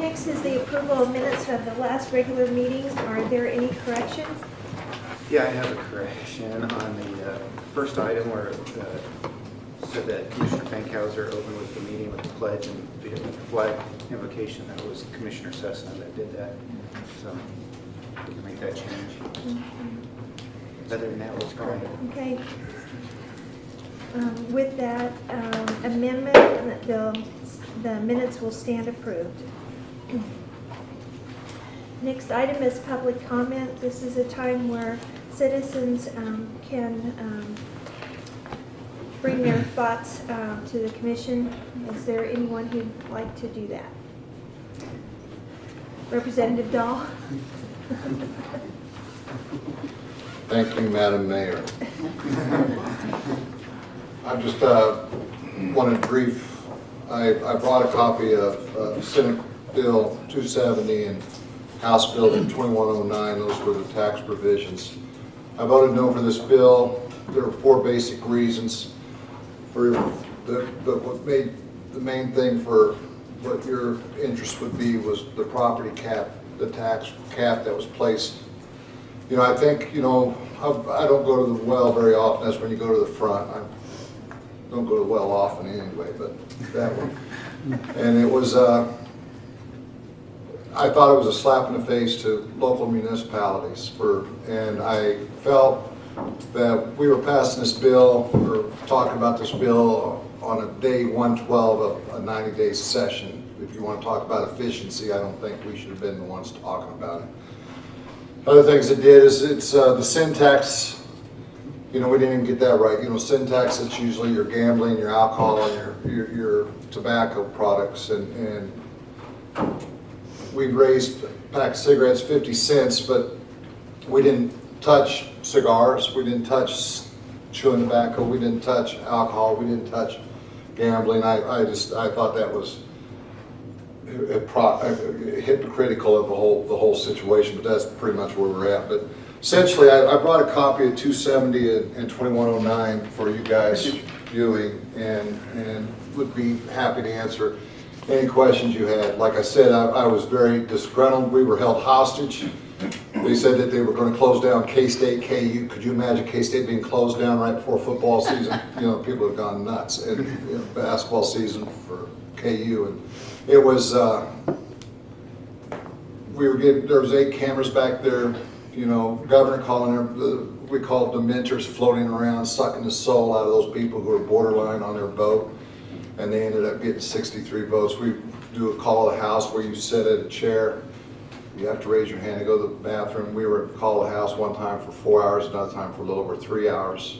Next is the approval of minutes of the last regular meeting. Are there any corrections? Yeah, I have a correction on the first item where it said that Commissioner Fankhauser opened with the meeting with the pledge and the flag invocation. That was Commissioner Cessna that did that. So we can make that change. Other than that, it's fine. Okay. With that amendment, the minutes will stand approved. Next item is public comment. This is a time where citizens can bring their thoughts to the commission. Is there anyone who'd like to do that? Representative Dahl? Thank you, Madam Mayor. I just wanted to brief. I brought a copy of Senate Bill 270 and House Bill 2109. Those were the tax provisions. I voted no for this bill. There are 4 basic reasons. But what made the main thing for what your interest would be was the property cap, the tax cap that was placed. You know, I think, you know, I don't go to the well very often. That's when you go to the front. I don't go to the well often anyway, but that one. And it was, I thought it was a slap in the face to local municipalities and I felt that we were passing this bill, or talking about this bill on a day 112 of a 90-day session. If you want to talk about efficiency, I don't think we should have been the ones talking about it. Other things it did is it's the syntax, you know, we didn't even get that right. You know, syntax, it's usually your gambling, your alcohol, and your tobacco products. And we raised a pack of cigarettes 50 cents, but we didn't touch cigars, we didn't touch chewing tobacco, we didn't touch alcohol, we didn't touch gambling. I thought that was hypocritical of the whole situation, but that's pretty much where we're at. But essentially, I brought a copy of 270 and 2109 for you guys viewing, and would be happy to answer any questions you had. Like I said, I was very disgruntled. We were held hostage. They said that they were going to close down K-State, KU. Could you imagine K-State being closed down right before football season? You know, people have gone nuts. And you know, basketball season for KU, and it was. There was 8 cameras back there. You know, governor calling them. We called dementors floating around, sucking the soul out of those people who were borderline on their vote, and they ended up getting 63 votes. We do a call of the house where you sit at a chair. You have to raise your hand to go to the bathroom. We were called the house one time for 4 hours, another time for a little over 3 hours.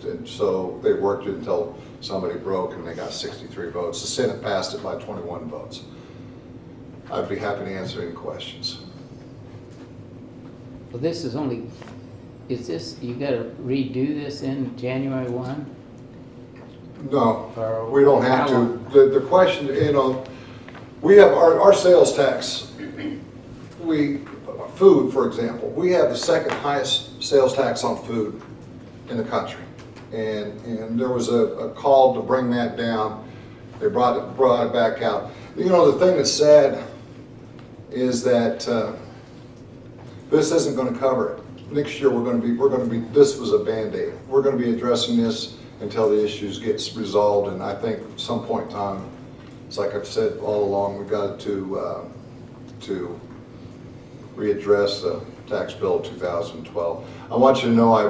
And so they worked it until somebody broke and they got 63 votes. The Senate passed it by 21 votes. I'd be happy to answer any questions. Well, this is only, is this, you got to redo this in January 1? No, Or we don't have to. The question, you know, we have our sales tax. Food, for example, we have the 2nd highest sales tax on food in the country, and there was a call to bring that down. They brought it back out. You know, the thing that's sad is that this isn't going to cover it. Next year we're going to be. This was a Band-Aid. We're going to be addressing this until the issues gets resolved, and I think at some point in time, it's like I've said all along, we've got to readdress the tax bill of 2012. I want you to know I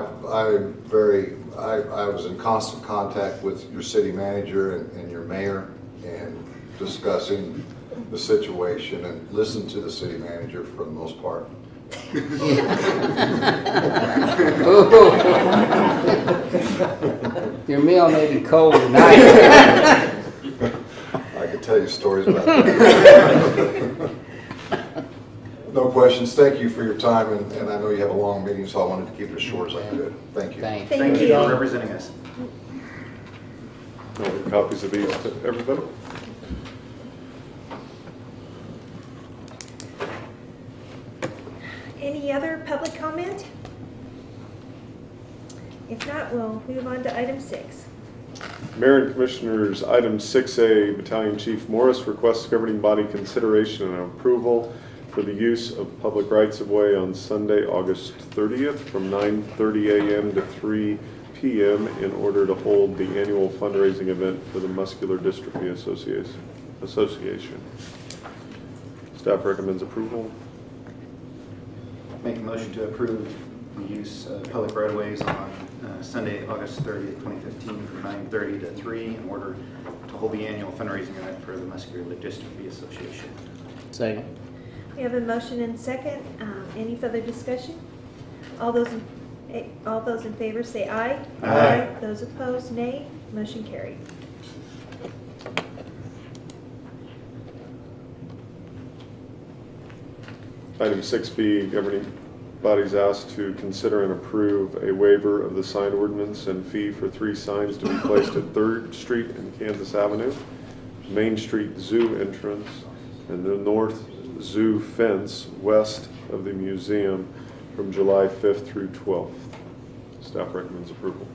was in constant contact with your city manager and your mayor, and discussing the situation, and listened to the city manager for the most part. Your meal may be cold tonight. I could tell you stories about that. No questions. Thank you for your time, and I know you have a long meeting, so I wanted to keep it as short as I could. Thank you. Thank you for representing us. Copies of these to everybody. Any other public comment? If not, we'll move on to item 6. Mayor and Commissioners, item 6A, Battalion Chief Morris requests governing body consideration and approval for the use of public rights-of-way on Sunday, August 30th from 9:30 a.m. to 3 p.m. in order to hold the annual fundraising event for the Muscular Dystrophy Association. Staff recommends approval. Make a motion to approve the use of public right-of-ways on Sunday, August 30th, 2015 from 9:30 to 3 in order to hold the annual fundraising event for the Muscular Dystrophy Association. Second. We have a motion and second. Any further discussion? All those in favor say aye. Aye. Those opposed, nay. Motion carried. Item 6B, governing bodies asked to consider and approve a waiver of the sign ordinance and fee for 3 signs to be placed at 3rd Street and Kansas Avenue, Main Street Zoo entrance, and the North Zoo fence west of the museum from July 5th through 12th. Staff recommends approval.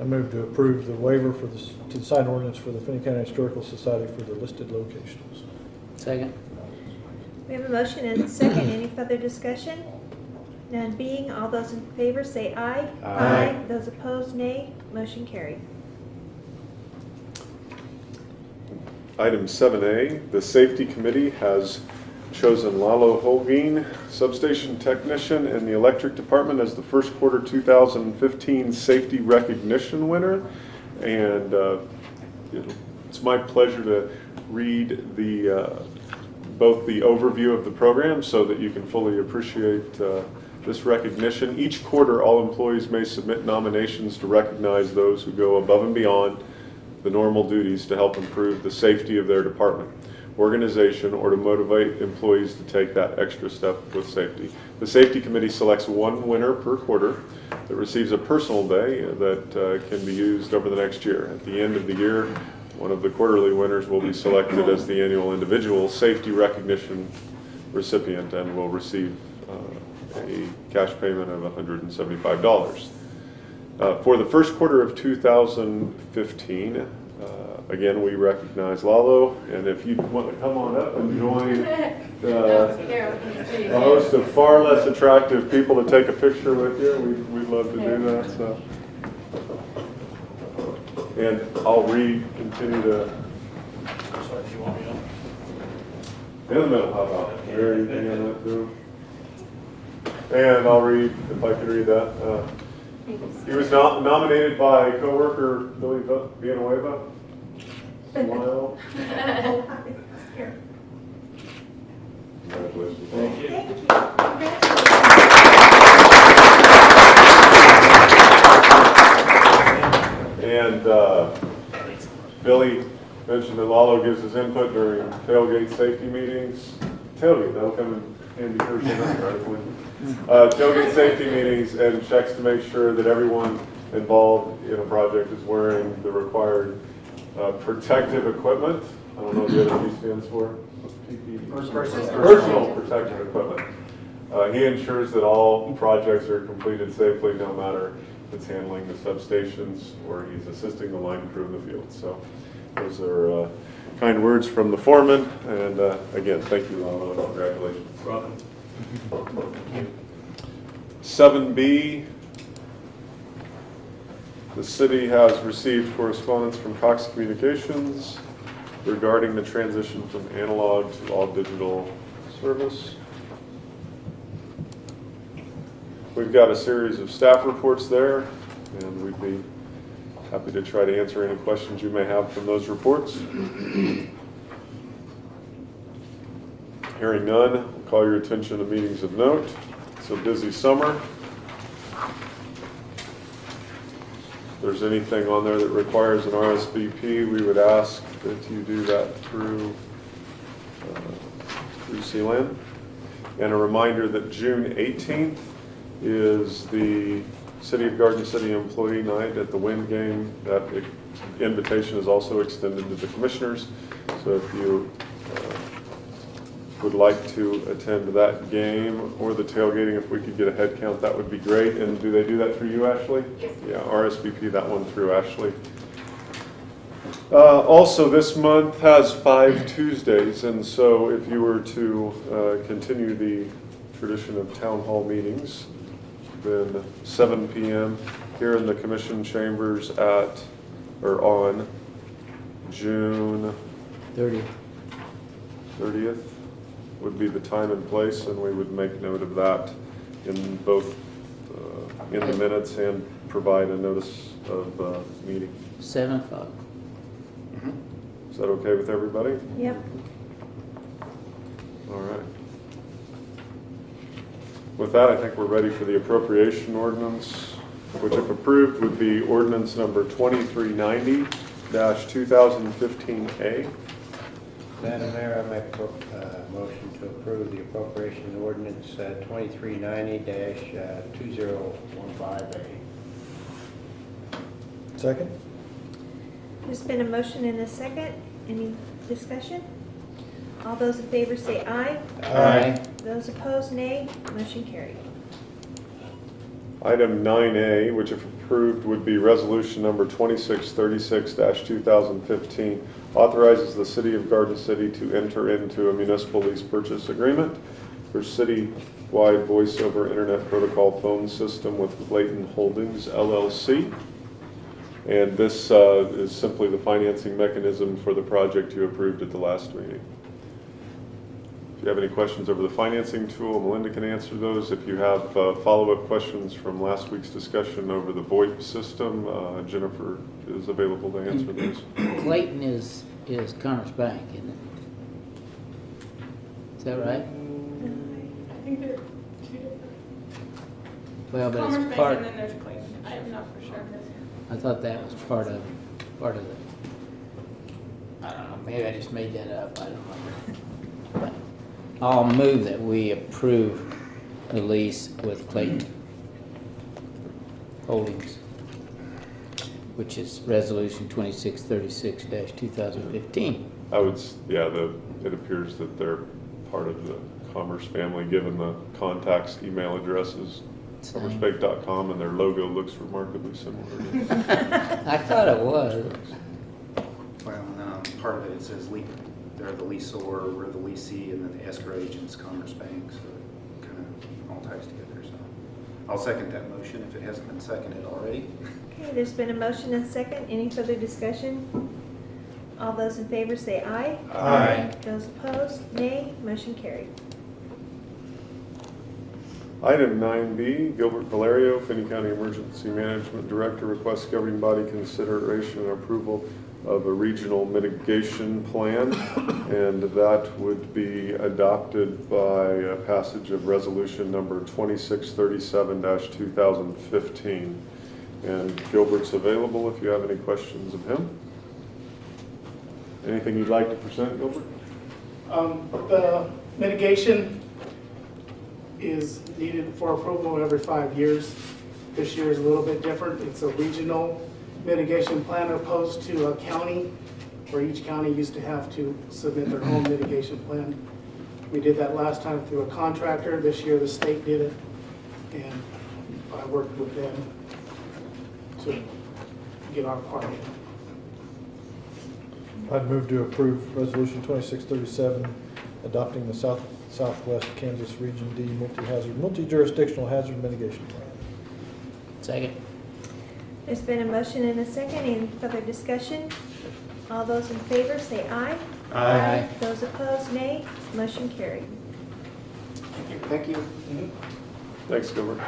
I move to approve the waiver for to the sign ordinance for the Finney County Historical Society for the listed locations. Second. We have a motion and a second. Any further discussion? None being, all those in favor say aye. Aye. Those opposed, nay. Motion carried. Item 7A, the Safety Committee has chosen Lalo Holguin, substation technician in the electric department, as the first quarter 2015 safety recognition winner. And it's my pleasure to read both the overview of the program so that you can fully appreciate this recognition. Each quarter, all employees may submit nominations to recognize those who go above and beyond the normal duties to help improve the safety of their department, organization, or to motivate employees to take that extra step with safety. The Safety Committee selects one winner per quarter that receives a personal day that can be used over the next year. At the end of the year, one of the quarterly winners will be selected as the annual individual safety recognition recipient and will receive a cash payment of $175. For the first quarter of 2015, again, we recognize Lalo, and if you want to come on up and join a host of far less attractive people to take a picture with you, we'd love to do that. So. And I'll continue to. Sorry, do you want me In the middle, how about? There, you can hand that to him. And I'll read, if I can read that. He was nominated by coworker Billy Villanueva. Smile. Congratulations. Thank you. Thank you. Congratulations. And Billy mentioned that Lalo gives his input during tailgate safety meetings. Tailgate, that'll come in handy first, right? Tailgate safety meetings, and checks to make sure that everyone involved in a project is wearing the required protective equipment. I don't know what the other P stands for. What's PPE? Personal protective equipment. He ensures that all projects are completed safely, no matter if it's handling the substations or he's assisting the line crew in the field. So those are kind words from the foreman. And again, thank you, Lalo. Congratulations. Welcome. 7B, the city has received correspondence from Cox Communications regarding the transition from analog to all digital service. We've got a series of staff reports there, and we'd be happy to try to answer any questions you may have from those reports. Hearing none, I'll call your attention to meetings of note. It's a busy summer. If there's anything on there that requires an RSVP, we would ask that you do that through CLAN. And a reminder that June 18th is the City of Garden City Employee Night at the Wind Game. That invitation is also extended to the commissioners. So if you would like to attend that game or the tailgating, if we could get a head count, that would be great. And do they do that through you, Ashley? Yes. Yeah, RSVP that one through Ashley. Also, this month has 5 Tuesdays, and so if you were to continue the tradition of town hall meetings, then 7 p.m. here in the commission chambers on June 30th would be the time and place, and we would make note of that in both in the minutes and provide a notice of meeting. 7 o'clock. Is that okay with everybody? Yep. All right. With that, I think we're ready for the appropriation ordinance, which if approved would be ordinance number 2390-2015A. Madam Mayor, I make a motion to approve the appropriation ordinance 2390-2015A. Second? There's been a motion and a second. Any discussion? All those in favor say aye. Aye. Those opposed, nay. Motion carried. Item 9A, which if approved would be resolution number 2636-2015, authorizes the City of Garden City to enter into a municipal lease purchase agreement for city-wide voice over internet protocol phone system with Clayton Holdings LLC. And this is simply the financing mechanism for the project you approved at the last meeting. If you have any questions over the financing tool, Melinda can answer those. If you have follow-up questions from last week's discussion over the VoIP system, Jennifer is available to answer those. Clayton is Commerce Bank, isn't it? Is that right? I think they're two different. Well, but Commerce it's Bank part, and then there's Clayton. I am not for sure. I thought that was part of the, I don't know, maybe I just made that up, I don't remember. But I'll move that we approve the lease with Clayton Holdings, which is resolution 2636-2015. I would, it appears that they're part of the Commerce family, given the contacts, email addresses, commercebank.com, and their logo looks remarkably similar. I thought it was. Well, no, part of it says they're the leaseor, we're the leasee, and then the escrow agent's Commerce Bank, so it kind of all ties together. So I'll second that motion if it hasn't been seconded already. Okay, there's been a motion and a second. Any further discussion? All those in favor say aye. Aye. Those opposed, nay. Motion carried. Item 9B, Gilbert Valerio, Finney County Emergency Management Director, requests governing body consideration and approval of a regional mitigation plan, and that would be adopted by a passage of resolution number 2637-2015. And Gilbert's available if you have any questions of him. Anything you'd like to present, Gilbert? The mitigation is needed for approval every 5 years. This year is a little bit different. It's a regional mitigation plan opposed to a county, where each county used to have to submit their own mitigation plan. We did that last time through a contractor. This year the state did it, and I worked with them to get our part in. I'd move to approve resolution 2637, adopting the Southwest Kansas Region D multi-jurisdictional hazard mitigation plan. Second. There's been a motion and a second. Any further discussion? All those in favor say aye. Aye. Those opposed, nay. Motion carried. Thank you. Thanks, Gilbert.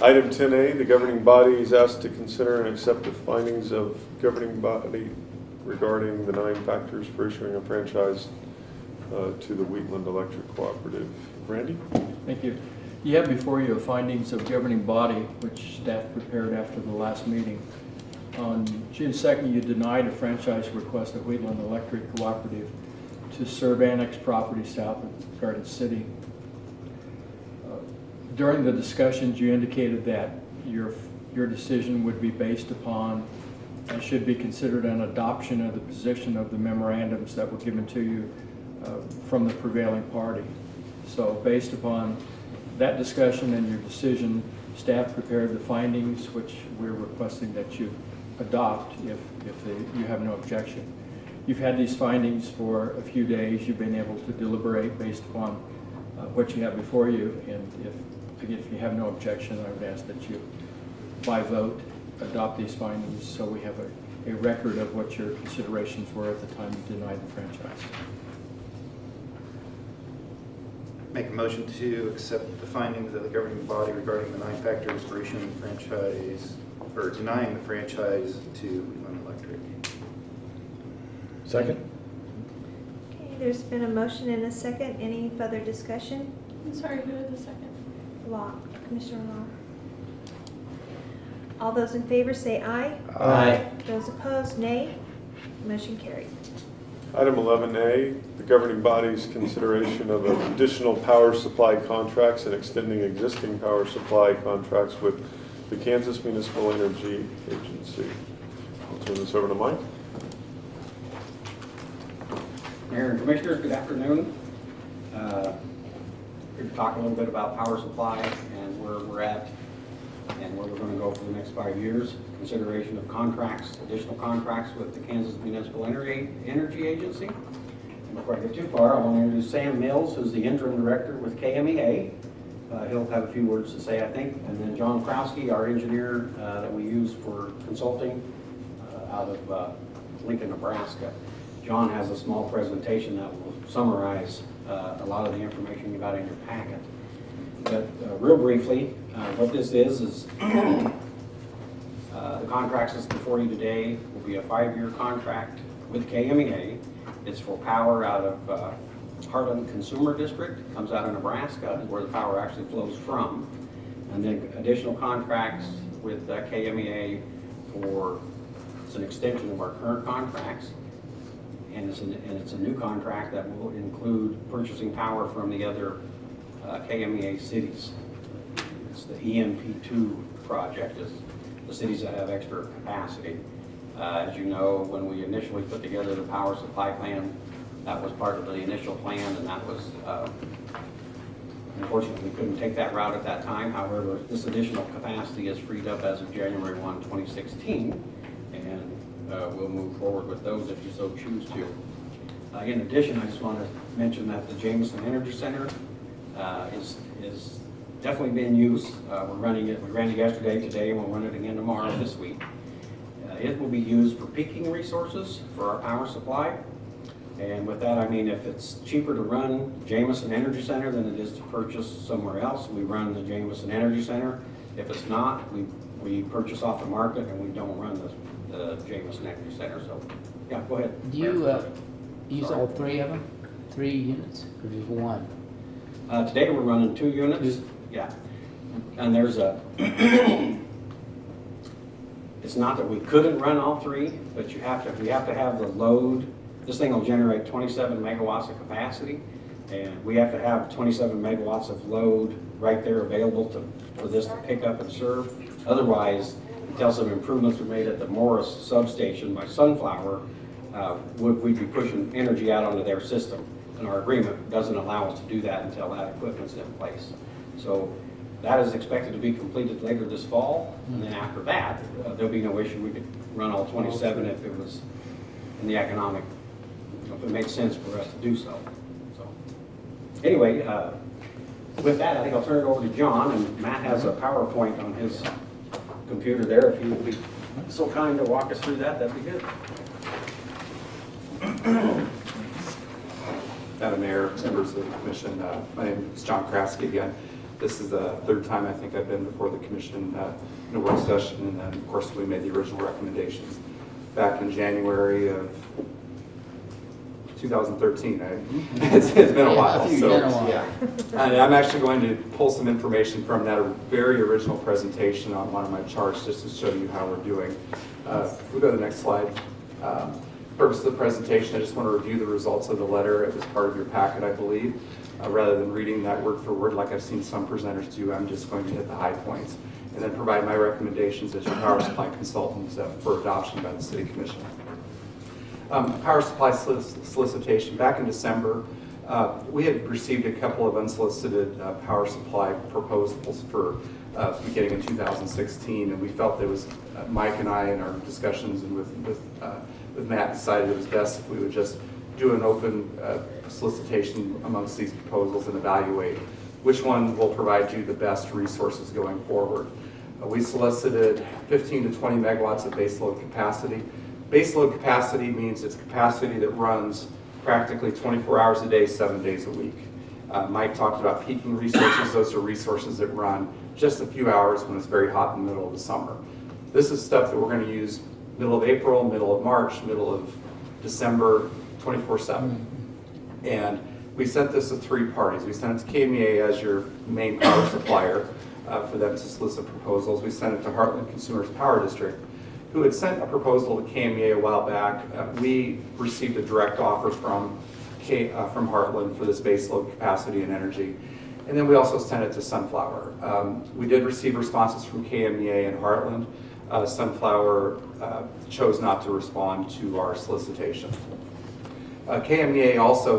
Item 10A, the governing body is asked to consider and accept the findings of governing body regarding the 9 factors for issuing a franchise to the Wheatland Electric Cooperative. Randy? Thank you. You have before you findings of governing body, which staff prepared after the last meeting. On June 2nd, you denied a franchise request of Wheatland Electric Cooperative to serve annexed property south of Garden City. During the discussions, you indicated that your decision would be based upon and should be considered an adoption of the position of the memorandums that were given to you from the prevailing party. So based upon that discussion and your decision, Staff prepared the findings, which we're requesting that you adopt if you have no objection. You've had these findings for a few days. You've been able to deliberate based upon what you have before you. And if you have no objection, I would ask that you, by vote, adopt these findings so we have a record of what your considerations were at the time you denied the franchise. Make a motion to accept the findings of the governing body regarding the 9 factors for issuing franchise, or denying the franchise to Wheatland Electric. Second? Okay, there's been a motion and a second. Any further discussion? I'm sorry, who had the second? Law, Commissioner Law. All those in favor say aye. Aye. Those opposed, nay. Motion carried. Item 11A, the governing body's consideration of additional power supply contracts and extending existing power supply contracts with the Kansas Municipal Energy Agency. I'll turn this over to Mike. Mayor and Commissioners, good afternoon. Here to talk a little bit about power supply and where we're at and where we're going to go for the next 5 years. Consideration of contracts, additional contracts with the Kansas Municipal Energy Agency. And before I get too far, I want to introduce Sam Mills, who's the interim director with KMEA. He'll have a few words to say, I think. And then John Krowski, our engineer that we use for consulting out of Lincoln, Nebraska. John has a small presentation that will summarize a lot of the information you got in your packet. But real briefly, what this is the contracts that's before you today will be a 5-year contract with KMEA. It's for power out of Heartland Consumer District, comes out of Nebraska, is where the power actually flows from. And then additional contracts with KMEA for, it's an extension of our current contracts. And it's a new contract that will include purchasing power from the other KMEA cities. It's the EMP2 project, is the cities that have extra capacity. As you know, when we initially put together the power supply plan, that was part of the initial plan, and that was, unfortunately, we couldn't take that route at that time. However, this additional capacity is freed up as of January 1, 2016, and we'll move forward with those if you so choose to. In addition, I just want to mention that the Jameson Energy Center is definitely being used. We're running it. We ran it yesterday, today, and we'll run it again tomorrow, this week. It will be used for peaking resources for our power supply. And with that, I mean, if it's cheaper to run Jameson Energy Center than it is to purchase somewhere else, we run the Jameson Energy Center. If it's not, we purchase off the market and we don't run the Jameson Energy Center. So, yeah, go ahead. Do you use all 3 of them? 3 units or just 1? Today we're running 2 units. Yeah. And there's a, it's not that we couldn't run all 3, but we have to have the load. This thing will generate 27 megawatts of capacity, and we have to have 27 megawatts of load right there available for this to pick up and serve. Otherwise, until some improvements are made at the Morris substation by Sunflower, we'd be pushing energy out onto their system. And our agreement doesn't allow us to do that until that equipment's in place. So that is expected to be completed later this fall, and then after that, there'll be no issue. We could run all 27 if it was in the economic, if it made sense for us to do so. So anyway, with that, I think I'll turn it over to John, and Matt has a PowerPoint on his computer there. If you would be so kind to walk us through that, that'd be good. Madam Mayor, members of the Commission, my name is John Krasky again. This is the 3rd time I think I've been before the Commission in a work session, and then of course we made the original recommendations back in January of 2013. It's been a while. So, yeah. And I'm actually going to pull some information from that very original presentation on one of my charts just to show you how we're doing. If we go to the next slide. Purpose of the presentation, I just want to review the results of the letter. It was part of your packet, I believe. Rather than reading that word for word like I've seen some presenters do, I'm just going to hit the high points and then provide my recommendations as your power supply consultant for adoption by the City Commission. Power supply solicitation. Back in December, we had received a couple of unsolicited power supply proposals for beginning in 2016, and we felt there was, Mike and I in our discussions and with Matt decided it was best if we would just do an open solicitation amongst these proposals and evaluate which one will provide you the best resources going forward. We solicited 15 to 20 megawatts of baseload capacity. Baseload capacity means it's capacity that runs practically 24 hours a day, 7 days a week. Mike talked about peaking resources. Those are resources that run just a few hours when it's very hot in the middle of the summer. This is stuff that we're going to use middle of April, middle of March, middle of December, 24/7. And we sent this to 3 parties. We sent it to KMEA as your main power supplier for them to solicit proposals. We sent it to Heartland Consumers Power District, who had sent a proposal to KMEA a while back. We received a direct offer from Heartland for this baseload capacity and energy. And then we also sent it to Sunflower. We did receive responses from KMEA and Heartland. Sunflower chose not to respond to our solicitation. KMEA also,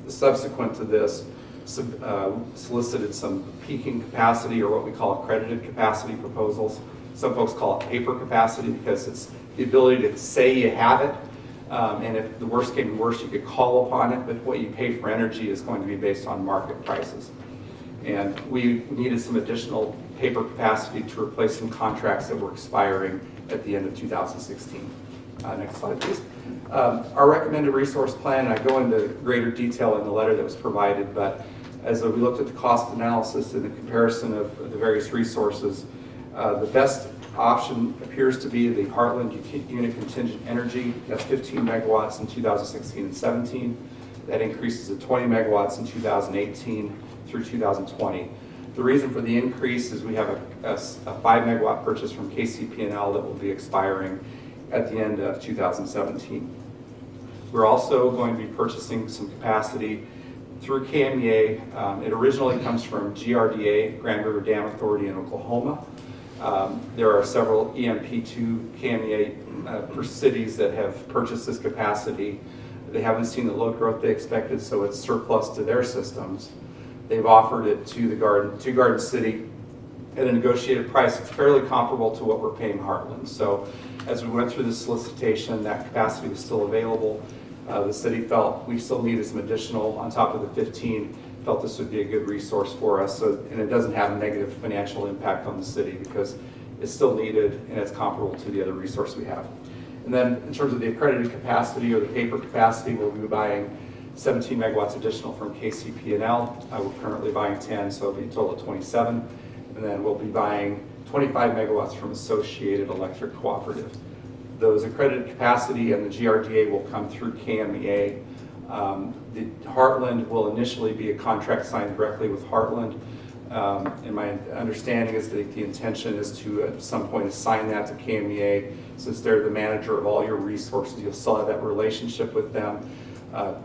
subsequent to this, solicited some peaking capacity, or what we call accredited capacity proposals. Some folks call it paper capacity because it's the ability to say you have it, and if the worst came to worst, you could call upon it, but what you pay for energy is going to be based on market prices. And we needed some additional paper capacity to replace some contracts that were expiring at the end of 2016. Next slide, please. Our recommended resource plan, and I go into greater detail in the letter that was provided, but as we looked at the cost analysis and the comparison of the various resources, the best option appears to be the Heartland Unit Contingent Energy. That's 15 megawatts in 2016 and 17. That increases to 20 megawatts in 2018 through 2020. The reason for the increase is we have a 5 megawatt purchase from KCP&L that will be expiring at the end of 2017. We're also going to be purchasing some capacity through KMEA. It originally comes from GRDA, Grand River Dam Authority in Oklahoma. There are several EMP2 KMEA cities that have purchased this capacity. They haven't seen the load growth they expected, so it's surplus to their systems. They've offered it to Garden City at a negotiated price. It's fairly comparable to what we're paying Heartland. So as we went through the solicitation, that capacity was still available. The city felt we still needed some additional on top of the 15, felt this would be a good resource for us. So, and it doesn't have a negative financial impact on the city because it's still needed and it's comparable to the other resource we have. And then in terms of the accredited capacity or the paper capacity, we'll be buying 17 megawatts additional from KCP&L. We're currently buying 10, so it'll be a total of 27. And then we'll be buying 25 megawatts from Associated Electric Cooperative. Those accredited capacity and the GRDA will come through KMEA. The Heartland will initially be a contract signed directly with Heartland. And my understanding is that the intention is to at some point assign that to KMEA. Since they're the manager of all your resources, you'll still have that relationship with them.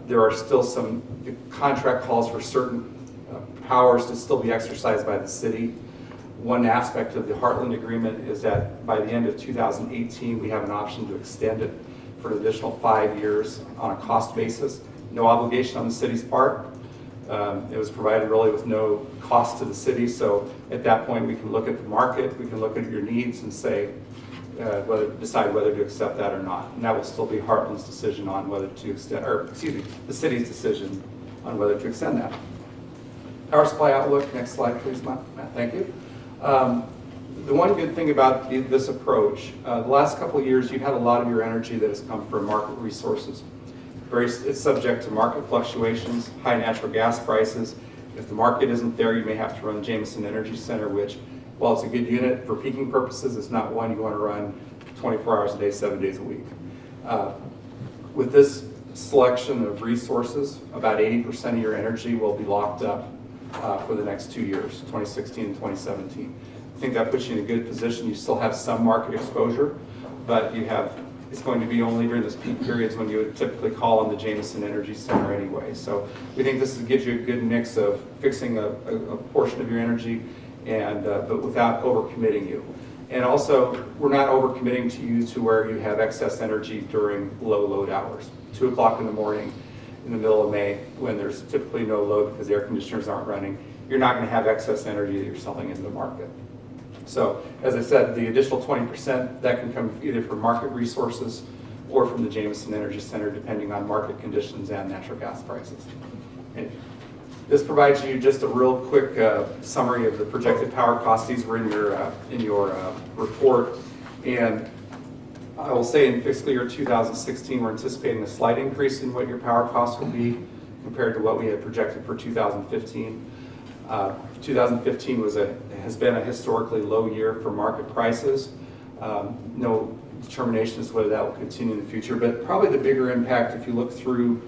There are still some contract calls for certain powers to still be exercised by the city. One aspect of the Heartland agreement is that by the end of 2018, we have an option to extend it for an additional 5 years on a cost basis. No obligation on the city's part. It was provided really with no cost to the city, so at that point we can look at the market, we can look at your needs and say, decide whether to accept that or not. And that will still be Heartland's decision on whether to extend, or excuse me, the city's decision on whether to extend that. Power supply outlook, next slide please, Matt, thank you. The one good thing about this approach, the last couple of years you've had a lot of your energy that has come from market resources. It's subject to market fluctuations, high natural gas prices. If the market isn't there, you may have to run Jameson Energy Center, which, while it's a good unit for peaking purposes, it's not one you want to run 24 hours a day, 7 days a week. With this selection of resources, about 80% of your energy will be locked up for the next 2 years, 2016 and 2017. I think that puts you in a good position. You still have some market exposure, but it's going to be only during those peak periods when you would typically call on the Jameson Energy Center anyway. So we think this gives you a good mix of fixing a portion of your energy and but without overcommitting you. And also, we're not overcommitting to you to where you have excess energy during low load hours. 2 o'clock in the morning in the middle of May when there's typically no load because the air conditioners aren't running, you're not going to have excess energy that you're selling into the market. So, as I said, the additional 20%, that can come either from market resources or from the Jameson Energy Center, depending on market conditions and natural gas prices. And this provides you just a real quick summary of the projected power costs. These were in your report. And I will say in fiscal year 2016, we're anticipating a slight increase in what your power costs will be compared to what we had projected for 2015. 2015 has been a historically low year for market prices. No determination as to whether that will continue in the future, but probably the bigger impact, if you look through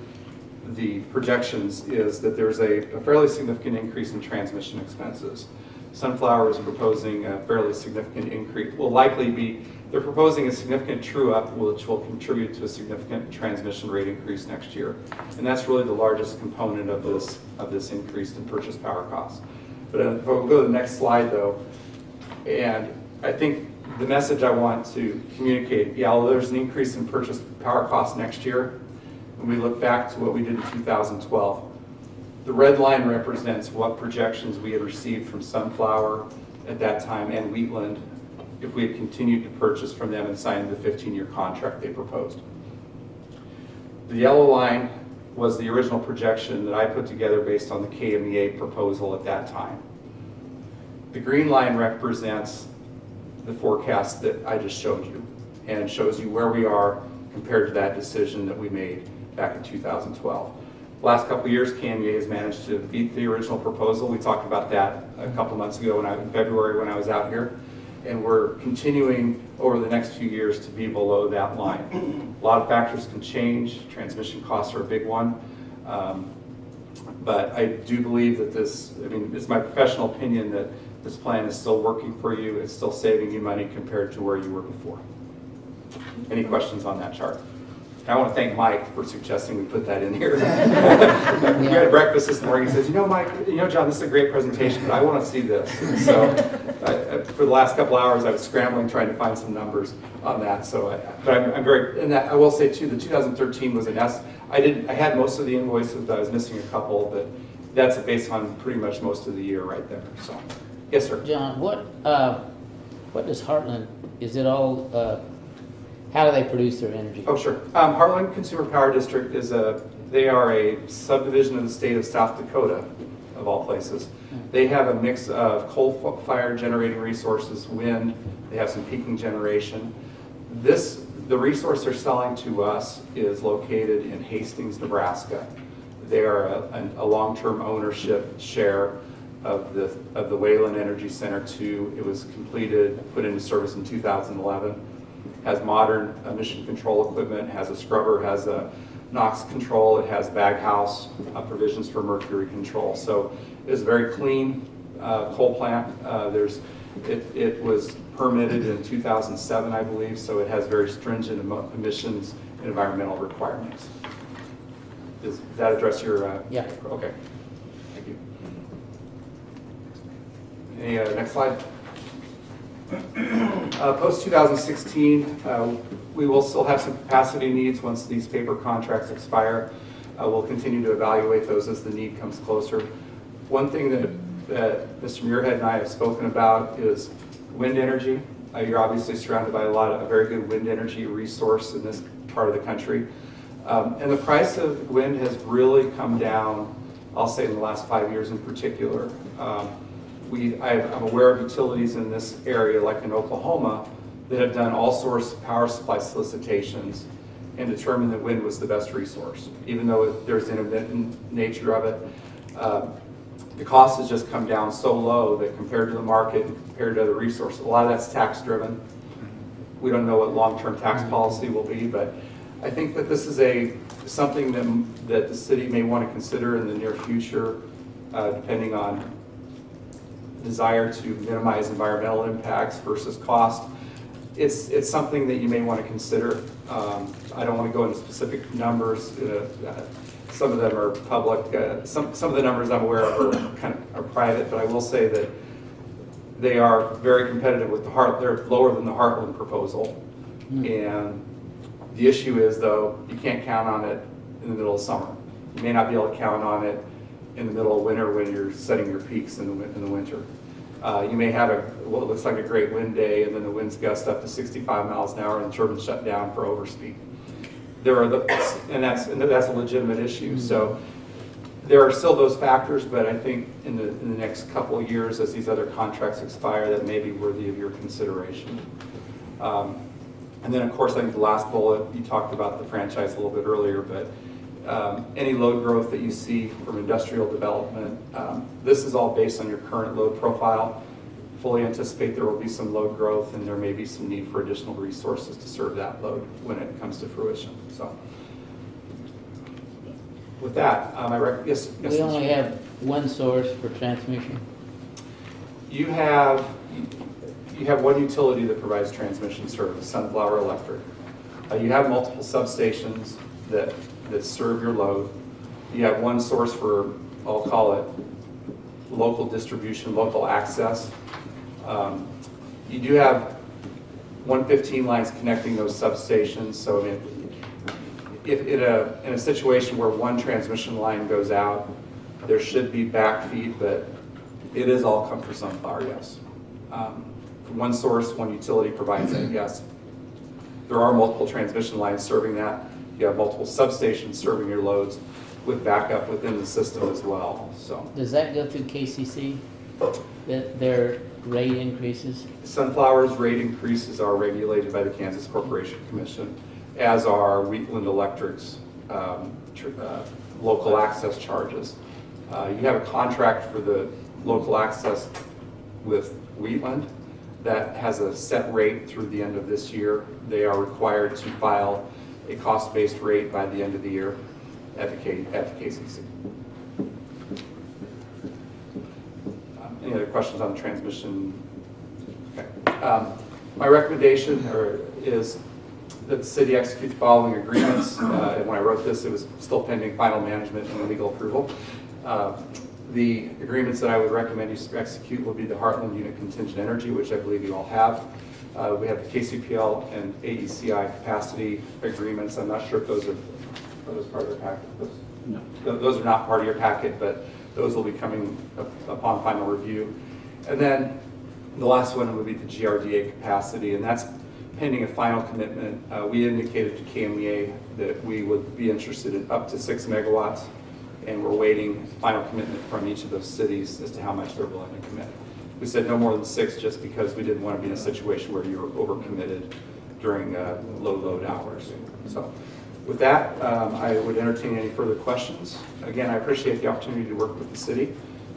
the projections, is that there's a fairly significant increase in transmission expenses. Sunflower is proposing a fairly significant increase, they're proposing a significant true-up, which will contribute to a significant transmission rate increase next year. And that's really the largest component of this increase in purchase power costs. But if we'll go to the next slide, though, and I think the message I want to communicate, well, there's an increase in purchase power costs next year. When we look back to what we did in 2012, the red line represents what projections we had received from Sunflower at that time and Wheatland if we had continued to purchase from them and signed the 15-year contract they proposed. The yellow line was the original projection that I put together based on the KMEA proposal at that time. The green line represents the forecast that I just showed you and shows you where we are compared to that decision that we made back in 2012. The last couple of years, KMEA has managed to beat the original proposal. We talked about that a couple months ago in February when I was out here. And we're continuing over the next few years to be below that line. A lot of factors can change. Transmission costs are a big one. But I do believe that it's my professional opinion that this plan is still working for you. It's still saving you money compared to where you were before. Any questions on that chart? I want to thank Mike for suggesting we put that in here. We had breakfast this morning. He says, Mike, John, this is a great presentation, but I want to see this. And so for the last couple hours, I was scrambling trying to find some numbers on that. So, and that I will say too, the 2013 was an S. I had most of the invoices, but I was missing a couple, but that's based on pretty much most of the year right there. So, yes, sir. John, what does Heartland, is it all, how do they produce their energy? Oh, sure. Heartland Consumer Power District they are a subdivision of the state of South Dakota, of all places. They have a mix of coal-fired generating resources, wind, they have some peaking generation. The resource they're selling to us is located in Hastings, Nebraska. They are a long-term ownership share of the Wayland Energy Center 2. It was put into service in 2011. Has modern emission control equipment, has a scrubber, has a NOx control, it has baghouse provisions for mercury control. So it is a very clean coal plant. It was permitted in 2007, I believe, so it has very stringent emissions and environmental requirements. Does that address your? Yeah. Okay. Thank you. Any next slide? Post 2016, we will still have some capacity needs once these paper contracts expire. We'll continue to evaluate those as the need comes closer. One thing that Mr. Muirhead and I have spoken about is wind energy. You're obviously surrounded by a very good wind energy resource in this part of the country. And the price of wind has really come down, I'll say in the last 5 years in particular. I'm aware of utilities in this area, like in Oklahoma, that have done all sorts of power supply solicitations and determined that wind was the best resource. Even though there's intermittent nature of it, the cost has just come down so low that compared to the market and compared to other resources, a lot of that's tax driven. We don't know what long-term tax policy will be, but I think that this is something that the city may want to consider in the near future, depending on desire to minimize environmental impacts versus cost. It's something that you may want to consider. I don't want to go into specific numbers. Some of them are public. Some of the numbers I'm aware of are private, but I will say that they are very competitive with they're lower than the Heartland proposal. And the issue is, though, you can't count on it in the middle of summer. You may not be able to count on it in the middle of winter when you're setting your peaks in the winter. You may have what looks like a great wind day, and then the winds gust up to 65 miles an hour and the turbines shut down for overspeed. And that's a legitimate issue. So there are still those factors, but I think in the next couple of years, as these other contracts expire, that may be worthy of your consideration. And then, of course, I think the last bullet, you talked about the franchise a little bit earlier, but any load growth that you see from industrial development, this is all based on your current load profile. Fully anticipate there will be some load growth, and there may be some need for additional resources to serve that load when it comes to fruition. So, with that, yes. We only have one source for transmission. You have one utility that provides transmission service, Sunflower Electric. You have multiple substations that serve your load. You have one source for, I'll call it, local distribution, local access. You do have 115 lines connecting those substations, so if in a situation where one transmission line goes out, there should be backfeed, but it is all come from Sunflower, yes. From one source, one utility provides it, yes. There are multiple transmission lines serving that. You have multiple substations serving your loads with backup within the system as well. So does that go through KCC? Their rate increases? Sunflower's rate increases are regulated by the Kansas Corporation Commission, as are Wheatland Electric's local access charges. You have a contract for the local access with Wheatland that has a set rate through the end of this year. They are required to file a cost-based rate by the end of the year at the KCC. Any other questions on the transmission? Okay. My recommendation is that the city execute the following agreements. And when I wrote this, it was still pending final management and legal approval. The agreements that I would recommend you execute will be the Heartland Unit Contingent Energy, which I believe you all have. We have the KCPL and AECI capacity agreements. I'm not sure if those are part of the packet. No. Those are not part of your packet, but those will be coming upon final review. And then the last one would be the GRDA capacity, and that's pending a final commitment. We indicated to KMEA that we would be interested in up to 6 megawatts, and we're waiting final commitment from each of those cities as to how much they're willing to commit. We said no more than 6 just because we didn't want to be in a situation where you were overcommitted during low load hours. So with that, I would entertain any further questions. Again, I appreciate the opportunity to work with the city,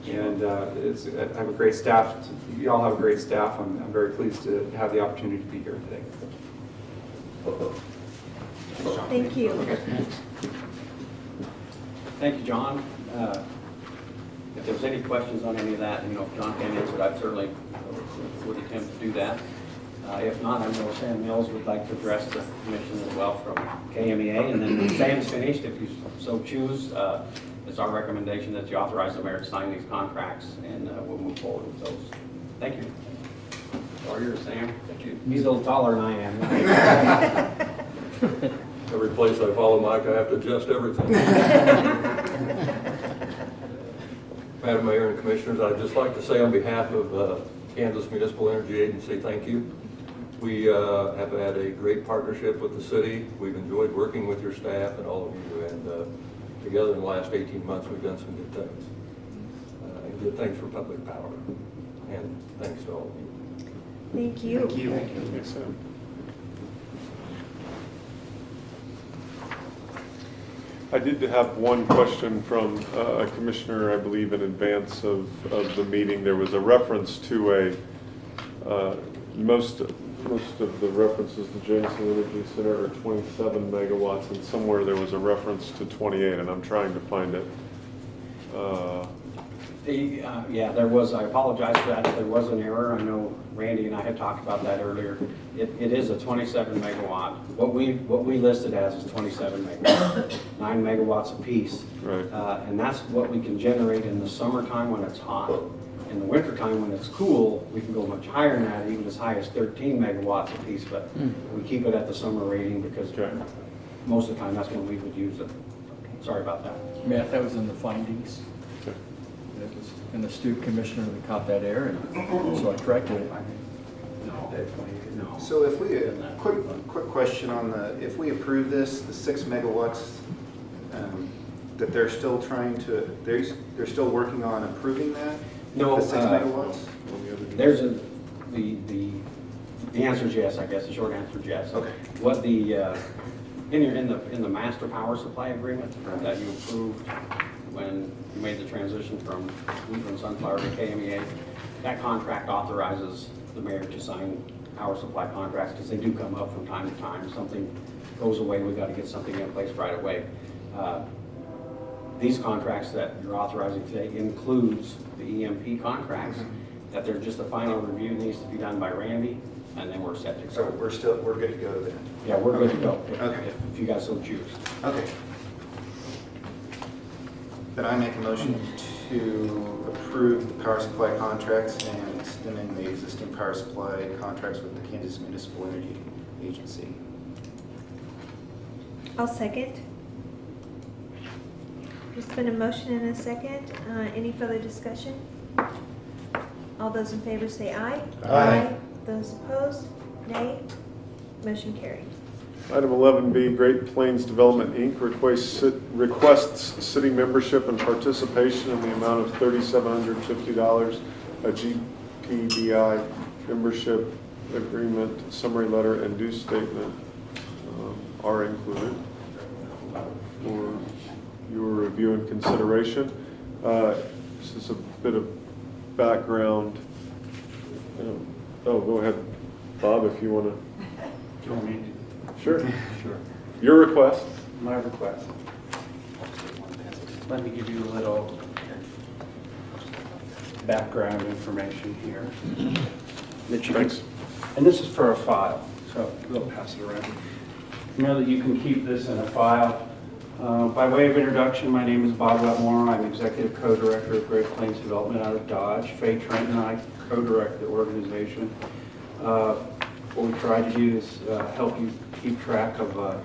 and I have a great staff. You all have a great staff. I'm very pleased to have the opportunity to be here today. Thank you. Okay. Thank you, John. If there's any questions on any of that, if John can answer it, I certainly would attempt to do that. If not, I know Sam Mills would like to address the commission as well from KMEA. And then when Sam's finished, if you so choose, it's our recommendation that you authorize the mayor to sign these contracts, and we'll move forward with those. Thank you. All yours, Sam. Thank you. He's a little taller than I am. Every place I follow Mike, I have to adjust everything. Madam Mayor and Commissioners, I'd just like to say on behalf of Kansas Municipal Energy Agency, thank you. We have had a great partnership with the city. We've enjoyed working with your staff and all of you, and together in the last 18 months we've done some good things. And good things for public power. And thanks to all of you. Thank you. Thank you. Thank you. Thanks, Sam. I did have one question from a commissioner, I believe, in advance of the meeting. There was a reference to most of the references to Jameson Energy Center are 27 megawatts, and somewhere there was a reference to 28, and I'm trying to find it. Yeah, there was. I apologize for that. There was an error. I know Randy and I had talked about that earlier. It is a 27 megawatt. What we listed as is 27 megawatts, 9 megawatts apiece. Right. And that's what we can generate in the summertime when it's hot. In the wintertime when it's cool, we can go much higher than that, even as high as 13 megawatts apiece. But we keep it at the summer rating because most of the time that's when we would use it. Sorry about that. Matt, that was in the findings. Okay. It was an astute commissioner that caught that error, and so I corrected it. So if we, quick question on if we approve this, the 6 megawatts, that they're still trying to, they're still working on approving that? No, The 6 megawatts? There's the answer is yes, I guess, the short answer is yes. Okay. What the, in the master power supply agreement that you approved when you made the transition from Wheatland Sunflower to KMEA, that contract authorizes the mayor to sign power supply contracts because they do come up from time to time. Something goes away, we've got to get something in place right away. These contracts that you're authorizing today includes the EMP contracts, that there's just a final review needs to be done by Randy, and then we're set to go. So we're good to go then? Yeah, we're good to go, Okay. if you guys so choose. Okay. Then I make a motion to approve the power supply contracts and extending the existing power supply contracts with the Kansas Municipal Energy Agency. I'll second. There's been a motion and a second. Any further discussion? All those in favor say aye. Aye. Those opposed, nay. Motion carried. Item 11B, Great Plains Development, Inc. requests city membership and participation in the amount of $3,750. A GPDI membership agreement, summary letter, and due statement are included for your review and consideration. This is a bit of background. Oh, go ahead, Bob, if you want to. Do you want me to? Sure. Sure. Your request. My request. Let me give you a little background information here. That you Thanks. And this is for a file, so we'll pass it around. Know that you can keep this in a file. By way of introduction, my name is Bob Wetmore. I'm Executive Co-Director of Great Plains Development out of Dodge. Faye Trent and I co-direct the organization. What we try to do is help you keep track of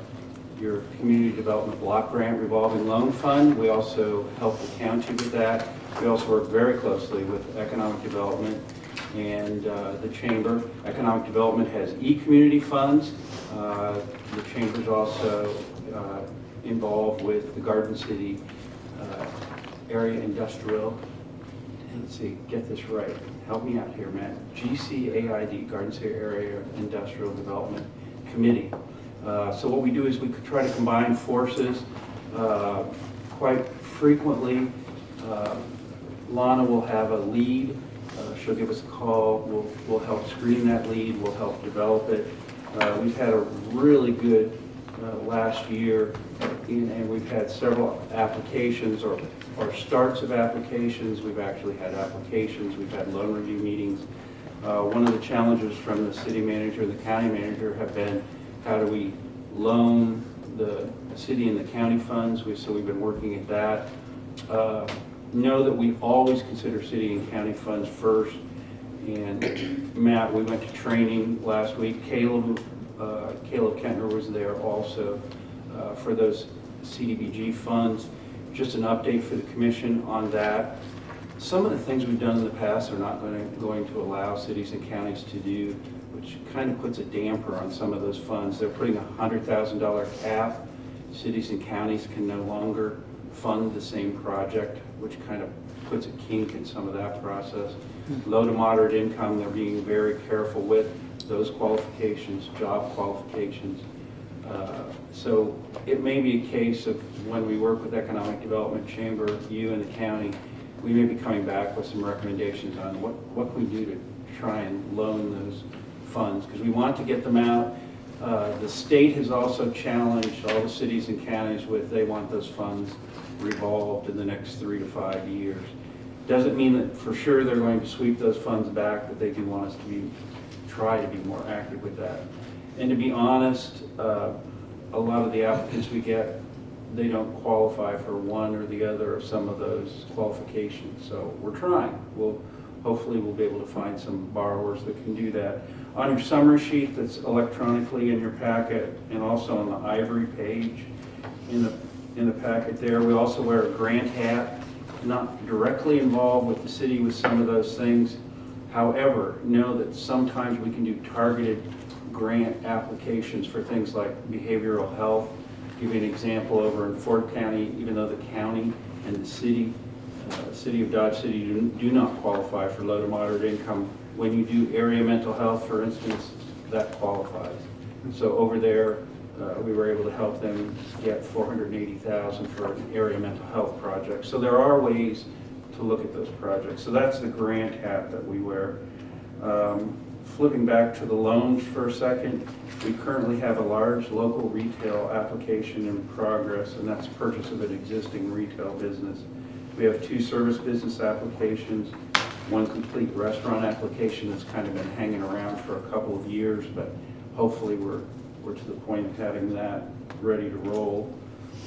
your Community Development Block Grant Revolving Loan Fund. We also help the county with that. We also work very closely with Economic Development and the Chamber. Economic Development has e-community funds. The Chamber's also involved with the Garden City Area Industrial. And let's see, get this right. Help me out here, Matt. GCAID, Garden City Area Industrial Development Committee. So what we do is we could try to combine forces. Quite frequently, Lana will have a lead. She'll give us a call. We'll help screen that lead. We'll help develop it. We've had a really good last year, and we've had several applications or starts of applications. We've actually had applications. We've had loan review meetings. One of the challenges from the city manager and the county manager have been how do we loan the city and the county funds. So we've been working at that. Know that we always consider city and county funds first. And Matt, we went to training last week. Caleb Kentner was there also for those CDBG funds. Just an update for the commission on that. Some of the things we've done in the past are not going to allow cities and counties to do, which kind of puts a damper on some of those funds. They're putting a $100,000 cap. Cities and counties can no longer fund the same project, which kind of puts a kink in some of that process. Low to moderate income, they're being very careful with those qualifications, job qualifications. So it may be a case of when we work with Economic Development Chamber, you and the county, we may be coming back with some recommendations on what can we do to try and loan those funds, because we want to get them out. The state has also challenged all the cities and counties with they want those funds revolved in the next 3 to 5 years. Doesn't mean that for sure they're going to sweep those funds back, but they do want us to try to be more active with that. And to be honest, a lot of the applicants we get, they don't qualify for one or the other of some of those qualifications. So we're trying. Hopefully we'll be able to find some borrowers that can do that. On your summary sheet that's electronically in your packet, and also on the ivory page in the packet there, we also wear a grant hat. not directly involved with the city with some of those things. However, know that sometimes we can do targeted grant applications for things like behavioral health. Give you an example over in Ford County, even though the county and the city of Dodge City do not qualify for low to moderate income. When you do area mental health, for instance, that qualifies. So over there, we were able to help them get $480,000 for an area mental health project. So there are ways to look at those projects. So that's the grant hat that we wear. Flipping back to the loans for a second, we currently have a large local retail application in progress, and that's purchase of an existing retail business. We have 2 service business applications, 1 complete restaurant application that's kind of been hanging around for a couple of years, but hopefully we're to the point of having that ready to roll.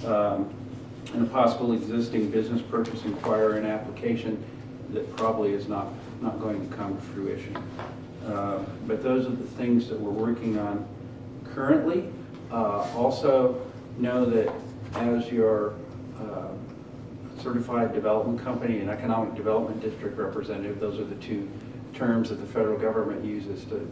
And a possible existing business purchase inquiry and application that probably is not going to come to fruition. But those are the things that we're working on currently. Also know that as your certified development company and economic development district representative, those are the 2 terms that the federal government uses to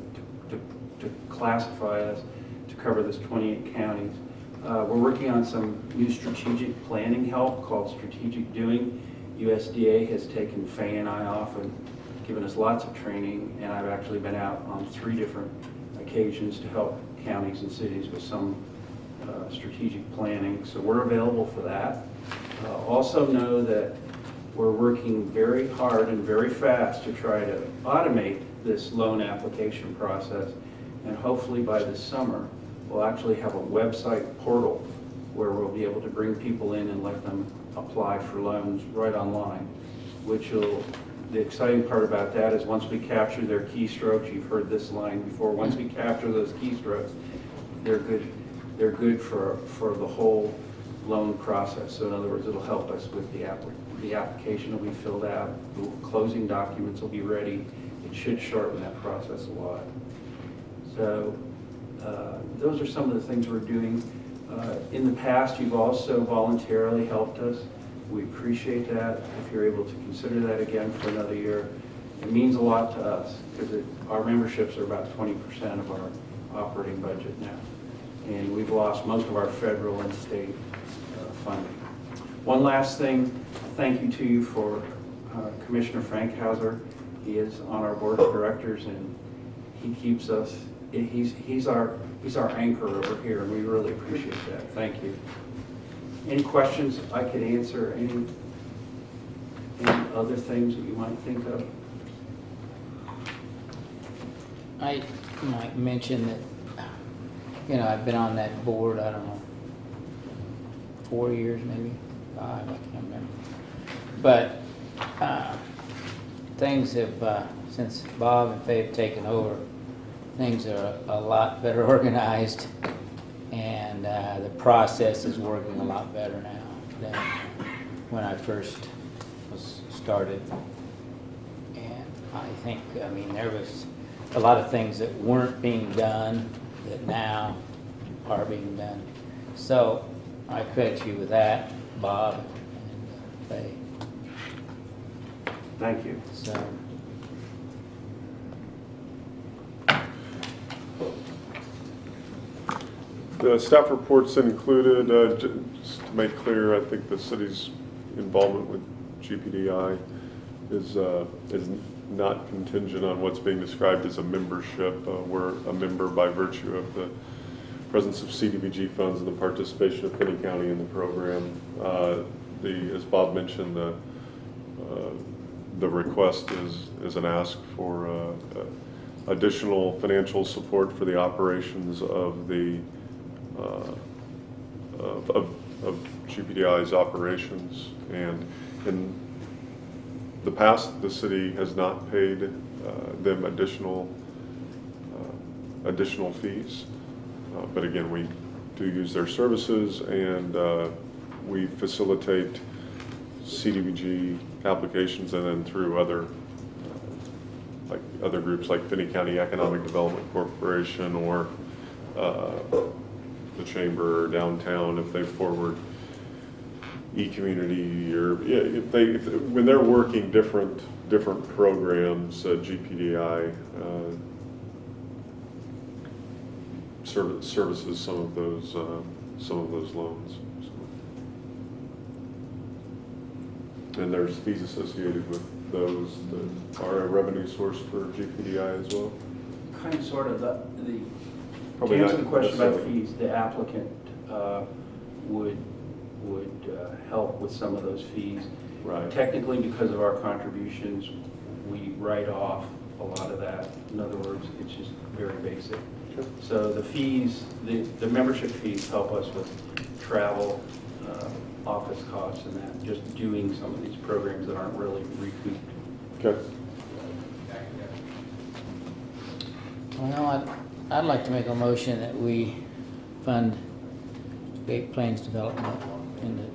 classify us to cover this 28 counties. We're working on some new strategic planning help called Strategic Doing. USDA has taken Faye and I off and given us lots of training, and I've actually been out on 3 different occasions to help counties and cities with some strategic planning. So we're available for that. Also know that we're working very hard and very fast to try to automate this loan application process, and hopefully by this summer we'll actually have a website portal where we'll be able to bring people in and let them apply for loans right online, which will, the exciting part about that is once we capture their keystrokes, you've heard this line before, once we capture those keystrokes, they're good for the whole loan process. So in other words, it'll help us with the application will be filled out, the closing documents will be ready. It should shorten that process a lot. So those are some of the things we're doing. In the past, you've also voluntarily helped us. We appreciate that. If you're able to consider that again for another year, it means a lot to us because our memberships are about 20% of our operating budget now. And we've lost most of our federal and state funding. One last thing, thank you to you for Commissioner Fankhauser. He is on our board of directors and he keeps us, he's our anchor over here, and we really appreciate that. Thank you. Any questions I could answer? Any other things that you might think of? I might mention that, you know, I've been on that board, I don't know, 4 years maybe, 5, I can't remember. But things have, since Bob and Faye have taken over, things are a lot better organized, and the process is working a lot better now than when I first was started. And I think, I mean, there was a lot of things that weren't being done that now are being done. So I credit you with that, Bob and Faye. Thank you. So. The staff reports included, just to make clear, I think the city's involvement with GPDI is not contingent on what's being described as a membership. We're a member by virtue of the presence of CDBG funds and the participation of Finney County in the program. As Bob mentioned, the request is an ask for additional financial support for the operations of the of GPDI's operations, and in the past the city has not paid them additional fees, but again, we do use their services, and we facilitate CDBG applications, and then through other like other groups like Finney County Economic Development Corporation or the chamber or downtown, if they forward eCommunity, or when they're working different programs, GPDI services some of those loans. So. And there's fees associated with those that are a revenue source for GPDI as well. Kind of, sort of, to Probably answer not the question about necessarily. fees, the applicant would help with some of those fees. Right. Technically, because of our contributions, we write off a lot of that. In other words, it's just very basic. Sure. So the fees, the membership fees help us with travel, office costs and that, just doing some of these programs that aren't really recouped. Okay. Well, I'd like to make a motion that we fund Great Plains Development in the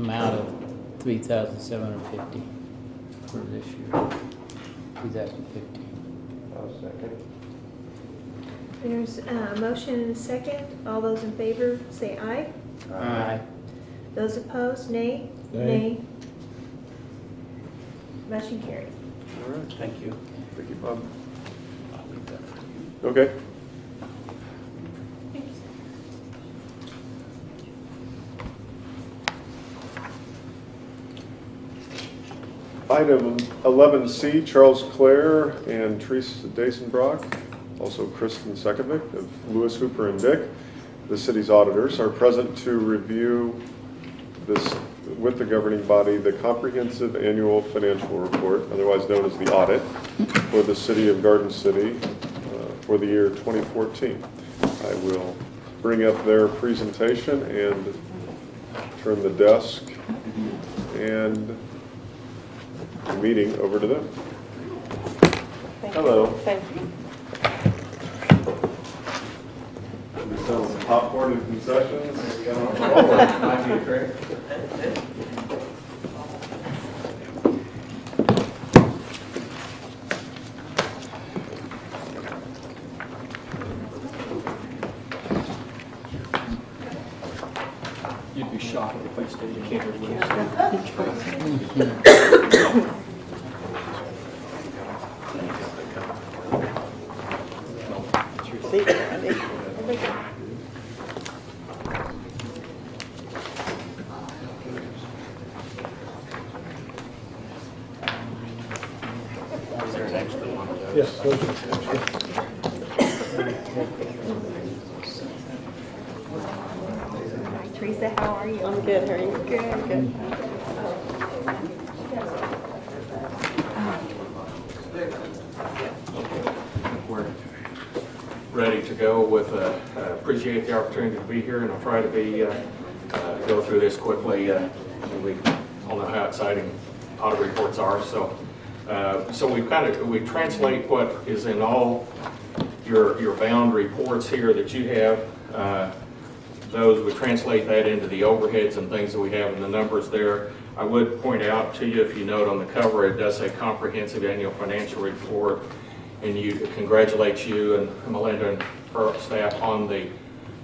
amount of $3,750 for this year, 2015. I'll second. There's a motion and a second. All those in favor say aye. Aye. Those opposed, nay. Nay. Motion carried. All right. Thank you. Thank you, Bob. Okay. Item 11C, Charles Clare and Teresa Dasenbrock, also Kristen Sekovic of Lewis, Hooper and Dick, the city's auditors, are present to review this with the governing body, the comprehensive annual financial report, otherwise known as the audit, for the city of Garden City for the year 2014. I will bring up their presentation and turn the desk and the meeting over to them. Hello. Thank you. We sell some popcorn and concessions. Might be correct. You'd be shocked if I stayed in here. It's your seat, Randy. Yes, those are. Hi, Teresa, how are you? I'm good, how are you? Good. Good. We're ready to go with, appreciate the opportunity to be here, and I'll try to be, go through this quickly. We all know how exciting audit reports are, so we translate what is in all your bound reports here that you have. We translate that into the overheads and things that we have in the numbers there. I would point out to you, if you note on the cover, it does say comprehensive annual financial report, and congratulate you and Melinda and her staff on the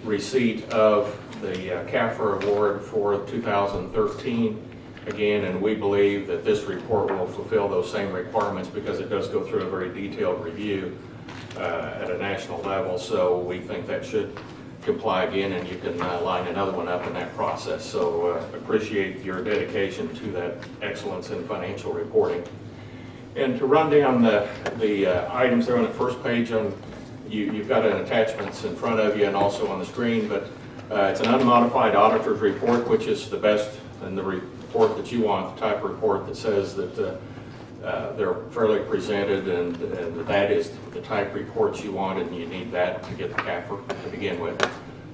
receipt of the CAFR award for 2013. Again, and we believe that this report will fulfill those same requirements because it does go through a very detailed review at a national level. So we think that should comply again, and you can line another one up in that process. So appreciate your dedication to that excellence in financial reporting. And to run down the items there on the first page, you've got an attachments in front of you and also on the screen, but it's an unmodified auditor's report, which is the best and the report that you want, the type of report that says that they're fairly presented, and that is the type reports you want, and you need that to get the CAFR to begin with.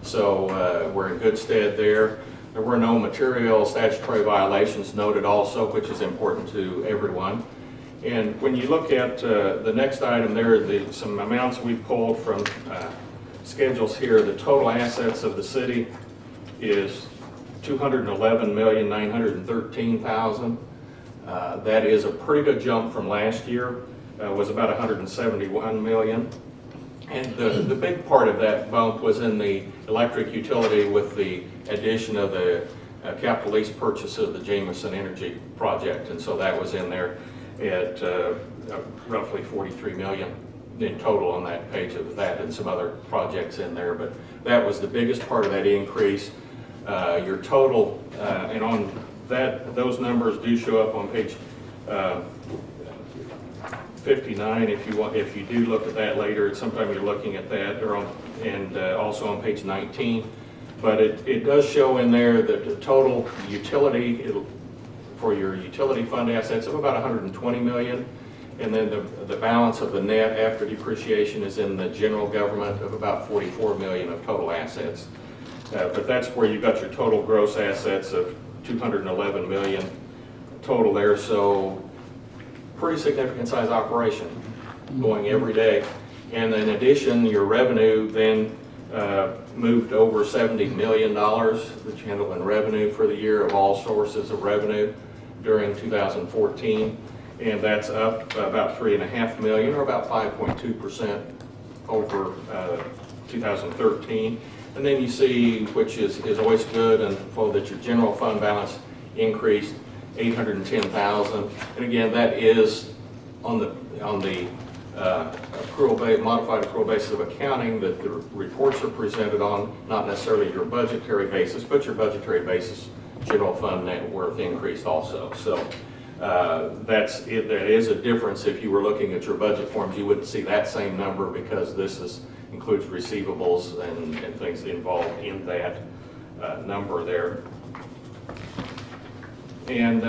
So we're in good stead there. There were no material statutory violations noted also, which is important to everyone. And when you look at the next item there, some amounts we pulled from schedules here. The total assets of the city is $211,913,000. That is a pretty good jump from last year. Was about $171 million. And the big part of that bump was in the electric utility with the addition of the capital lease purchase of the Jameson Energy project, and so that was in there at roughly 43 million in total on that page of that, and some other projects in there, but that was the biggest part of that increase. Your total, and on that, those numbers do show up on page 59 if you do look at that later. Sometime you're looking at that, or on, and also on page 19. But it does show in there that the total utility for your utility fund assets of about 120 million. And then the balance of the net after depreciation is in the general government of about 44 million of total assets. But that's where you've got your total gross assets of 211 million total there. So pretty significant size operation going every day. And in addition, your revenue then moved over $70 million that you handle in revenue for the year of all sources of revenue during 2014. And that's up about $3.5 million, or about 5.2% over 2013. And then you see, which is always good, and for that your general fund balance increased $810,000. And again, that is on the modified accrual basis of accounting that the reports are presented on, not necessarily your budgetary basis, but your budgetary basis general fund net worth increased also. So that's it. That is a difference. If you were looking at your budget forms, you wouldn't see that same number, because this includes receivables and things involved in that number there. And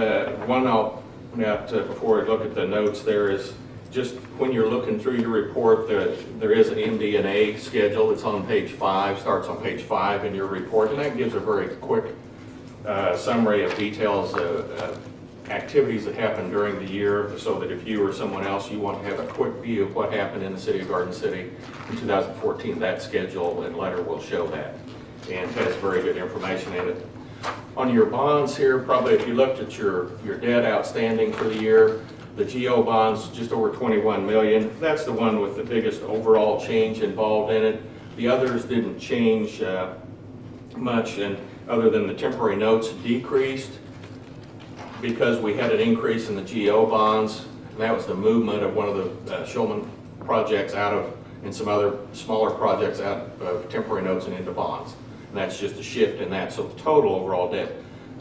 one I'll point out before I look at the notes there is just when you're looking through your report, there is an MD&A schedule. It's on page 5, starts on page 5 in your report, and that gives a very quick summary of details of activities that happened during the year, so that if you or someone else, you want to have a quick view of what happened in the city of Garden City in 2014, that schedule and letter will show that, and has very good information in it. On your bonds here, probably if you looked at your debt outstanding for the year, the GO bonds, just over 21 million. That's the one with the biggest overall change involved in it. The others didn't change much, and other than the temporary notes decreased because we had an increase in the GO bonds. And that was the movement of one of the Shulman projects out of, and some other smaller projects out of temporary notes and into bonds. And that's just a shift in that. So the total overall debt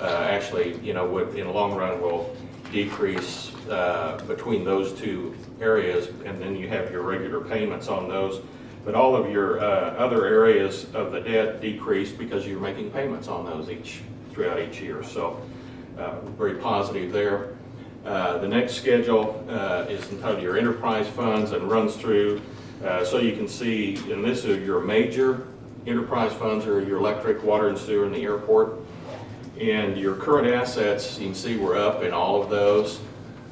actually, would in the long run will decrease between those two areas, and then you have your regular payments on those. But all of your other areas of the debt decreased because you're making payments on those throughout each year. So very positive there. The next schedule is entitled your enterprise funds and runs through, so you can see, and this is your major enterprise funds are your electric, water and sewer, and the airport. And your current assets, you can see we're up in all of those.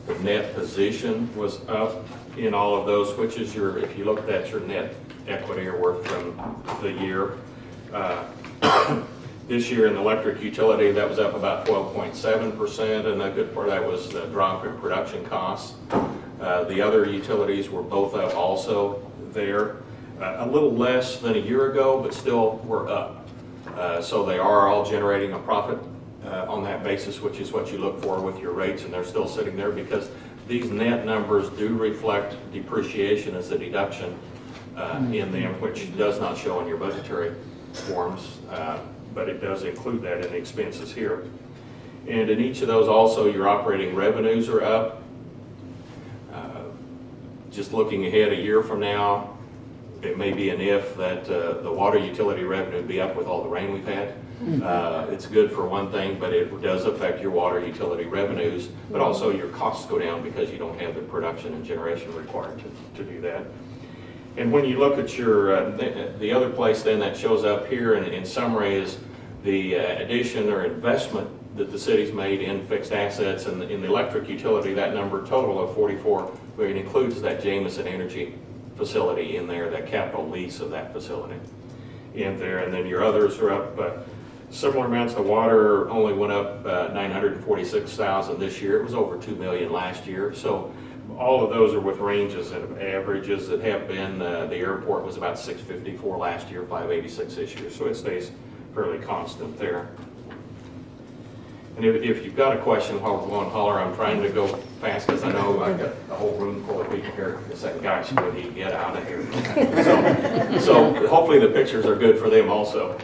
The net position was up in all of those, which is your, if you looked at your net equity or worth from the year. This year in the electric utility, that was up about 12.7%, and a good part of that was the drop in production costs. The other utilities were both up also there. A little less than a year ago, but still we're up. So they are all generating a profit on that basis, which is what you look for with your rates, and they're still sitting there because these net numbers do reflect depreciation as a deduction in them, which does not show in your budgetary forms, but it does include that in the expenses here. And in each of those also, your operating revenues are up. Just looking ahead a year from now, it may be an if that the water utility revenue would be up with all the rain we've had. It's good for one thing, but it does affect your water utility revenues, but also your costs go down because you don't have the production and generation required to do that. And when you look at your, the other place then that shows up here in summary is the addition or investment that the city's made in fixed assets, and in the electric utility, that number total of 44 million includes that Jameson Energy facility in there, that capital lease of that facility in there. And then your others are up similar amounts. The water only went up 946,000 this year. It was over 2 million last year. So all of those are with ranges and averages that have been. The airport was about 654 last year, 586 this year. So it stays fairly constant there. And if you've got a question while we're going holler, I'm trying to go fast because I know I've got a whole room full of people here. It's that gosh, would he get out of here? So hopefully the pictures are good for them also.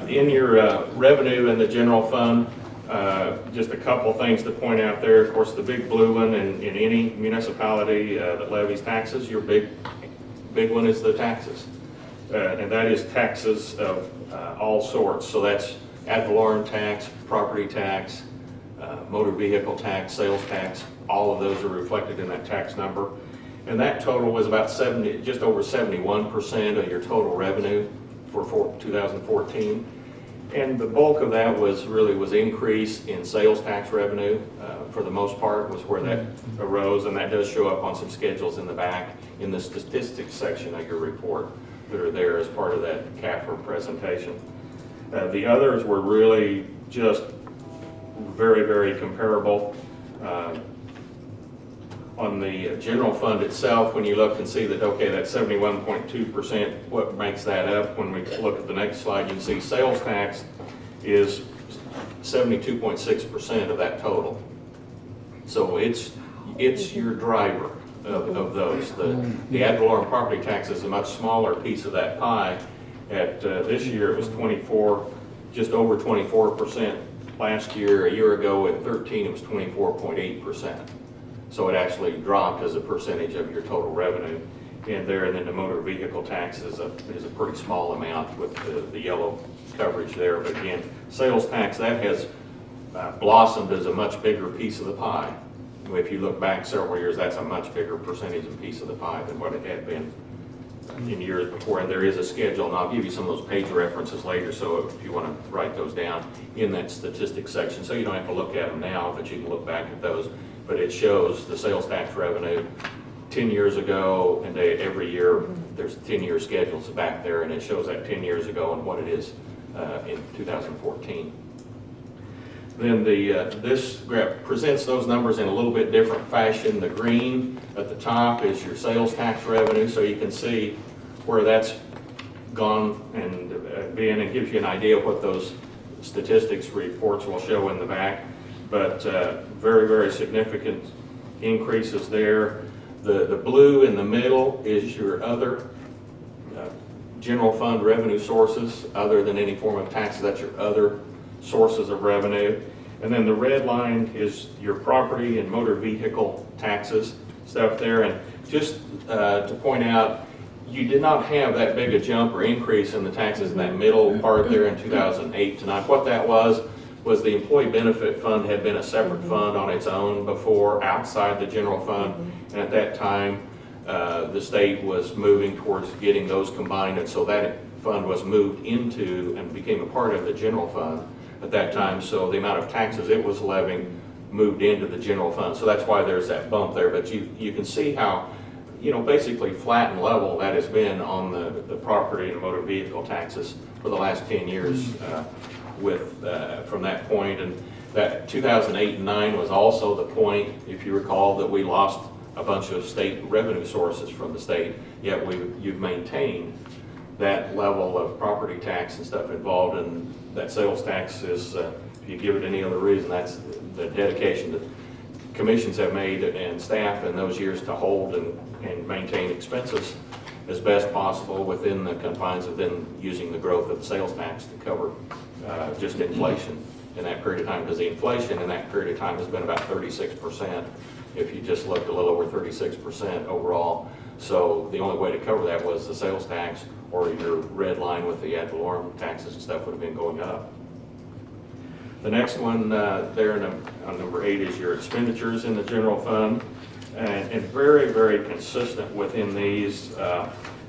In your revenue in the general fund, just a couple things to point out there. Of course, the big blue one in any municipality that levies taxes, your big one is the taxes. And that is taxes of all sorts. So that's ad valorem tax, property tax, motor vehicle tax, sales tax. All of those are reflected in that tax number. And that total was about just over 71% of your total revenue for 2014. And the bulk of that was increase in sales tax revenue, for the most part, was where that arose, and that does show up on some schedules in the back in the statistics section of your report that are there as part of that CAFR presentation. The others were really just very, very comparable. On the general fund itself, when you look and see that, okay, that's 71.2%, what makes that up? When we look at the next slide, you can see sales tax is 72.6% of that total. So it's your driver of those. The ad valorem property tax is a much smaller piece of that pie. At this year, it was just over 24%. Last year, a year ago, at 13, it was 24.8%. So it actually dropped as a percentage of your total revenue in there. And then the motor vehicle tax is a pretty small amount with the yellow coverage there. But again, sales tax, that has blossomed as a much bigger piece of the pie. If you look back several years, that's a much bigger percentage and piece of the pie than what it had been in years before. And there is a schedule, and I'll give you some of those page references later, so if you want to write those down in that statistics section, so you don't have to look at them now, but you can look back at those. But it shows the sales tax revenue 10 years ago, and every year there's 10-year schedules back there, and it shows that 10 years ago and what it is in 2014. Then this graph presents those numbers in a little bit different fashion. The green at the top is your sales tax revenue, so you can see where that's gone and been, and gives you an idea of what those statistics reports will show in the back. But very, very significant increases there. The blue in the middle is your other general fund revenue sources, other than any form of taxes. That's your other sources of revenue. And then the red line is your property and motor vehicle taxes, stuff there. And just to point out, you did not have that big a jump or increase in the taxes in that middle part there in 2008 to 9. What that was the employee benefit fund had been a separate fund on its own before, outside the general fund. And at that time, the state was moving towards getting those combined, and so that fund was moved into and became a part of the general fund at that time. So the amount of taxes it was levying moved into the general fund. So that's why there's that bump there. But you can see how, basically flat and level that has been on the property and motor vehicle taxes for the last 10 years from that point. And that 2008 and 9 was also the point, if you recall, that we lost a bunch of state revenue sources from the state, yet you've maintained that level of property tax and stuff involved, and that sales tax is, if you give it any other reason, that's the dedication that commissions have made and staff in those years to hold and maintain expenses as best possible within the confines of then using the growth of the sales tax to cover just inflation in that period of time, because the inflation in that period of time has been about 36%. If you just looked a little over 36% overall. So the only way to cover that was the sales tax, or your red line with the ad valorem taxes and stuff would have been going up. The next one there on number 8 is your expenditures in the general fund, and very, very consistent within these.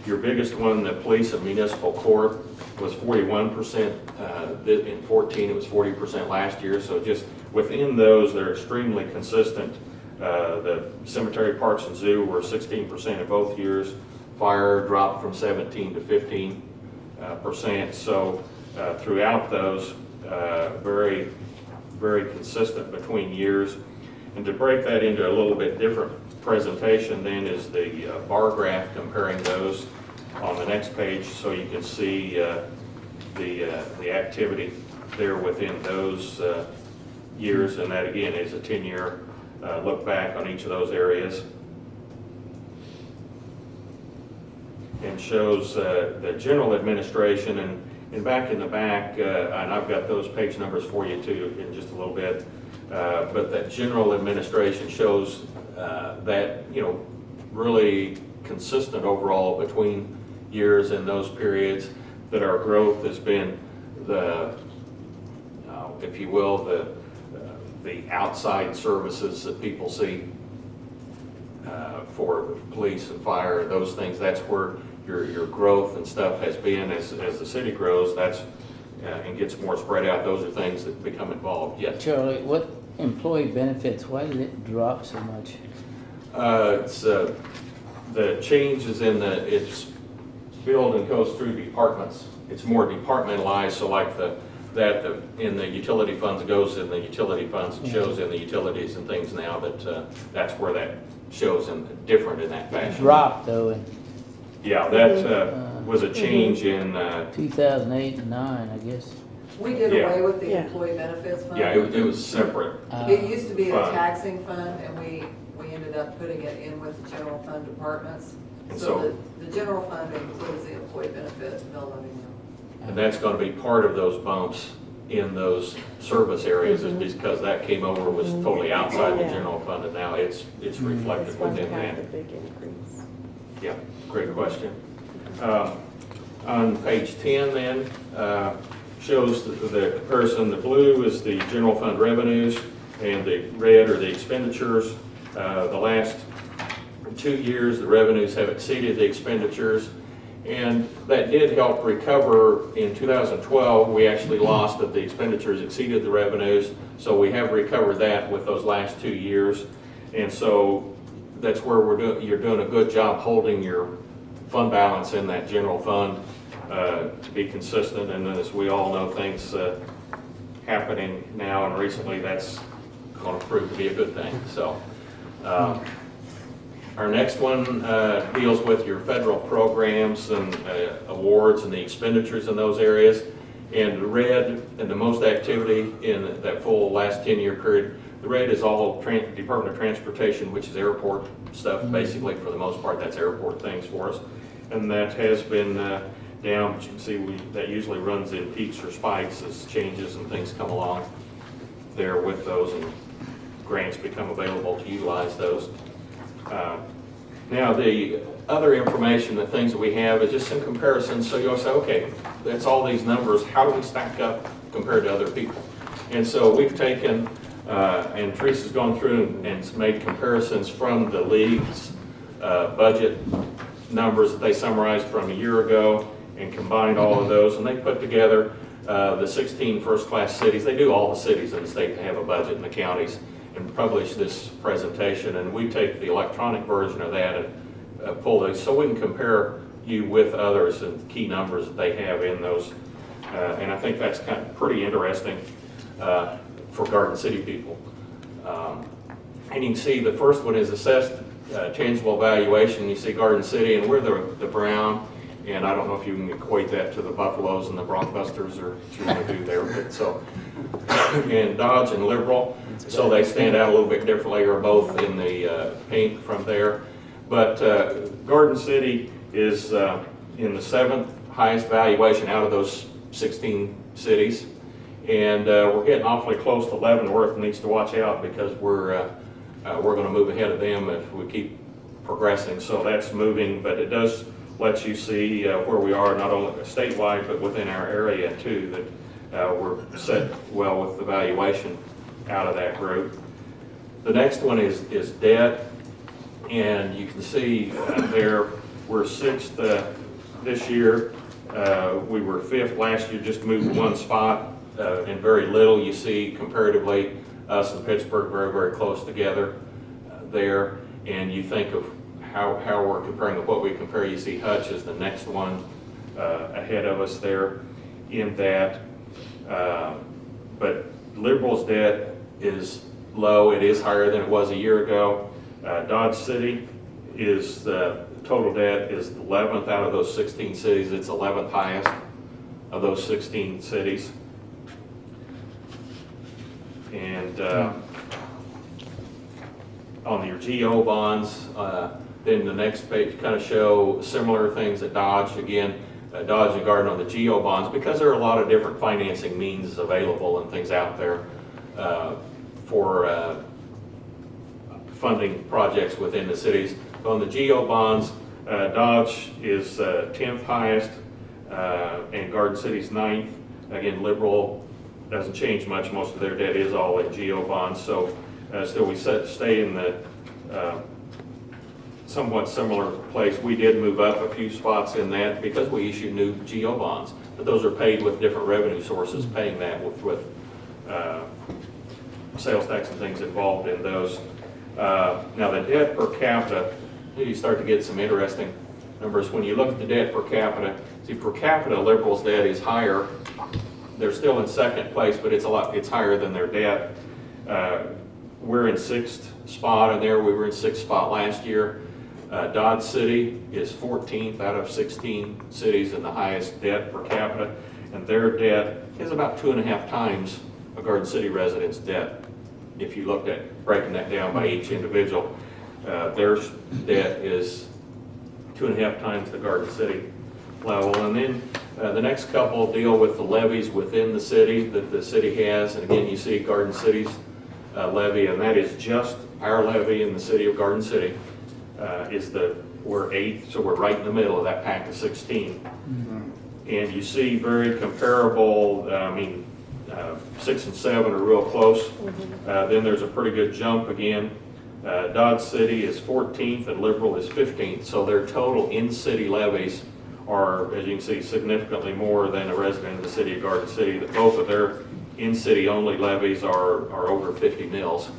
Your biggest one, the police and municipal court, was 41%. In 14, it was 40% last year. So just within those, they're extremely consistent. The cemetery, parks, and zoo were 16% in both years. Fire dropped from 17 to 15%. So throughout those, very, very consistent between years. And to break that into a little bit different presentation then is the bar graph comparing those on the next page, so you can see the activity there within those years, and that again is a 10-year look back on each of those areas. And shows the general administration, and back in the back, and I've got those page numbers for you too in just a little bit, but that general administration shows that, you know, really consistent overall between years and those periods, that our growth has been the, if you will, the outside services that people see for police and fire, those things. That's where your growth and stuff has been. As the city grows, that's and gets more spread out, those are things that become involved. Yes. Charlie, what employee benefits, why did it drop so much? It's the changes in it's billed and goes through departments. It's more departmentalized, so like in the utility funds, it goes in the utility funds, it shows in the utilities and things now, that that's where that shows different in that fashion. It dropped though in yeah, that was a change in 2008 and 9, I guess. We did away with the employee benefits fund. Yeah, it was separate. It used to be a fund. taxing fund, and we ended up putting it in with the general fund departments. And So the general fund includes the employee benefit mill levy now. And that's going to be part of those bumps in those service areas, is because that came over, was totally outside the general fund, and now it's reflected within that. A big increase. Yeah, great question. On page 10 then, shows the comparison. The blue is the general fund revenues, and the red are the expenditures. The last 2 years, the revenues have exceeded the expenditures, and that did help recover. In 2012, we actually lost that the expenditures exceeded the revenues, so we have recovered that with those last 2 years. And so that's where you're doing a good job holding your fund balance in that general fund to be consistent. And as we all know, things happening now and recently, that's going to prove to be a good thing. So our next one deals with your federal programs and awards and the expenditures in those areas. And the red, and the most activity in that full last 10-year period, the red is all Department of Transportation, which is airport stuff, basically, for the most part. That's airport things for us. And that has been down, but you can see that usually runs in peaks or spikes as changes and things come along there with those, and grants become available to utilize those. Now, the other information, the things that we have, is just some comparisons. So you'll say, okay, that's all these numbers. How do we stack up compared to other people? And so we've taken, and Teresa's gone through and made comparisons from the league's budget numbers that they summarized from a year ago, and combined all of those, and they put together the 16 first-class cities. They do all the cities in the state that have a budget in the counties, and publish this presentation. And we take the electronic version of that and pull those so we can compare you with others and key numbers that they have in those. And I think that's kind of pretty interesting for Garden City people. And you can see the first one is assessed tangible valuation. You see Garden City, and we're the brown. And I don't know if you can equate that to the Buffaloes and the Broncbusters, or what you want to do there. But so, and Dodge and Liberal, so they stand out a little bit differently, or both in the pink from there. But Garden City is in the 7th highest valuation out of those 16 cities. And we're getting awfully close to Leavenworth. Needs to watch out, because we're going to move ahead of them if we keep progressing. So that's moving, but it does let you see where we are, not only statewide, but within our area too, that we're set well with the valuation out of that group. The next one is debt, and you can see there we're 6th this year. We were 5th last year, just moved one spot, and very little. You see comparatively us and Pittsburgh very, very close together there, and you think of how we're comparing to what we compare. You see Hutch is the next one ahead of us there in that. But Liberal's debt is low. It is higher than it was a year ago. Dodge City is the total debt is 11th out of those 16 cities. It's 11th highest of those 16 cities. And on your GO bonds, then the next page kind of show similar things at Dodge. Again, Dodge and Garden on the GO bonds, because there are a lot of different financing means available and things out there for funding projects within the cities. On the GO bonds, Dodge is 10th highest and Garden City's 9th. Again, Liberal doesn't change much. Most of their debt is all in GO bonds. So still we stay in the somewhat similar place. We did move up a few spots in that because we issued new GO bonds. But those are paid with different revenue sources, paying that with sales tax and things involved in those. Now the debt per capita, you start to get some interesting numbers. When you look at the debt per capita, see per capita Liberal's debt is higher. They're still in second place, but it's higher than their debt. We're in 6th spot in there. We were in 6th spot last year. Dodge City is 14th out of 16 cities in the highest debt per capita, and their debt is about 2.5 times a Garden City resident's debt. If you looked at breaking that down by each individual, their debt is 2.5 times the Garden City level. And then the next couple deal with the levies within the city that the city has. And again, you see Garden City's levy, and that is just our levy in the city of Garden City. We're 8th, so we're right in the middle of that pack of 16. And you see very comparable, 6 and 7 are real close. Then there's a pretty good jump again. Dodge City is 14th and Liberal is 15th, so their total in-city levies are, as you can see, significantly more than a resident of the city of Garden City. Both of their in-city only levies are over 50 mils,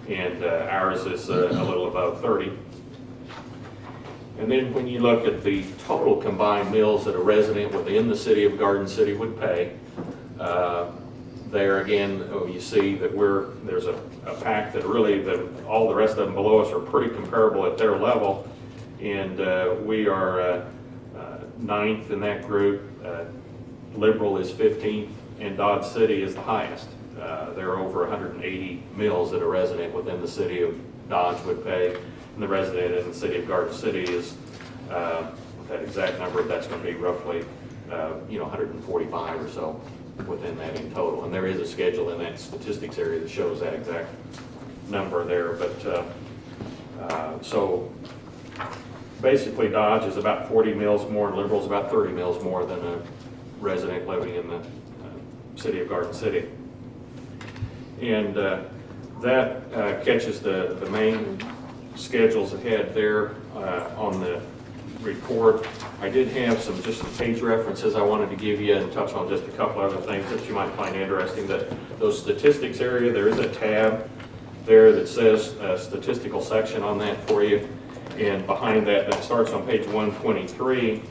and ours is a little above 30. And then when you look at the total combined mills that a resident within the city of Garden City would pay, there again, you see that there's a pack that really, all the rest of them below us are pretty comparable at their level, and we are 9th in that group. Liberal is 15th, and Dodge City is the highest. There are over 180 mills that a resident within the city of Dodge would pay, and the resident in the city of Garden City is, that exact number, that's going to be roughly 145 or so within that in total. And there is a schedule in that statistics area that shows that exact number there. But so basically Dodge is about 40 mils more and Liberal is about 30 mils more than a resident living in the city of Garden City. And that catches the main schedules ahead there on the report. I did have some page references I wanted to give you and touch on just a couple other things that you might find interesting. That those statistics area, there is a tab there that says statistical section on that for you, and behind that starts on page 123,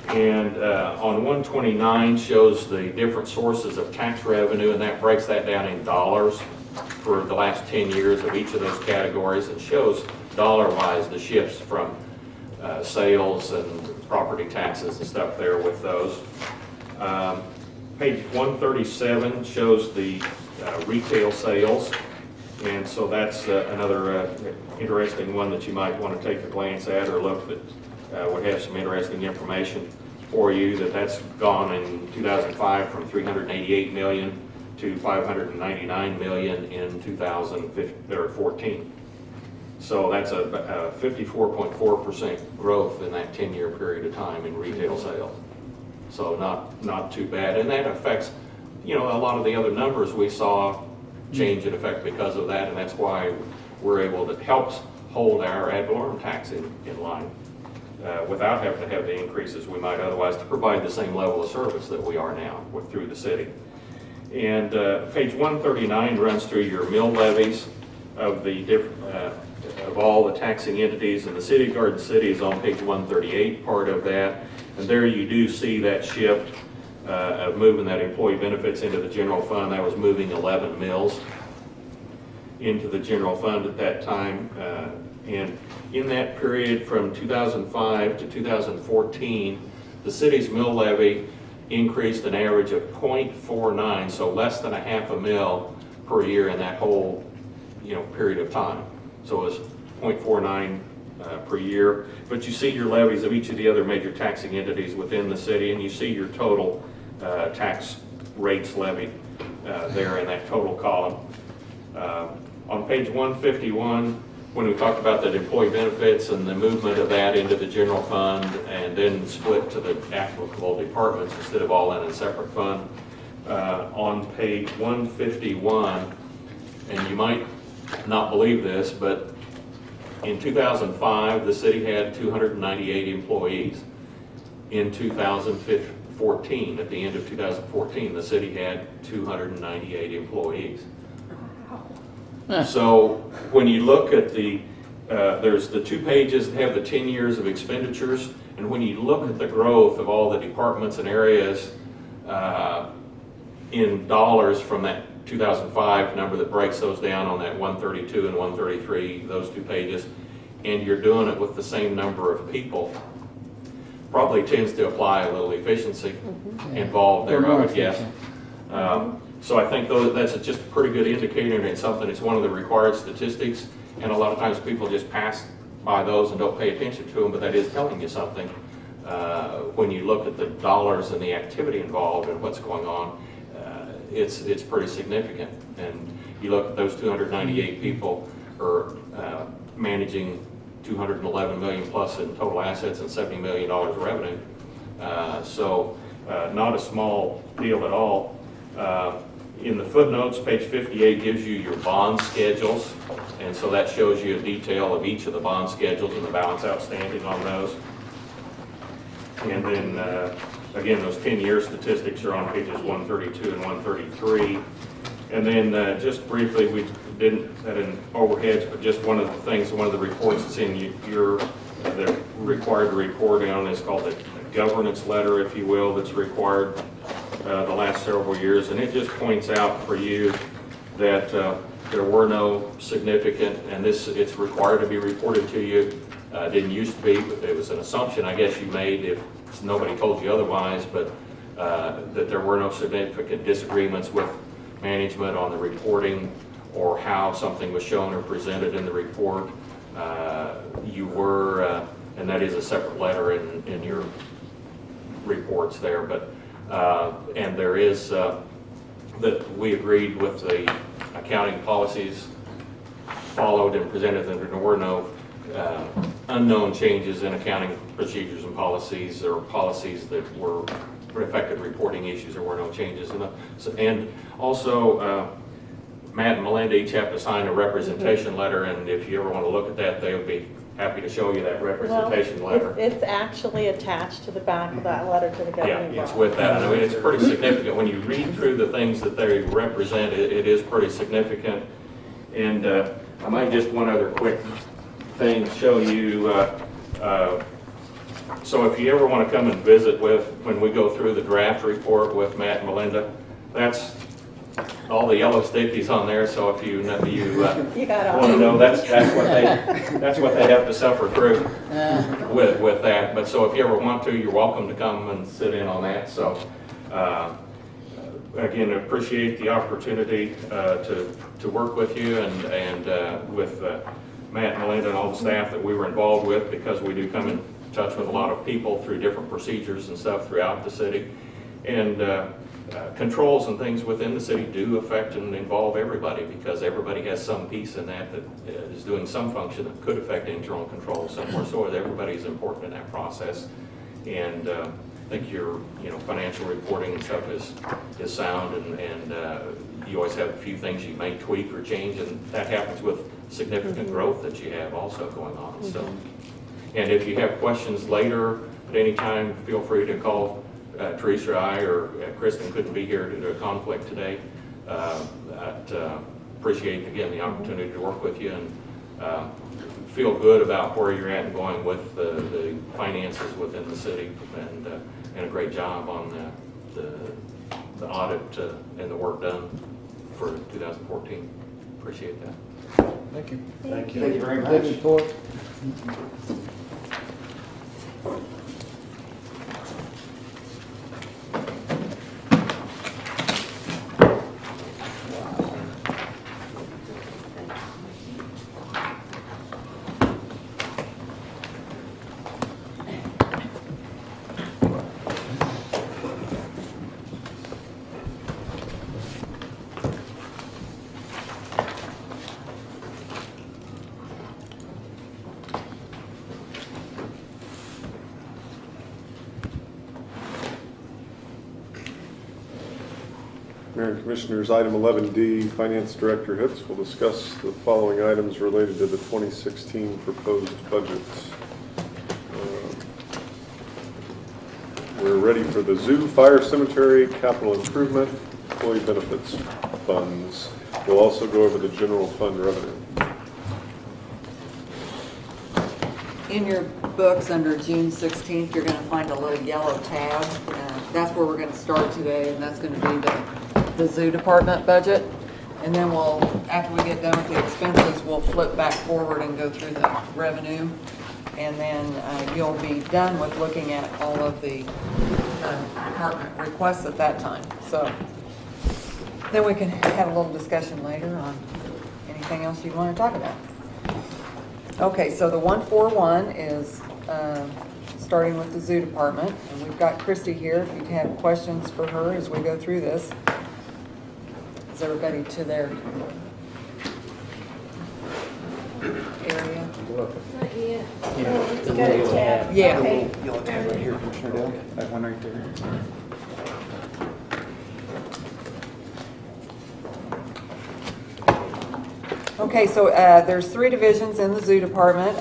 and on 129 shows the different sources of tax revenue, and that breaks that down in dollars for the last 10 years of each of those categories. It shows dollar-wise the shifts from sales and property taxes and stuff there with those. Page 137 shows the retail sales, and so that's another interesting one that you might want to take a glance at or look that would have some interesting information for you. That's gone in 2005 from 388 million to 599 million in 2014. So that's a 54.4% growth in that 10-year period of time in retail sales. So not too bad, and that affects, a lot of the other numbers we saw change in effect because of that, and that's why we're able to help hold our ad valorem tax in line without having to have the increases we might otherwise to provide the same level of service that we are now through the city. And page 139 runs through your mill levies of the different of all the taxing entities, and the city of Garden City is on page 138, part of that. And there you do see that shift of moving that employee benefits into the general fund. That was moving 11 mills into the general fund at that time. And in that period from 2005 to 2014, the city's mill levy increased an average of 0.49, so less than a half a mil per year in that whole, period of time. So it was 0.49 per year. But you see your levies of each of the other major taxing entities within the city, and you see your total tax rates levied there in that total column. On page 151, when we talked about the employee benefits and the movement of that into the general fund and then split to the applicable departments instead of all in a separate fund, on page 151, and you might not believe this, but in 2005, the city had 298 employees. In 2014, at the end of 2014, the city had 298 employees. So when you look at there's the 2 pages that have the 10 years of expenditures, and when you look at the growth of all the departments and areas in dollars from that 2005 number that breaks those down on that 132 and 133, those 2 pages, and you're doing it with the same number of people, probably tends to apply a little efficiency involved there, I would guess. So I think that's just a pretty good indicator, and it's one of the required statistics, and a lot of times people just pass by those and don't pay attention to them, but that is telling you something when you look at the dollars and the activity involved and what's going on. It's pretty significant, and you look at those 298 people are managing 211 million plus in total assets and $70 million of revenue. So not a small deal at all. In the footnotes, page 58 gives you your bond schedules, and so that shows you a detail of each of the bond schedules and the balance outstanding on those. And then, again, those 10-year statistics are on pages 132 and 133. And then just briefly, we didn't that in overheads, but just one of the things, one of the reports that's in your the required to report on is called the governance letter, if you will, that's required the last several years. And it just points out for you that there were no significant, and it's required to be reported to you. Didn't used to be, but it was an assumption I guess you made if nobody told you otherwise, but that there were no significant disagreements with management on the reporting or how something was shown or presented in the report. You were, and that is a separate letter in your reports there, but and there is that we agreed with the accounting policies followed and presented, and there were no unknown changes in accounting procedures and policies or policies that were affected reporting issues. There were no changes in and also Matt and Melinda each have to sign a representation letter, and if you ever want to look at that, they would be happy to show you that representation letter. It's actually attached to the back of that letter to the governing body. Yeah, it's with that. I mean, it's pretty significant. When you read through the things that they represent, it is pretty significant. And I might just one other quick thing show you. So if you ever want to come and visit when we go through the draft report with Matt and Melinda, that's all the yellow stickies on there. So if you want to know, that's what they have to suffer through with that. But so if you ever want to, you're welcome to come and sit in on that. So again, I appreciate the opportunity to work with you and with Matt and Melinda and all the staff that we were involved with, because we do come in touch with a lot of people through different procedures and stuff throughout the city. And controls and things within the city do affect and involve everybody, because everybody has some piece in that is doing some function that could affect internal control somewhere. So everybody is important in that process. And I think your financial reporting and stuff is sound, and you always have a few things you may tweak or change, and that happens with significant growth that you have also going on. So, and if you have questions later at any time, feel free to call Teresa or I, or Kristen couldn't be here due to a conflict today. Appreciate again the opportunity to work with you, and feel good about where you're at and going with the finances within the city, and a great job on the audit and the work done for 2014. Appreciate that. Thank you. Thank you. Thank you very much. Good report. Mayor and Commissioners, item 11D, Finance Director Hitz will discuss the following items related to the 2016 proposed budget. We're ready for the zoo, fire, cemetery, capital improvement, employee benefits funds. We'll also go over the general fund revenue. In your books under June 16th, you're going to find a little yellow tab. That's where we're going to start today, and that's going to be the zoo department budget. And then we'll, after we get done with the expenses, we'll flip back forward and go through the revenue. And then you'll be done with looking at all of the department requests at that time. So then we can have a little discussion later on anything else you want to talk about. Okay, so the 141 is starting with the zoo department, and we've got Christy here if you have questions for her as we go through this. Is everybody to their area? Not yet. Yeah. It's got a tab. Yeah. Okay. Yellow tab right here, Commissioner Dale. That one right there. Okay, so there's 3 divisions in the zoo department.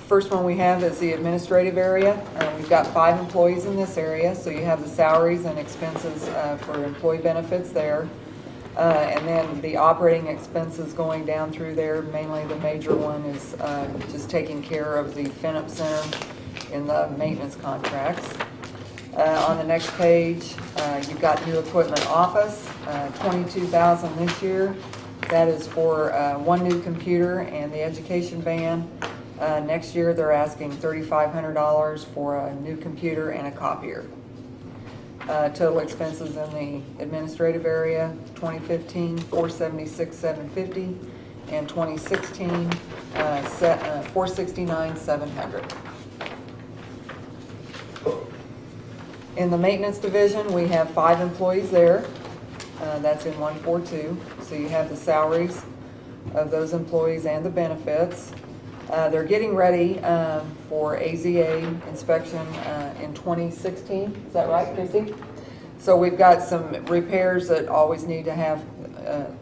First one we have is the administrative area. We've got 5 employees in this area, so you have the salaries and expenses for employee benefits there. And then the operating expenses going down through there, mainly the major one is just taking care of the FinUp Center in the maintenance contracts. On the next page, you've got new equipment office, $22,000 this year. That is for 1 new computer and the education van. Next year, they're asking $3,500 for a new computer and a copier. Total expenses in the administrative area, 2015, $476,750, and 2016, $469,700. In the maintenance division, we have 5 employees there. That's in 142. So you have the salaries of those employees and the benefits. They're getting ready for AZA inspection in 2016. Is that right, Chrissy? So we've got some repairs that always need to have,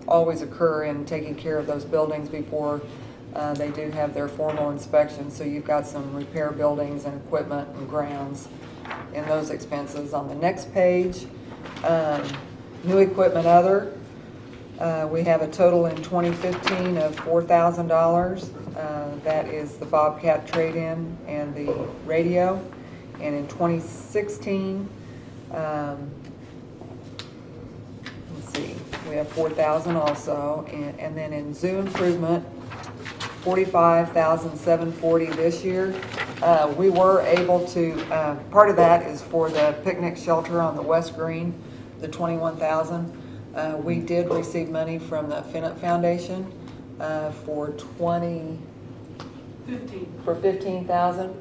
always occur in taking care of those buildings before they do have their formal inspection. So you've got some repair buildings and equipment and grounds in those expenses. On the next page, new equipment other. We have a total in 2015 of $4,000. That is the Bobcat trade-in and the radio. And in 2016, let's see, we have $4,000 also. And then in zoo improvement, $45,740 this year. We were able to, part of that is for the picnic shelter on the West Green, the $21,000. We did receive money from the FinUp Foundation for $15,000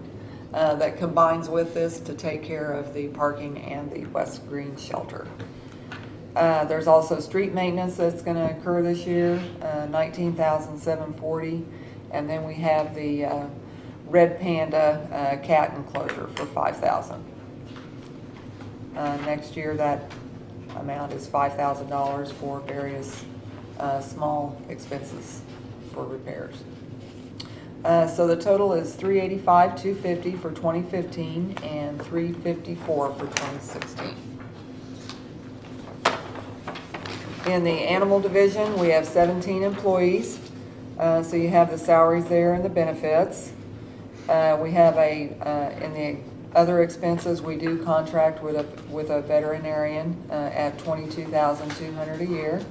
that combines with this to take care of the parking and the West Green shelter. There's also street maintenance that's going to occur this year, $19,740, and then we have the Red Panda cat enclosure for $5,000. Next year, that amount is $5,000 for various small expenses for repairs. So the total is $385,250 for 2015 and $354 for 2016. In the animal division, we have 17 employees. So you have the salaries there and the benefits. We have in the other expenses, we do contract with a veterinarian at $22,200 a year.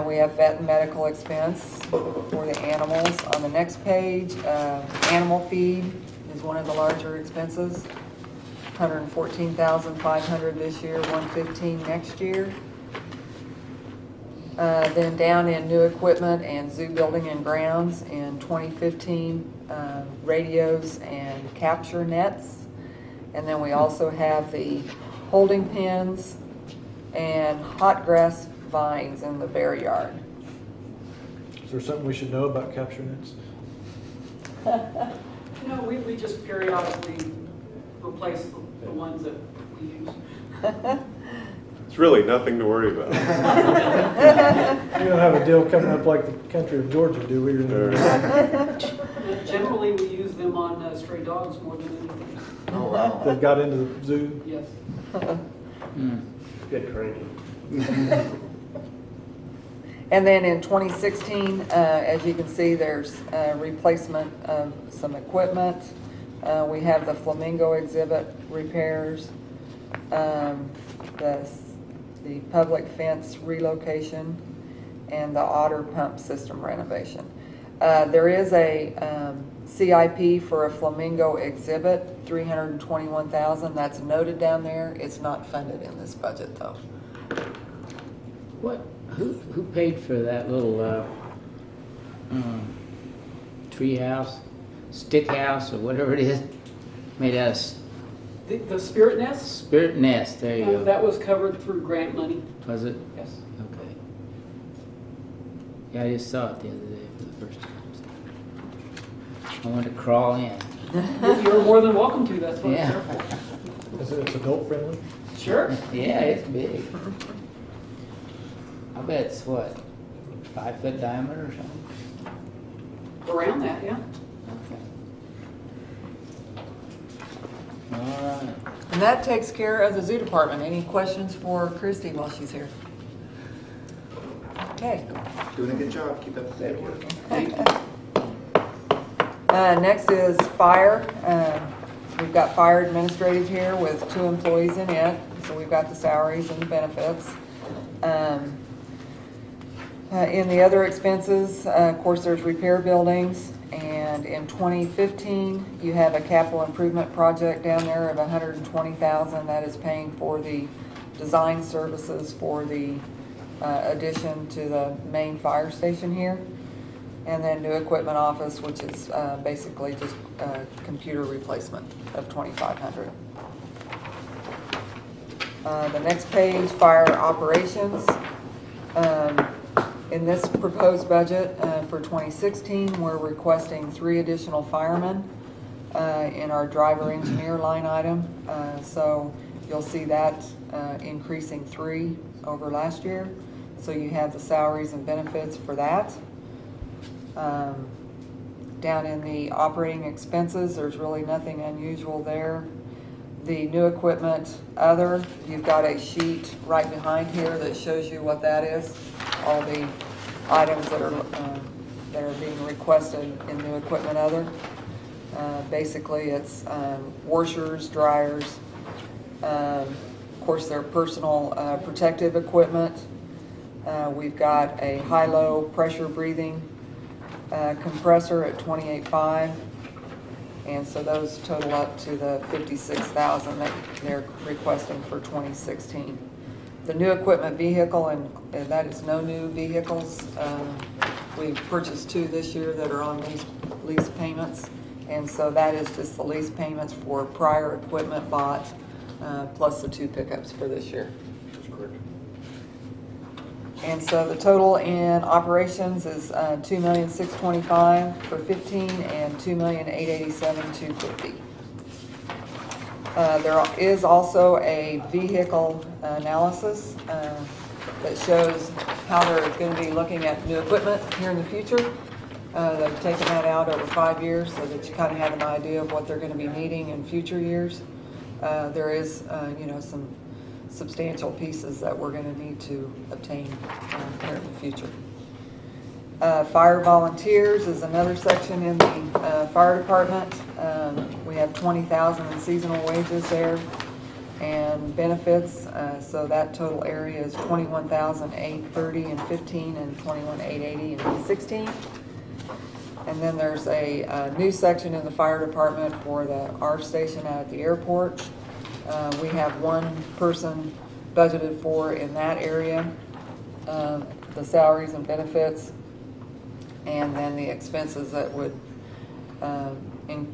We have vet and medical expense for the animals. On the next page, animal feed is one of the larger expenses. $114,500 this year, $115,000 next year. Then down in new equipment and zoo building and grounds in 2015, radios and capture nets. And then we also have the holding pens and hot grass vines in the bear yard. Is there something we should know about capture nets? No, we just periodically replace the ones that we use. It's really nothing to worry about. We don't have a deal coming up like the country of Georgia, do we? Generally, we use them on stray dogs more than anything. Oh, wow. That got into the zoo? Yes. Good training. And then in 2016, as you can see, there's replacement of some equipment. We have the Flamingo exhibit repairs, the public fence relocation, and the otter pump system renovation. There is a CIP for a Flamingo exhibit, $321,000. That's noted down there. It's not funded in this budget, though. What? Who paid for that little tree house, stick house, or whatever it is, made out of The Spirit Nest? Spirit Nest? There you go. That was covered through grant money. Was it? Yes. Okay. Yeah, I just saw it the other day for the first time. So I wanted to crawl in. You're more than welcome to. That's what Yeah. it's there for. It's adult friendly? Sure. Yeah, it's big. I bet it's what, 5 foot diameter or something? Around that, yeah. Okay. All right. And that takes care of the zoo department. Any questions for Christy while she's here? Okay. Doing a good job. Keep up the good work. Next is fire. We've got fire administrative here with 2 employees in it. So we've got the salaries and the benefits. In the other expenses, of course, there's repair buildings. And in 2015, you have a capital improvement project down there of $120,000. That is paying for the design services for the addition to the main fire station here. And then new equipment office, which is basically just computer replacement of $2,500. The next page, fire operations. In this proposed budget for 2016, we're requesting 3 additional firemen in our driver engineer line item. So you'll see that increasing 3 over last year. So you have the salaries and benefits for that. Down in the operating expenses, there's really nothing unusual there. The new equipment other, you've got a sheet right behind here that shows you what that is. All the items that are being requested in new equipment other. Basically, it's washers, dryers, of course, their personal protective equipment. We've got a high-low pressure breathing compressor at 28.5, and so those total up to the $56,000 that they're requesting for 2016. The new equipment vehicle, and that is no new vehicles. We've purchased 2 this year that are on lease payments, and so that is just the lease payments for prior equipment bought, plus the 2 pickups for this year. That's correct. And so the total in operations is $2,625,000 for 15 and $2,887,250. There is also a vehicle analysis that shows how they're going to be looking at new equipment here in the future. They've taken that out over 5 years so that you kind of have an idea of what they're going to be needing in future years. There is, some substantial pieces that we're going to need to obtain here in the future. Fire volunteers is another section in the fire department. We have $20,000 in seasonal wages there and benefits. So that total area is $21,830 in 15 and $21,880 in 16. And then there's a new section in the fire department for the R station out at the airport. We have 1 person budgeted for in that area, the salaries and benefits, and then the expenses that would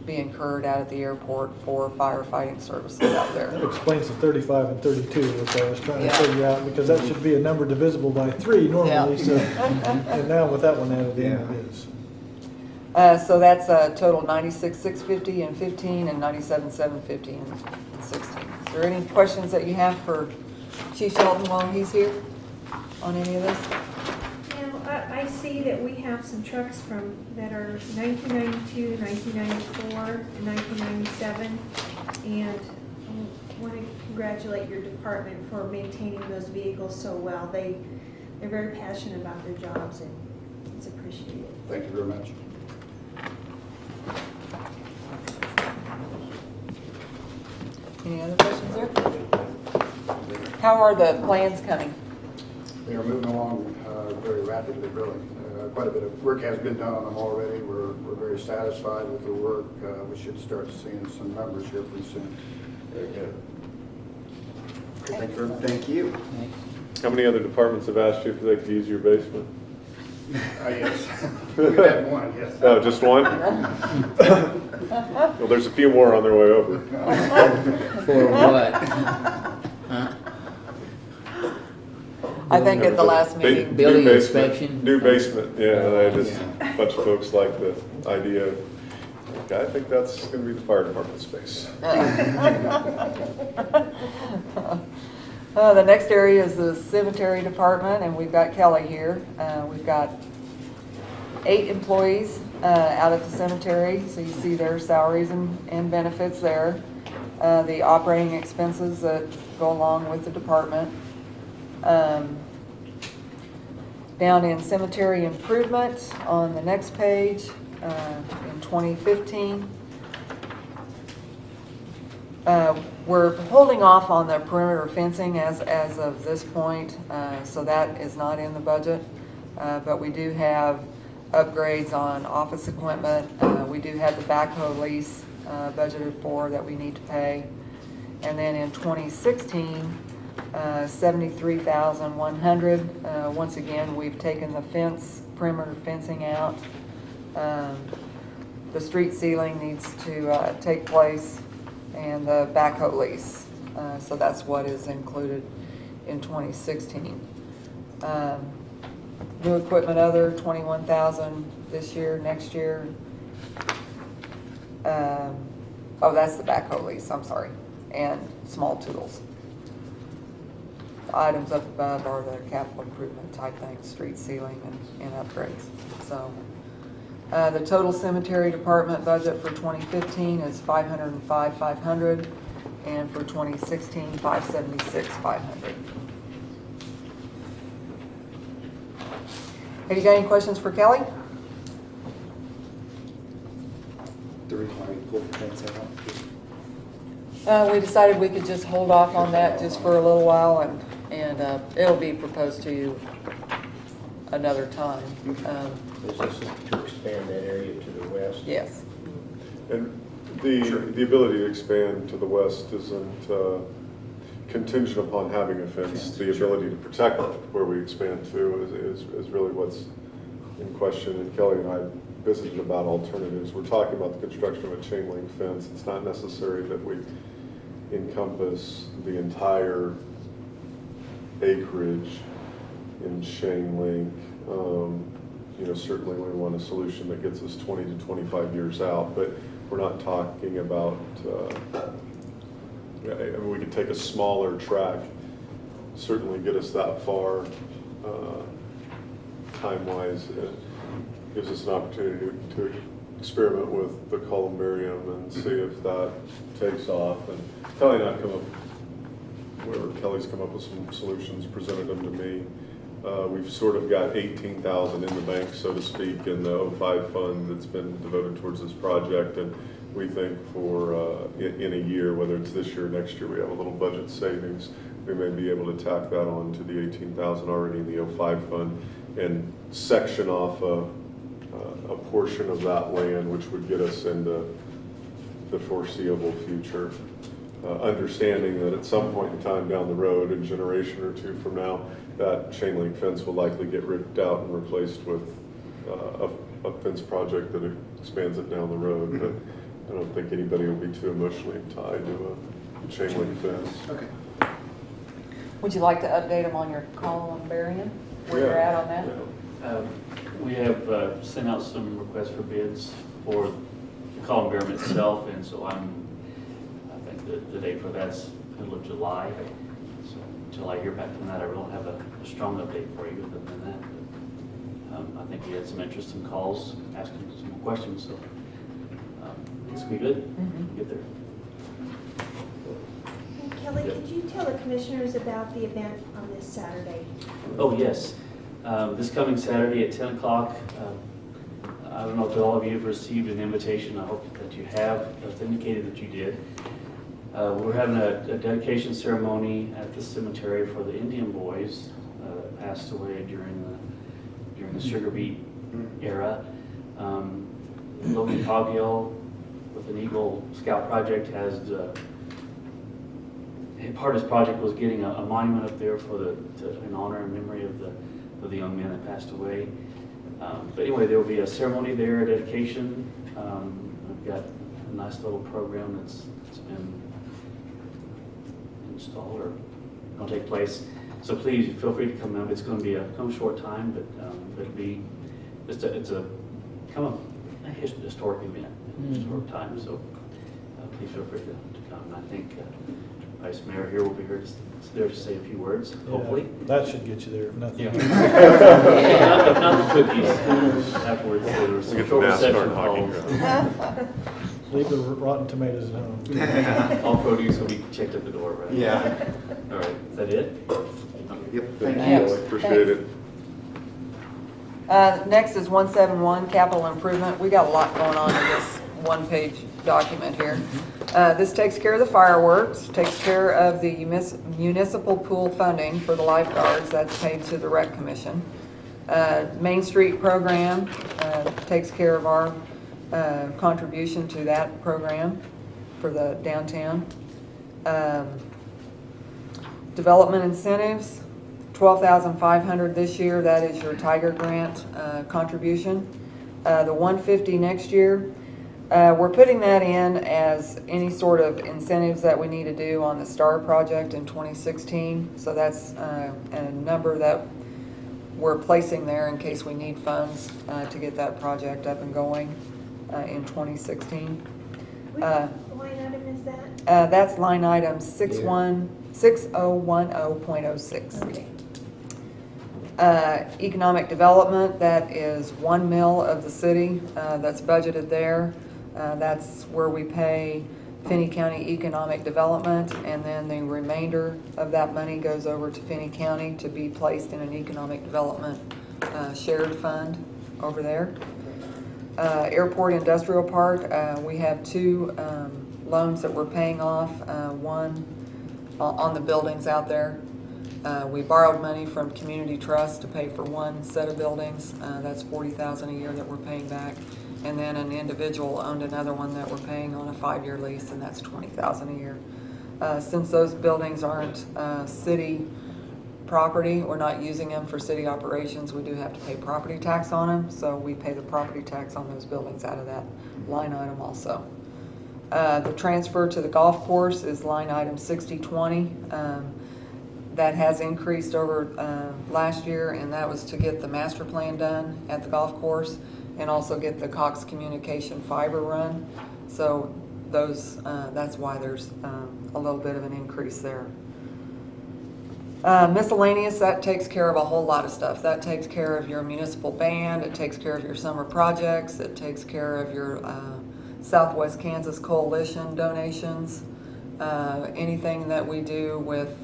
be incurred out at the airport for firefighting services out there. That explains the 35 and 32, which I was trying to figure out, because that should be a number divisible by 3 normally. So, and now with that one added in, it is. So that's a total $96,650 in 15 and $97,750 in 16. Is there any questions that you have for Chief Shelton, while he's here on any of this? Now, I see that we have some trucks that are 1992, 1994, and 1997, and I want to congratulate your department for maintaining those vehicles so well. They're very passionate about their jobs, and it's appreciated. Thank you very much. Any other questions there? How are the plans coming? They are moving along very rapidly, really. Quite a bit of work has been done on them already. We're very satisfied with the work. We should start seeing some numbers here pretty soon. Very good. Thank you. How many other departments have asked you if they could use your basement? Yes. We've had one, yes. Oh, just one? Well, there's a few more on their way over. For what? I think at the last meeting. Building inspection? New basement, yeah, a bunch of folks like the idea of, okay, I think that's going to be the fire department space. The next area is the cemetery department, and we've got Kelly here. We've got 8 employees out at the cemetery, so you see their salaries and benefits there. The operating expenses that go along with the department. Down in cemetery improvement on the next page, in 2015, we're holding off on the perimeter fencing as of this point, so that is not in the budget, but we do have upgrades on office equipment. We do have the backhoe lease budgeted for that we need to pay. And then in 2016, $73,100. Once again, we've taken the perimeter fencing out. The street ceiling needs to take place, and the backhoe lease. So that's what is included in 2016. New equipment other, $21,000 this year, next year. Oh, that's the backhoe lease, I'm sorry, and small tools. The items up above are the capital improvement type things, street ceiling and upgrades. So the total cemetery department budget for 2015 is $505,500, and for 2016, $576,500. Have you got any questions for Kelly? The reason why we pulled the fence out. We decided we could just hold off on that just for a little while, and it'll be proposed to you another time. Is this to expand that area to the west? Yes. And the ability to expand to the west isn't contingent upon having a fence. The ability to protect where we expand to is really what's in question. And Kelly and I visited about alternatives. We're talking about the construction of a chain link fence. It's not necessary that we encompass the entire acreage in chain link. Certainly we want a solution that gets us 20 to 25 years out, but we're not talking about, we could take a smaller track, certainly get us that far time-wise. It gives us an opportunity to experiment with the columbarium and see if that takes off. And Kelly and I Kelly's come up with some solutions, presented them to me. We've sort of got $18,000 in the bank, so to speak, in the 05 fund that's been devoted towards this project. And we think for in a year, whether it's this year or next year, we have a little budget savings. We may be able to tack that on to the $18,000 already in the 05 fund and section off a portion of that land, which would get us into the foreseeable future. Understanding that at some point in time down the road, a generation or two from now, that chain link fence will likely get ripped out and replaced with a fence project that expands it down the road. But I don't think anybody will be too emotionally tied to a chain link fence. Okay. Would you like to update them on your columbarium? Where you're at on that? We have sent out some requests for bids for the columbarium itself, and so I think the date for that's middle of July. So until I hear back from that, I don't have a strong update for you other than that. But, I think we had some interest in calls, asking some more questions, so this will be good. Get there. And Kelly, could you tell the commissioners about the event on this Saturday? Oh, yes. This coming Saturday at 10 o'clock, I don't know if all of you have received an invitation. I hope that you have. It's indicated that you did. We're having a dedication ceremony at the cemetery for the Indian boys that passed away during the sugar beet era. Logan Coggill with an Eagle Scout project has part of his project was getting a monument up there for in honor and memory of the young men that passed away. But anyway, there will be a ceremony there, a dedication. We've got a nice little program that's been installed or going to take place. So please feel free to come out. It's going to be a short time, but it'll be it's a kind of a historic event, historic time. So please feel free to come. I think Vice Mayor here will be here there to say a few words, hopefully. Yeah, that should get you there, if nothing. Yeah. If not the cookies afterwards. There's Get the short NASCAR reception hockey calls. Leave the rotten tomatoes at home. All produce will be checked at the door, right? Yeah. All right, is that it? Yep, Thank thank you. you. Appreciate it. Next is 171, capital improvement. We got a lot going on in this one-page document here. This takes care of the fireworks, takes care of the municipal pool funding for the lifeguards. That's paid to the Rec Commission. Main Street program takes care of our contribution to that program for the downtown. Development incentives, $12,500 this year. That is your Tiger Grant contribution. The $150 next year. We're putting that in as any sort of incentives that we need to do on the STAR project in 2016. So that's a number that we're placing there in case we need funds to get that project up and going in 2016. Which line item is that? That's line item 6010.06. Okay. Economic development, that is 1 mil of the city that's budgeted there. That's where we pay Finney County Economic Development, and then the remainder of that money goes over to Finney County to be placed in an economic development shared fund over there. Airport Industrial Park, we have 2 loans that we're paying off, one on the buildings out there. We borrowed money from Community Trust to pay for one set of buildings. That's $40,000 a year that we're paying back. And then an individual owned another one that we're paying on a 5-year lease, and that's $20,000 a year. Since those buildings aren't city property, we're not using them for city operations, we do have to pay property tax on them, so we pay the property tax on those buildings out of that line item also. The transfer to the golf course is line item 6020. That has increased over last year, and that was to get the master plan done at the golf course and also get the Cox Communication fiber run. So those, that's why there's a little bit of an increase there. Miscellaneous, that takes care of a whole lot of stuff. That takes care of your municipal band, it takes care of your summer projects, it takes care of your Southwest Kansas Coalition donations, anything that we do with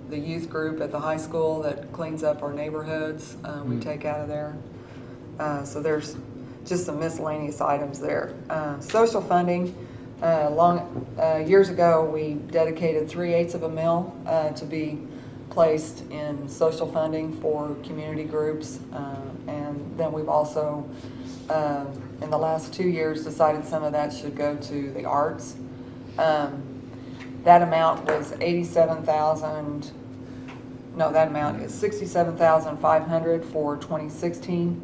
the youth group at the high school that cleans up our neighborhoods, we take out of there. So there's just some miscellaneous items there. Social funding, years ago we dedicated 3/8 of a mil to be placed in social funding for community groups, and then we've also in the last 2 years decided some of that should go to the arts. That amount was $67,500 for 2016.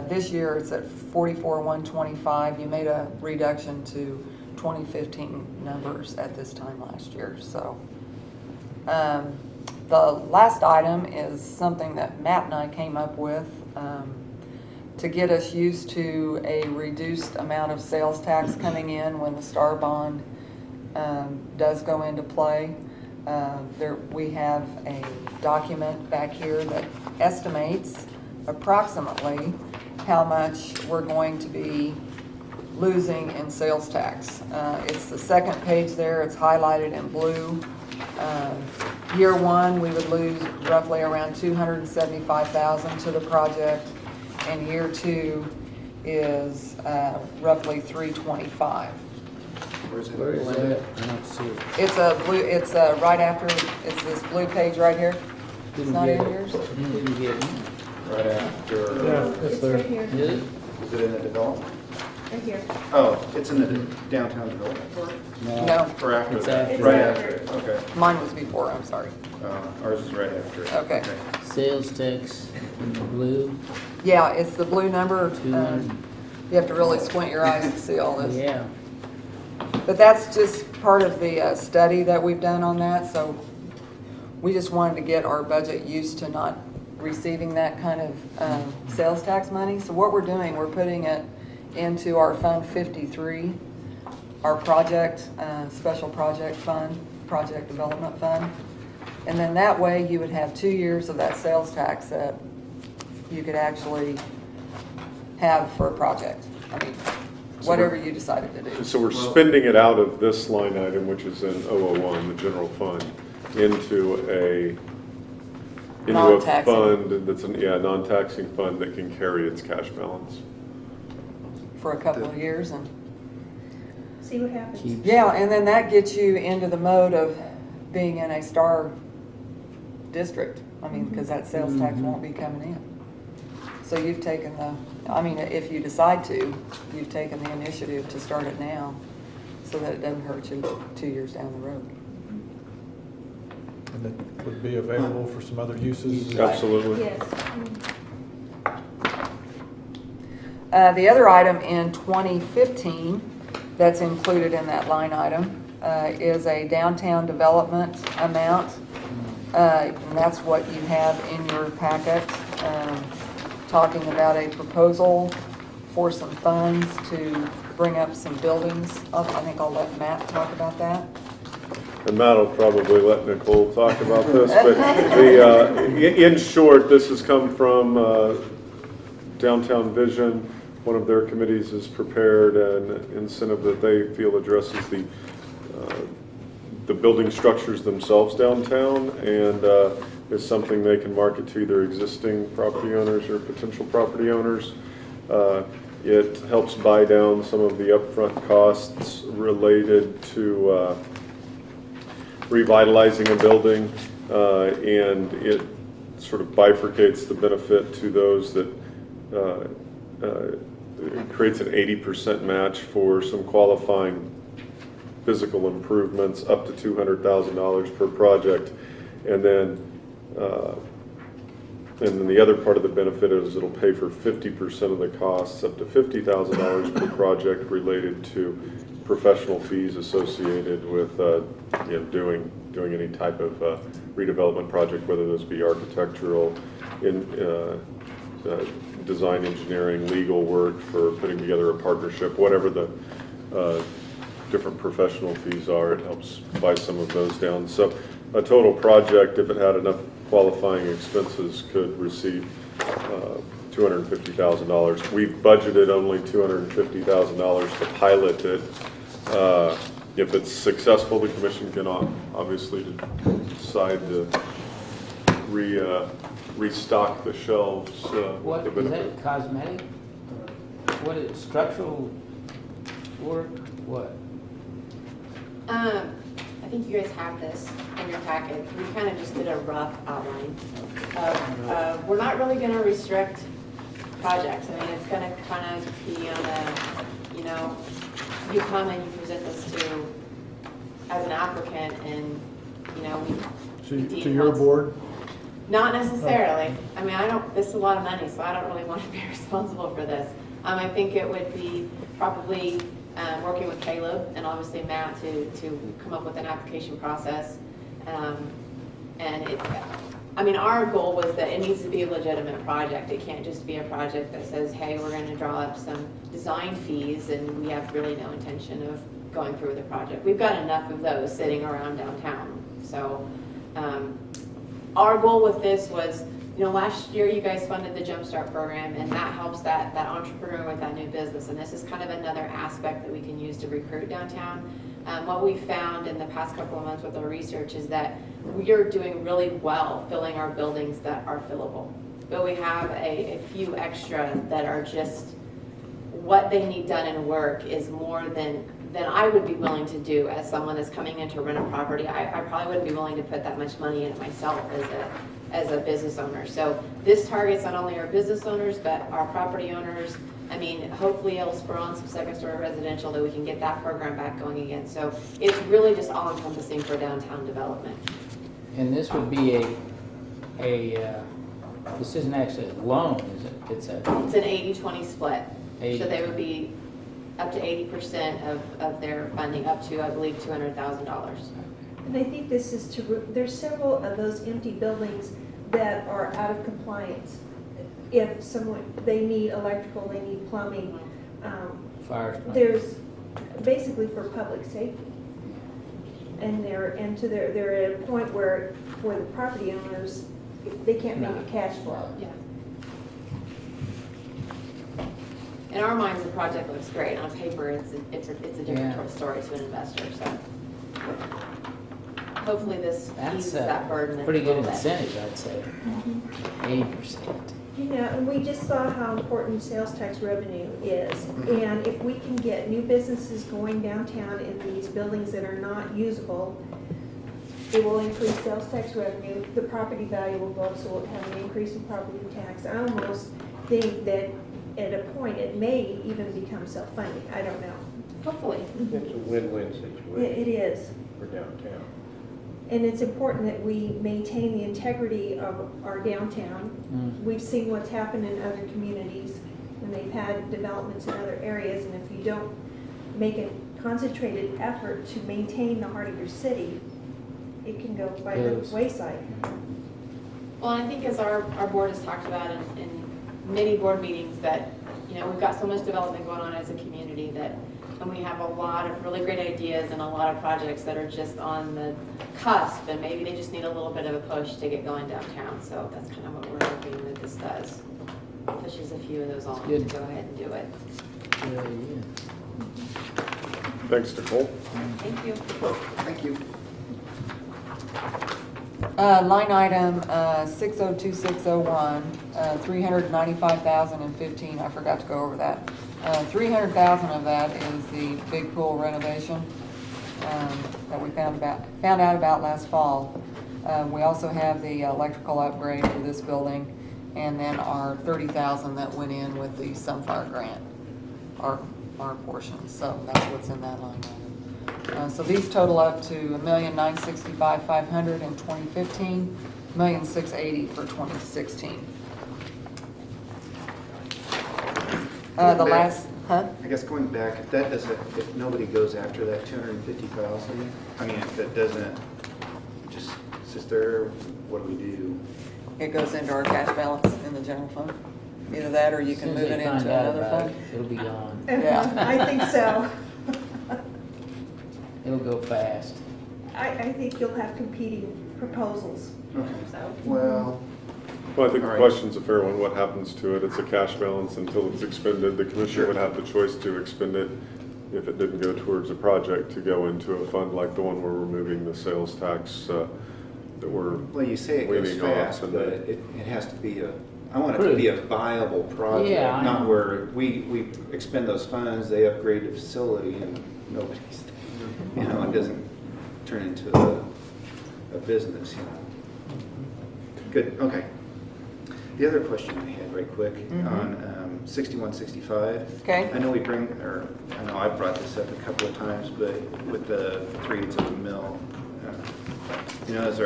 This year it's at $44,125. You made a reduction to 2015 numbers at this time last year. So the last item is something that Matt and I came up with to get us used to a reduced amount of sales tax coming in when the STAR bond does go into play. We have a document back here that estimates approximately how much we're going to be losing in sales tax. It's the second page there, it's highlighted in blue. Year one, we would lose roughly around $275,000 to the project, and year two is roughly $325,000. Where's Where is that? I don't see it. It's a blue. It's right after. It's this blue page right here. It's Didn't not get in it. yours. Didn't get it. Right after. Yeah, it's there. right here. Is it? Is it in the development? Right here. Oh, it's in the downtown development part? No, Or after It's that? after Right that. after it, okay. mine was before. I'm sorry. Ours is right after it. Okay. Sales tax in the blue. Yeah, it's the blue number. 200. You have to really squint your eyes to see all this. Yeah. But that's just part of the study that we've done on that. So we just wanted to get our budget used to not receiving that kind of sales tax money. So what we're doing, we're putting it into our Fund 53, our project, special project fund, project development fund. And then that way you would have 2 years of that sales tax that you could actually have for a project. I mean, whatever you decided to do. So we're spending it out of this line item, which is in 001, the general fund, into a Non-taxing. fund that's a non-taxing fund that can carry its cash balance. For a couple of years and. See what happens. Yeah, and then that gets you into the mode of being in a star district. I mean, because that sales tax won't be coming in. So you've taken if you decide to, you've taken the initiative to start it now so that it doesn't hurt you 2 years down the road. And it would be available for some other uses? Absolutely. Yes. The other item in 2015 that's included in that line item is a downtown development amount. And that's what you have in your packet, talking about a proposal for some funds to bring up some buildings. I think I'll let Matt talk about that. And Matt will probably let Nicole talk about this, but in short, this has come from Downtown Vision. One of their committees has prepared an incentive that they feel addresses the building structures themselves downtown, and is something they can market to either existing property owners or potential property owners. It helps buy down some of the upfront costs related to revitalizing a building, and it sort of bifurcates the benefit to those that it creates an 80% match for some qualifying physical improvements up to $200,000 per project, and then the other part of the benefit is it'll pay for 50% of the costs up to $50,000 per project related to professional fees associated with doing any type of redevelopment project, whether those be architectural, design, engineering, legal work for putting together a partnership, whatever the different professional fees are. It helps buy some of those down. So a total project, if it had enough qualifying expenses, could receive $250,000. We've budgeted only $250,000 to pilot it. If it's successful, the commission can obviously decide to restock the shelves. What the is benefit. that? Cosmetic? What is structural work? What? I think you guys have this in your packet. We kind of just did a rough outline of, we're not really going to restrict projects. I mean, it's going to kind of be on a, you come and you present this to, as an applicant, and, we To your board? Not necessarily. I mean, this is a lot of money, so I don't really want to be responsible for this. I think it would be probably working with Caleb and obviously Matt to come up with an application process. Our goal was that it needs to be a legitimate project. It can't just be a project that says, hey, we're going to draw up some design fees and we have really no intention of going through with the project. We've got enough of those sitting around downtown. So our goal with this was, you know, last year you guys funded the Jumpstart program, and that helps that entrepreneur with that new business. And this is kind of another aspect that we can use to recruit downtown. What we found in the past couple of months with our research is that we are doing really well filling our buildings that are fillable. But we have a few extra that are just, what they need done in work is more than I would be willing to do as someone that's coming in to rent a property. I probably wouldn't be willing to put that much money in it myself as a business owner. So this targets not only our business owners, but our property owners. I mean, hopefully it'll spur on some second-story residential that we can get that program back going again. So it's really just all-encompassing for downtown development. And this would be this isn't actually a loan, is it? It's an 80-20 split. 80. So they would be up to 80% of their funding, up to, I believe, $200,000. And I think this is there's several of those empty buildings that are out of compliance. If they need electrical, they need plumbing. Fire. There's basically for public safety. And they're at a point where for the property owners, they can't make a cash flow. Yeah. In our minds, the project looks great. On paper, it's a different story to an investor. So hopefully this eases that burden. Pretty good incentive, I'd say. 80%. You know, and we just saw how important sales tax revenue is. And if we can get new businesses going downtown in these buildings that are not usable, it will increase sales tax revenue. The property value will go up, so we'll have an increase in property tax. I almost think that at a point it may even become self-funding. I don't know. Hopefully. It's a win-win situation. It is. For downtown. And it's important that we maintain the integrity of our downtown. We've seen what's happened in other communities when they've had developments in other areas, and if you don't make a concentrated effort to maintain the heart of your city, it can go by the wayside. Well, I think as our board has talked about in many board meetings that, you know, we've got so much development going on as a community that, and we have a lot of really great ideas and a lot of projects that are just on the cusp, and maybe they just need a little bit of a push to get going downtown. So that's kind of what we're hoping that this does. Pushes a few of those on to go ahead and do it. Thanks, Nicole. Thank you. Thank you. Line item 602601, 395,015. I forgot to go over that. 300,000 of that is the big pool renovation that we found out about last fall. We also have the electrical upgrade for this building, and then our 30,000 that went in with the Sunfire grant, our portion. So that's what's in that line item. So these total up to $1,965,500 in 2015, $1,680,000 for 2016. I guess going back, if nobody goes after that 250,000, I mean, if that doesn't just sit there, what do we do? It goes into our cash balance in the general fund. Either that, or you can move it into another fund. It'll be gone. Yeah, I think so. It'll go fast. I think you'll have competing proposals. Okay. So. Well, I think the question's a fair one. What happens to it? It's a cash balance until it's expended. The commission would have the choice to expend it if it didn't go towards a project to go into a fund like the one where we're moving the sales tax that we're well, you say it goes fast, but it has to be I want it to be a viable project, not where we expend those funds, they upgrade the facility, and nobody's, you know, it doesn't turn into a business, you know. Good, okay. The other question I had right quick on 6165. Okay. I know I know I brought this up a couple of times, but with the 3/8 of a mill, you know, as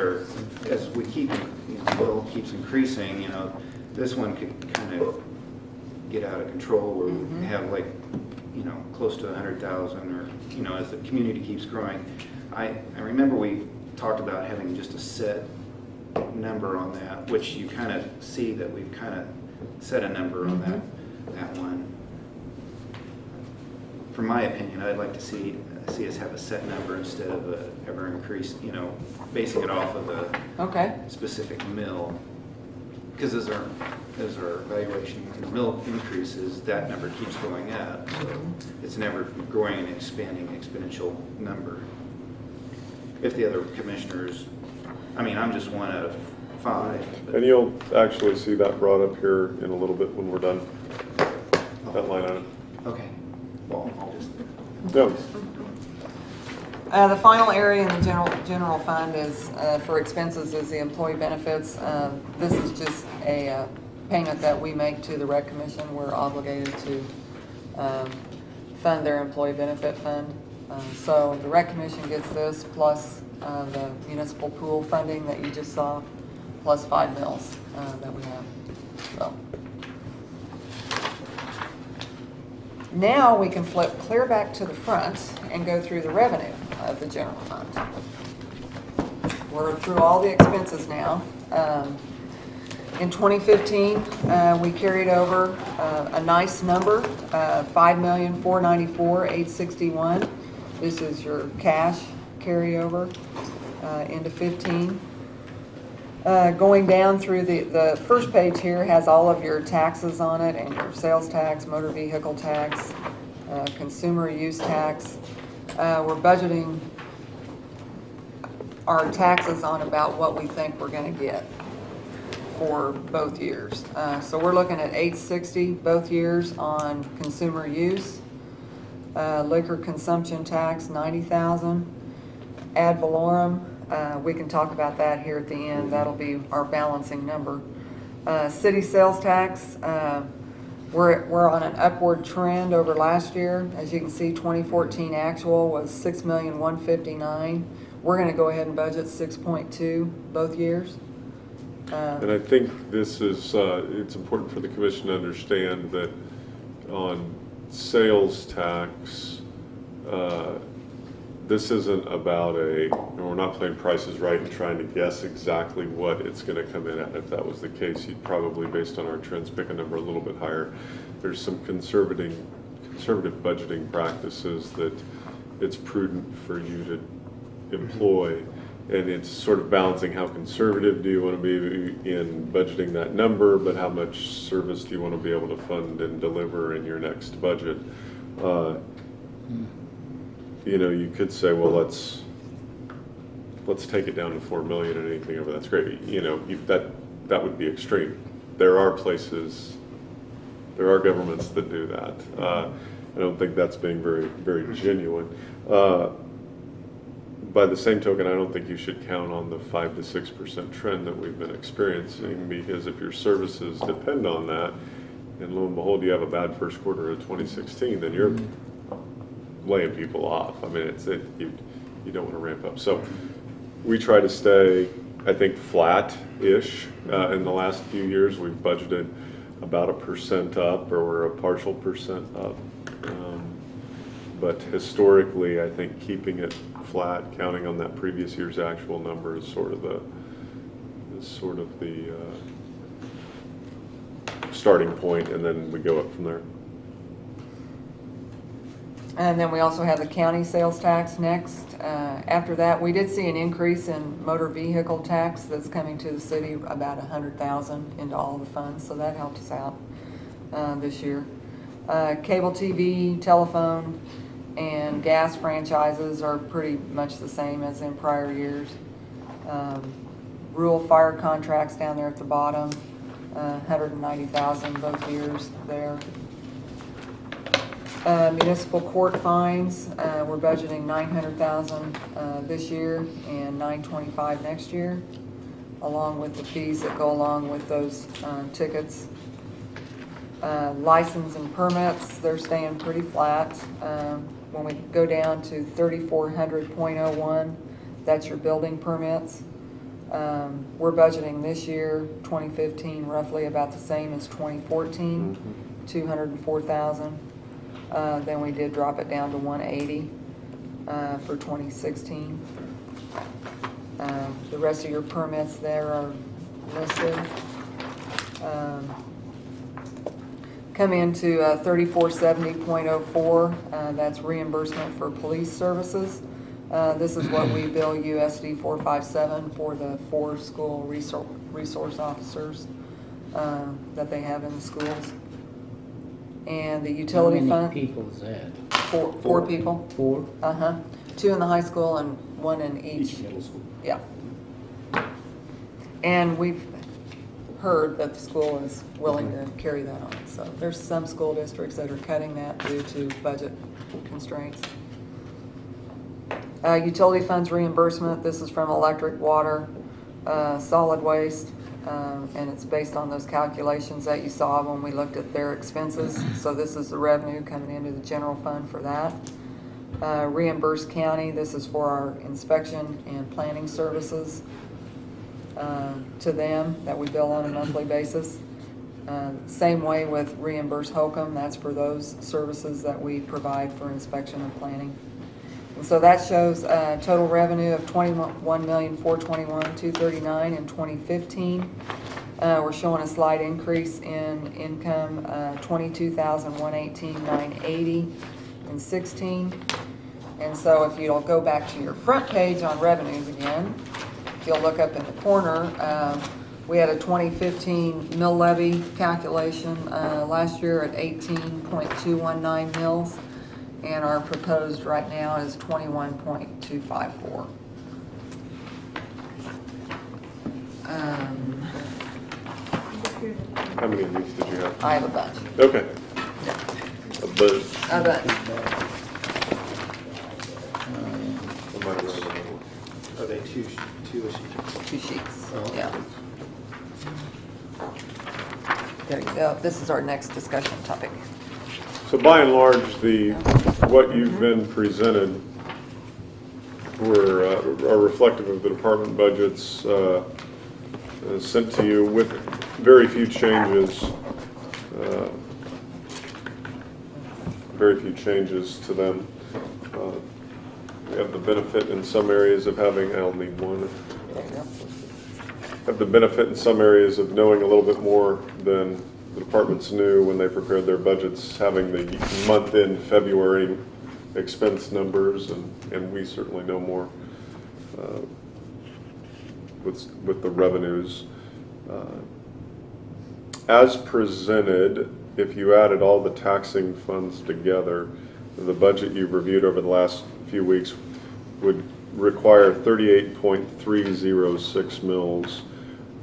we keep, you know, the bill keeps increasing, you know, this one could kind of get out of control where we have like, you know, close to 100,000, or, you know, as the community keeps growing. I remember we talked about having just a set number on that, which you kind of see that we've kind of set a number on that one. For my opinion, I'd like to see see us have a set number instead of a ever increase, you know, basing it off of a Okay. specific mill. Because as our valuation and mill increases, that number keeps going up. So it's never growing and expanding exponential number. If the other commissioners, I mean, I'm just one out of 5. And you'll actually see that brought up here in a little bit when we're done, that line item. Okay. Well, I'll just. No. The final area in the general fund is, for expenses, is the employee benefits. This is just a payment that we make to the Rec Commission. We're obligated to fund their employee benefit fund. So the Rec Commission gets this, plus the municipal pool funding that you just saw, plus 5 mills that we have. So now we can flip clear back to the front and go through the revenue of the general fund. We're through all the expenses now. In 2015, we carried over a nice number, $5,494,861. This is your cash carryover into 15. Going down through the first page here has all of your taxes on it, and your sales tax, motor vehicle tax, consumer use tax. We're budgeting our taxes on about what we think we're going to get for both years. So we're looking at $860 both years on consumer use. Liquor consumption tax, $90,000. Ad valorem, we can talk about that here at the end. That'll be our balancing number. City sales tax, we're on an upward trend over last year. As you can see, 2014 actual was $6,159,000. We're going to go ahead and budget 6.2 both years. And I think this is, it's important for the commission to understand that on sales tax, this isn't about we're not playing Prices Right and trying to guess exactly what it's going to come in at. If that was the case, you'd probably, based on our trends, pick a number a little bit higher. There's some conservative budgeting practices that it's prudent for you to employ, and it's sort of balancing how conservative do you want to be in budgeting that number, but how much service do you want to be able to fund and deliver in your next budget. You know, you could say, well, let's take it down to 4 million, and anything over that's great. You know, that would be extreme. There are places, there are governments that do that. I don't think that's being very, very genuine. By the same token, I don't think you should count on the 5 to 6% trend that we've been experiencing, because if your services depend on that, and lo and behold, you have a bad first quarter of 2016, then you're laying people off. I mean, you don't want to ramp up. So we try to stay, I think, flat-ish. In the last few years, we've budgeted about 1% up, or we're a partial percent up. But historically, I think keeping it flat, counting on that previous year's actual number is sort of the starting point, and then we go up from there. And then we also have the county sales tax next. After that, we did see an increase in motor vehicle tax that's coming to the city, about $100,000 into all the funds, so that helped us out this year. Cable TV, telephone, and gas franchises are pretty much the same as in prior years. Rural fire contracts down there at the bottom, $190,000 both years there. Municipal court fines, we're budgeting $900,000 this year and $925,000 next year, along with the fees that go along with those tickets. License and permits, they're staying pretty flat. When we go down to 3400.01, that's your building permits. We're budgeting this year, 2015, roughly about the same as 2014, $204,000. Then we did drop it down to 180 for 2016. The rest of your permits there are listed. come into 3470.04. That's reimbursement for police services. This is what we bill USD 457 for the 4 school resource officers that they have in the schools. And the utility fund. How many people is that? Four people. 4? 2 in the high school and 1 in each middle school. Yeah. And we've heard that the school is willing to carry that on. So there's some school districts that are cutting that due to budget constraints. Utility funds reimbursement, this is from electric, water, solid waste, and it's based on those calculations that you saw when we looked at their expenses. So this is the revenue coming into the general fund for that. Reimburse county, this is for our inspection and planning services to them that we bill on a monthly basis. Same way with reimburse Holcomb, that's for those services that we provide for inspection and planning. And so that shows total revenue of $21,421,239 in 2015. We're showing a slight increase in income, $22,118,980 in 16. And so if you'll go back to your front page on revenues again, if you'll look up in the corner, we had a 2015 mill levy calculation last year at 18.219 mills, and our proposed right now is 21.254. How many of these did you have? I have a bunch. Okay. Yeah. A bunch. A bunch. Are they two sheets? 2 sheets, Oh. yeah. There you go. This is our next discussion topic. So by and large, what you've been presented are reflective of the department budgets sent to you with very few changes. To them. We have the benefit in some areas of having, I'll need one. Have the benefit in some areas of knowing a little bit more than the departments knew when they prepared their budgets, having the month-end February expense numbers, and we certainly know more with the revenues. As presented, if you added all the taxing funds together, the budget you've reviewed over the last few weeks would require 38.306 mils,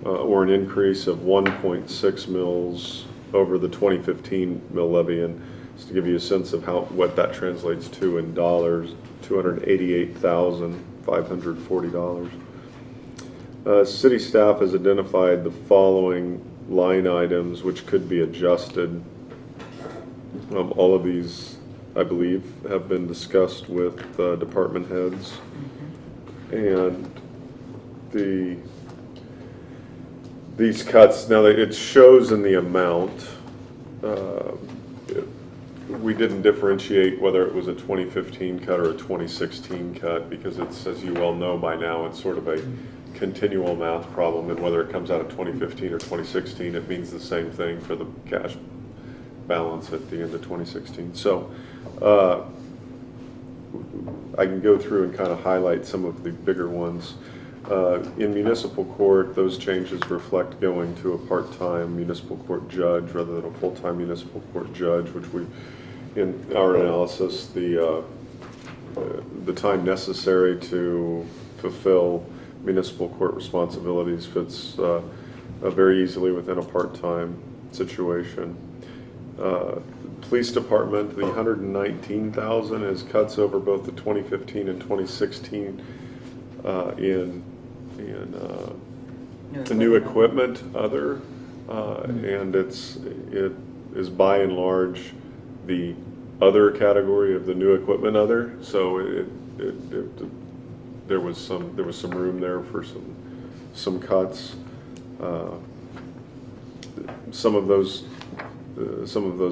or an increase of 1.6 mils over the 2015 mill levy. And just to give you a sense of what that translates to in dollars, $288,540. City staff has identified the following line items which could be adjusted. All of these, I believe, have been discussed with department heads. And these cuts, now it shows in the amount, we didn't differentiate whether it was a 2015 cut or a 2016 cut, because it's, as you well know by now, it's sort of a continual math problem, and whether it comes out of 2015 or 2016, it means the same thing for the cash balance at the end of 2016. So I can go through and kind of highlight some of the bigger ones. In municipal court, those changes reflect going to a part-time municipal court judge rather than a full-time municipal court judge, which we, in our analysis, the time necessary to fulfill municipal court responsibilities fits very easily within a part-time situation. Police department, the $119,000 is cuts over both the 2015 and 2016 in the new equipment other, and it is by and large the other category of the new equipment other. So there was some room there for some cuts. Some of those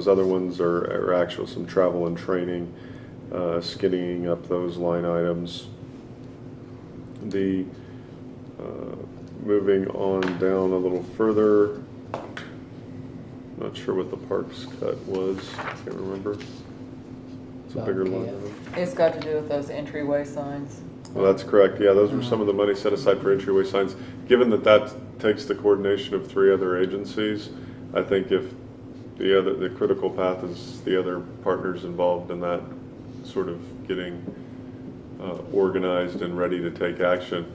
other ones are actual some travel and training, skinning up those line items. Moving on down a little further, Not sure what the parks cut was, can't remember. It's a bigger line item. It's got to do with those entryway signs. Well, that's correct, yeah, those were some of the money set aside for entryway signs. Given that that takes the coordination of 3 other agencies, I think if the critical path is the other partners involved in that sort of getting organized and ready to take action,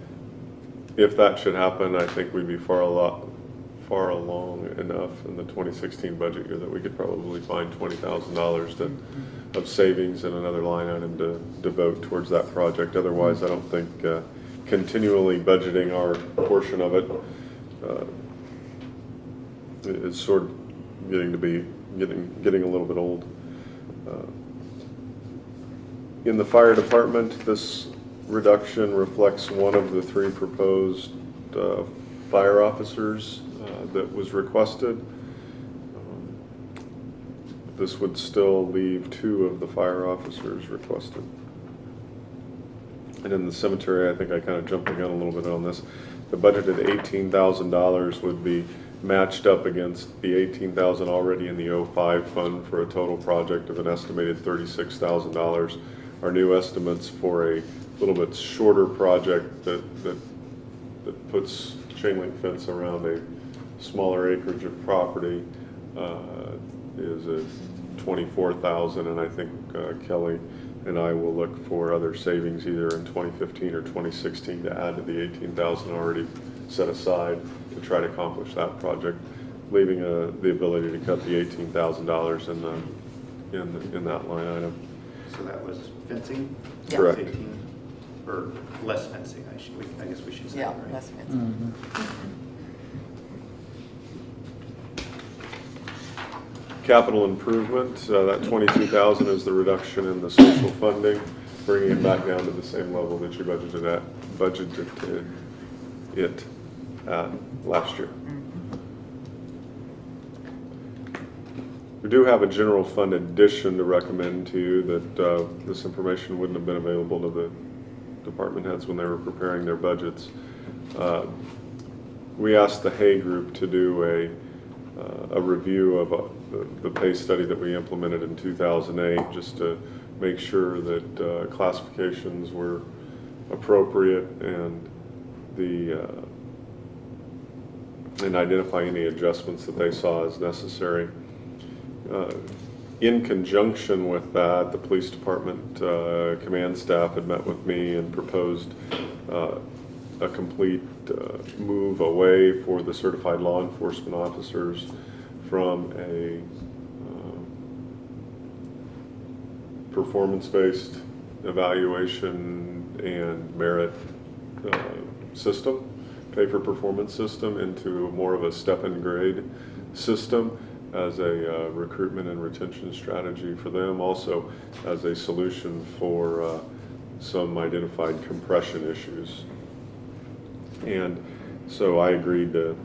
if that should happen, I think we'd be far along enough in the 2016 budget year that we could probably find $20,000 of savings and another line item to devote towards that project. Otherwise, I don't think continually budgeting our portion of it is sort of getting a little bit old. In the fire department, this reduction reflects one of the 3 proposed fire officers that was requested. This would still leave 2 of the fire officers requested. And in the cemetery, I think I kind of jumped the gun a little bit on this. The budgeted $18,000 would be matched up against the $18,000 already in the 05 fund for a total project of an estimated $36,000. Our new estimates for a little bit shorter project that puts chain link fence around a smaller acreage of property is a $24,000, and I think Kelly and I will look for other savings either in 2015 or 2016 to add to the $18,000 already set aside to try to accomplish that project, leaving the ability to cut the $18,000 in that line item. So that was fencing? Yeah. Correct. 18, or less fencing, I guess we should say, Yeah, right? less fencing. Capital improvement, that $22,000 is the reduction in the social funding, bringing it back down to the same level that you budgeted it at last year. We do have a general fund addition to recommend to you that this information wouldn't have been available to the department heads when they were preparing their budgets. We asked the Hay Group to do a review of the pay study that we implemented in 2008, just to make sure that classifications were appropriate and and identify any adjustments that they saw as necessary. In conjunction with that, the police department command staff had met with me and proposed a complete move away for the certified law enforcement officers from a performance-based evaluation and merit system, pay for performance system, into more of a step and grade system as a recruitment and retention strategy for them, also as a solution for some identified compression issues. And so I agreed to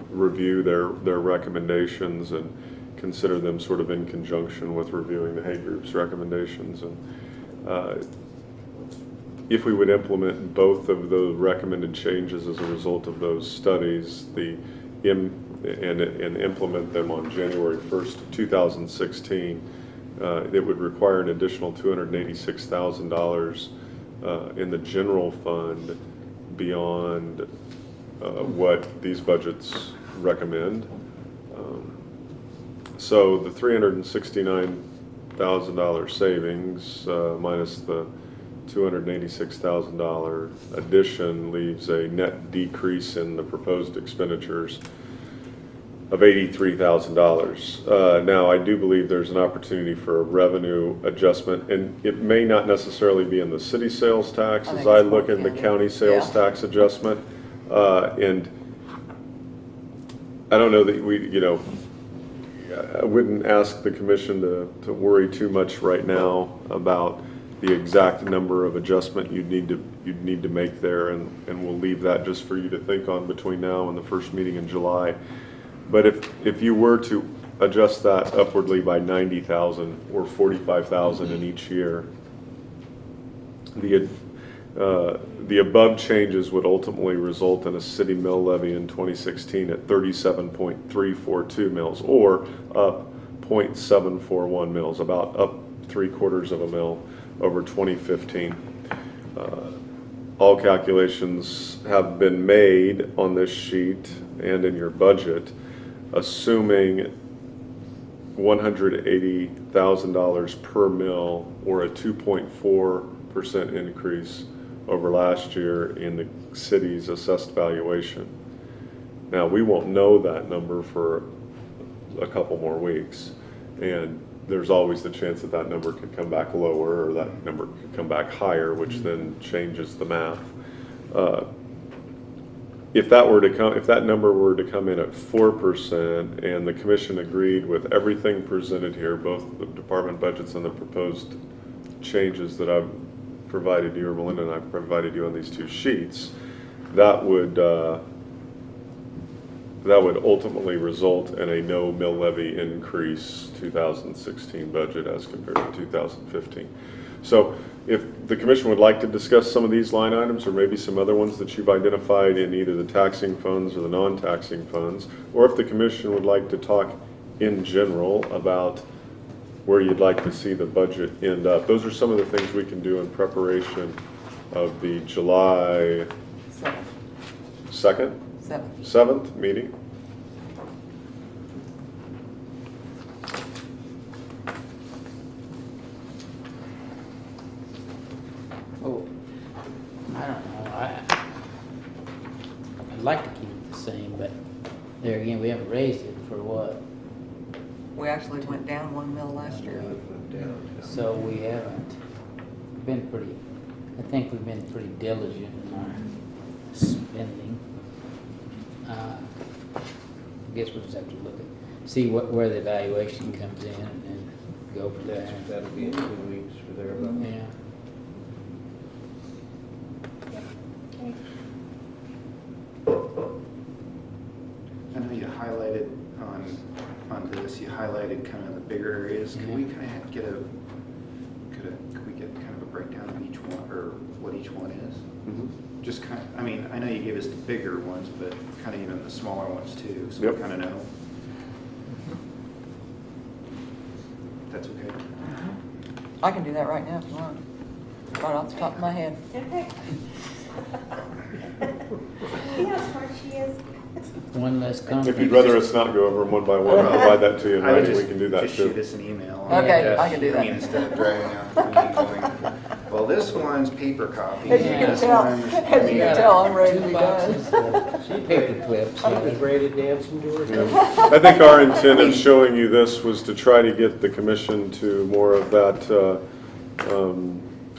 review their recommendations and consider them sort of in conjunction with reviewing the Hay Group's recommendations. And if we would implement both of the recommended changes as a result of those studies, and implement them on January 1st, 2016, it would require an additional $286,000 in the general fund beyond what these budgets recommend. So the $369,000 savings minus the $286,000 addition leaves a net decrease in the proposed expenditures of $83,000. Now, I do believe there's an opportunity for a revenue adjustment, and it may not necessarily be in the city sales tax as I look in the county sales tax adjustment. And I don't know that I wouldn't ask the commission to worry too much right now about the exact number of adjustment you'd need to make there, and we'll leave that just for you to think on between now and the first meeting in July. But if you were to adjust that upwardly by $90,000 or $45,000 in each year, The above changes would ultimately result in a city mill levy in 2016 at 37.342 mils, or up 0.741 mils, about up 3/4 of a mil over 2015. All calculations have been made on this sheet and in your budget, assuming $180,000 per mil, or a 2.4% increase over last year in the city's assessed valuation. Now, we won't know that number for a couple more weeks, and there's always the chance that that number could come back lower, or that number could come back higher, which then changes the math. If that number were to come in at 4%, and the commission agreed with everything presented here, both the department budgets and the proposed changes that I've provided you, or Melinda and I've provided you on these two sheets, that would ultimately result in a no mill levy increase 2016 budget as compared to 2015. So if the commission would like to discuss some of these line items, or maybe some other ones that you've identified in either the taxing funds or the non-taxing funds, or if the commission would like to talk in general about where you'd like to see the budget end up, those are some of the things we can do in preparation of the July 7th meeting. Oh, I don't know. I'd like to keep it the same, but there again, we haven't raised it for what? We actually went down 1 mil last year. So we haven't been pretty, I think we've been pretty diligent in our spending. I guess we'll just have to look at, see where the evaluation comes in and go from there. That'll be in 2 weeks for their vote. Yeah. I know you highlighted on this, you highlighted kind of the bigger areas. Could we kind of get could we get kind of a breakdown of each one, or what each one is? Just kind of, I mean, I know you gave us the bigger ones, but kind of even the smaller ones too, so we kind of know. That's okay. I can do that right now if you want. Right off the top of my head. Okay. See how smart she is? One less conference. If you'd rather us not go over them one by one, I'll provide that to you in writing. We can do that too. Just shoot us an email. Okay, I can do that. I mean, instead of dragging out the meeting going, well, this one's paper copy. As you can tell, I'm ready to be done. Paper clips. Is Brady dancing to her? I think our intent of showing you this was to try to get the commission to more of that,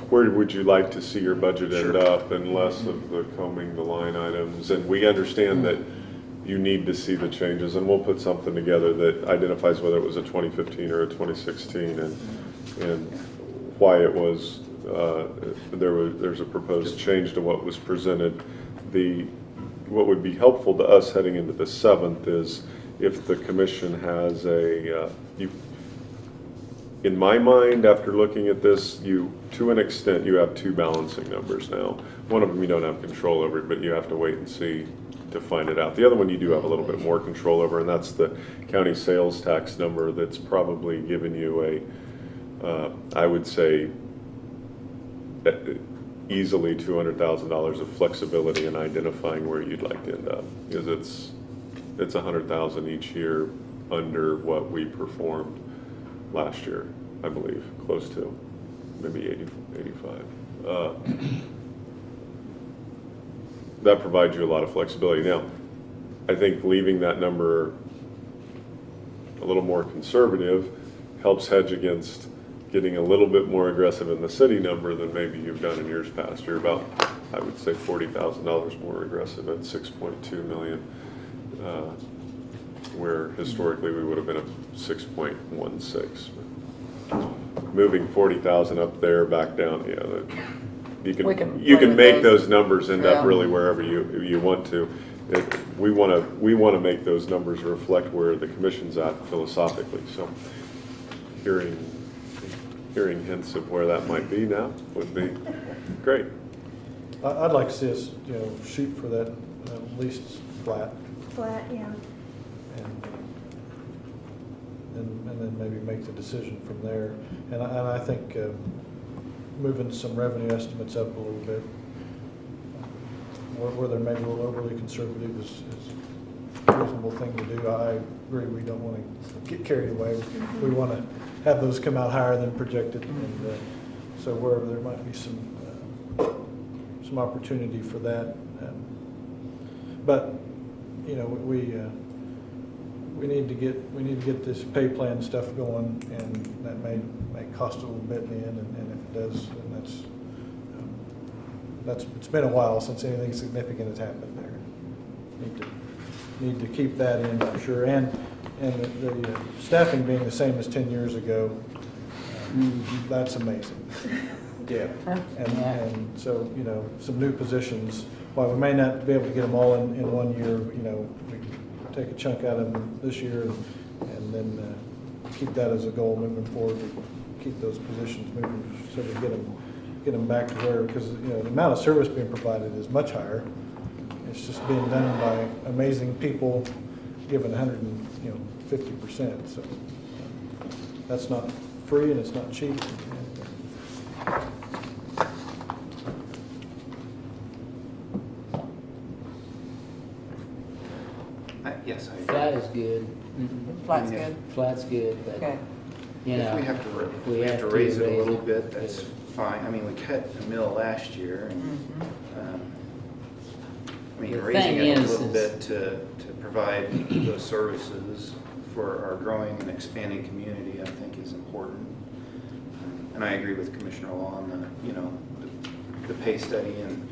where would you like to see your budget end up, and less of the combing the line items. And we understand that you need to see the changes, and we'll put something together that identifies whether it was a 2015 or a 2016, and why it was, there's a proposed change to what was presented. What would be helpful to us heading into the 7th is if the commission has in my mind, after looking at this, to an extent, you have two balancing numbers now. One of them you don't have control over, but you have to wait and see to find it out. The other one you do have a little bit more control over, and that's the county sales tax number that's probably given you I would say, easily $200,000 of flexibility in identifying where you'd like to end up, because it's $100,000 each year under what we performed last year, I believe, close to maybe 85. That provides you a lot of flexibility. Now, I think leaving that number a little more conservative helps hedge against getting a little bit more aggressive in the city number than maybe you've done in years past. You're about, I would say, $40,000 more aggressive at 6.2 million, where historically we would have been at 6.16. Moving 40,000 up there, back down, you can make those numbers end up really wherever you want to. We want to make those numbers reflect where the commission's at philosophically. So hearing hints of where that might be now would be great. I'd like to see us, shoot for that at least flat, Flat, yeah. and then maybe make the decision from there. And I think moving some revenue estimates up a little bit, where they're maybe a little overly conservative is a reasonable thing to do. I agree, we don't want to get carried away. We want to have those come out higher than projected, and so wherever there might be some opportunity for that. But we need to get this pay plan stuff going, and that may cost a little bit in the end, and if it does, then it's been a while since anything significant has happened there. Need to keep that in for sure, and the staffing being the same as 10 years ago, that's amazing. Yeah, and so some new positions. While we may not be able to get them all in 1 year, we take a chunk out of them this year, and then keep that as a goal moving forward. To keep those positions moving, so we get them back to where, because the amount of service being provided is much higher. It's just being done by amazing people, given 150%. So that's not free, and it's not cheap. Yes, I agree. Flat is good. Flat's good? Flat's good, but, Okay. If we have to raise it a little bit, that's fine. I mean, we cut a mill last year, and, The raising thing it a is- little bit to provide those services for our growing and expanding community, I think is important. And I agree with Commissioner Law on the pay study, and,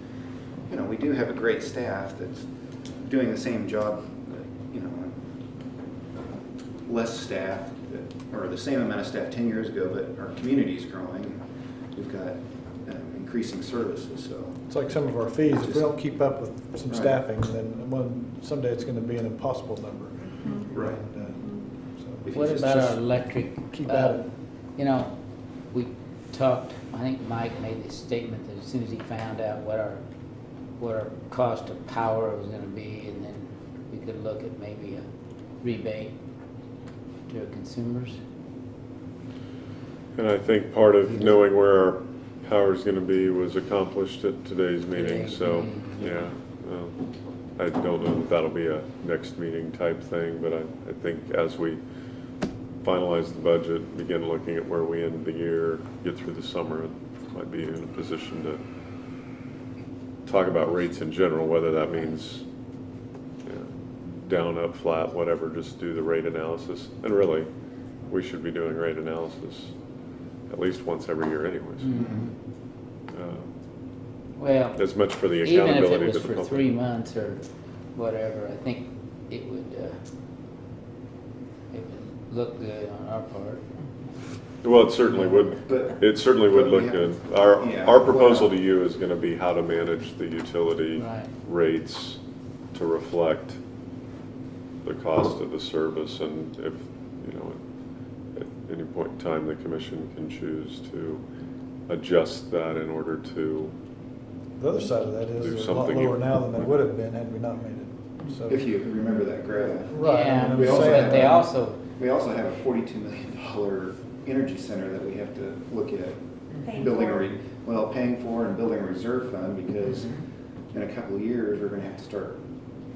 we do have a great staff that's doing the same job, less staff, or the same amount of staff 10 years ago, but our community's growing. We've got increasing services, so. It's like some of our fees, if we don't keep up with some staffing, then someday it's going to be an impossible number. Right. What about our electric? Keep at it. We talked, I think Mike made the statement that as soon as he found out what our cost of power was gonna be, and then we could look at maybe a rebate to our consumers. And I think part of knowing where our power is going to be was accomplished at today's meeting, so, yeah. I don't know that that'll be a next meeting type thing, but I think as we finalize the budget, begin looking at where we end the year, get through the summer, might be in a position to talk about rates in general, whether that means down, up, flat, whatever, just do the rate analysis. And really, we should be doing rate analysis at least once every year anyways. Well, as much for the accountability even if to it the was for public. 3 months or whatever, I think it would look good on our part. Well, it certainly would. It certainly would look good. Our proposal to you is going to be how to manage the utility rates to reflect the cost of the service, and if at any point in time the commission can choose to adjust that in order to. The other side of that is a lot lower now than they would have been had we not made it. So If you remember that graph. Right. Yeah, We also but have they a- also We also have a $42 million energy center that we have to look at Paying building for. paying for and building a reserve fund, because in a couple of years, we're gonna have to start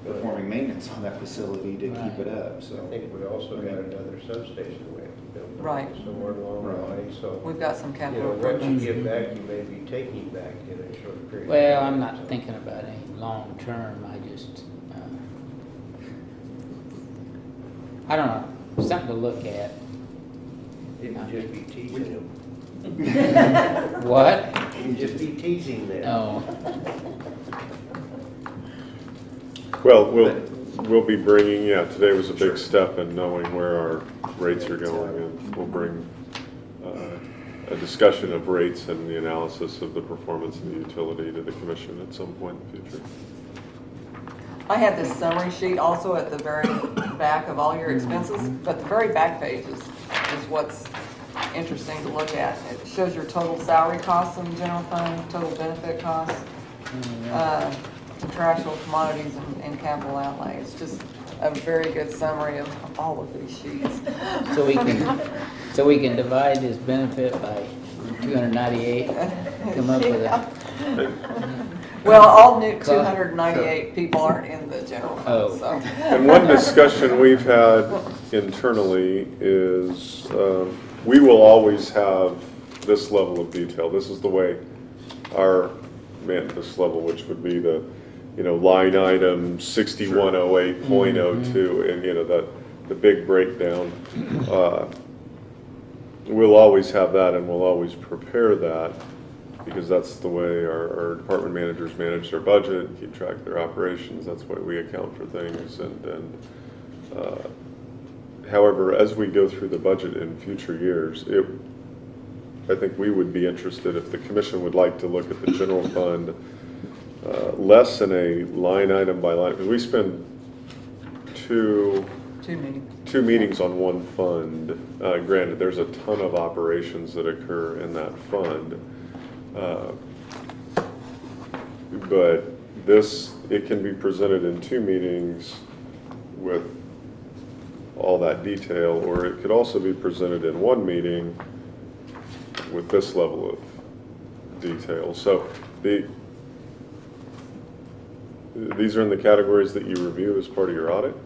performing maintenance on that facility to keep it up, so. I think we also got another substation we have to build. Right. Somewhere along the way, so. We've got some capital What you improvements. give back, you may be taking back in a short period. Well, I'm not thinking about any long term. I just, I don't know, something to look at. You can just be teasing them. What? You can just be teasing them. Oh. Well, we'll be bringing, today was a big step in knowing where our rates are going, and we'll bring a discussion of rates and the analysis of the performance of the utility to the commission at some point in the future. I have this summary sheet also at the very back of all your expenses, but the very back page is what's interesting to look at. It shows your total salary costs in the general fund, total benefit costs, contractual commodities and capital outlay. It's just a very good summary of all of these sheets. So we can divide this benefit by 298, come up with a. Well, all new 298 people aren't in the general fund, so. And one discussion we've had internally is we will always have this level of detail. This is the way our this level, which would be the, line item 6108.02, and the big breakdown. We'll always have that, and we'll always prepare that, because that's the way our department managers manage their budget, keep track of their operations. That's why we account for things. However, as we go through the budget in future years, I think we would be interested if the commission would like to look at the general fund less in a line item by line, because we spend two meetings on one fund. Granted, there's a ton of operations that occur in that fund. But it can be presented in 2 meetings with all that detail, or it could also be presented in 1 meeting with this level of detail. So these are in the categories that you review as part of your audit.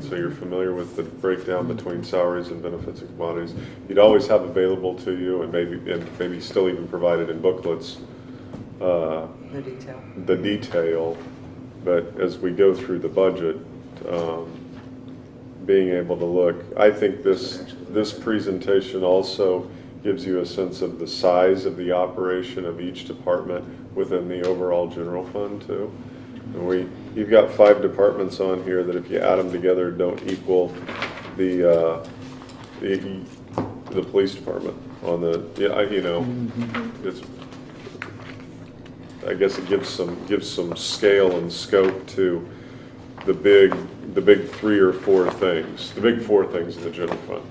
So you're familiar with the breakdown between salaries and benefits and commodities. You'd always have available to you, and maybe still even provided in booklets, the detail. But as we go through the budget, being able to look, I think this presentation also gives you a sense of the size of the operation of each department within the overall general fund too. And you've got 5 departments on here that, if you add them together, don't equal the police department. It's, I guess it gives some scale and scope to the big 3 or 4 things, the big 4 things in the general fund.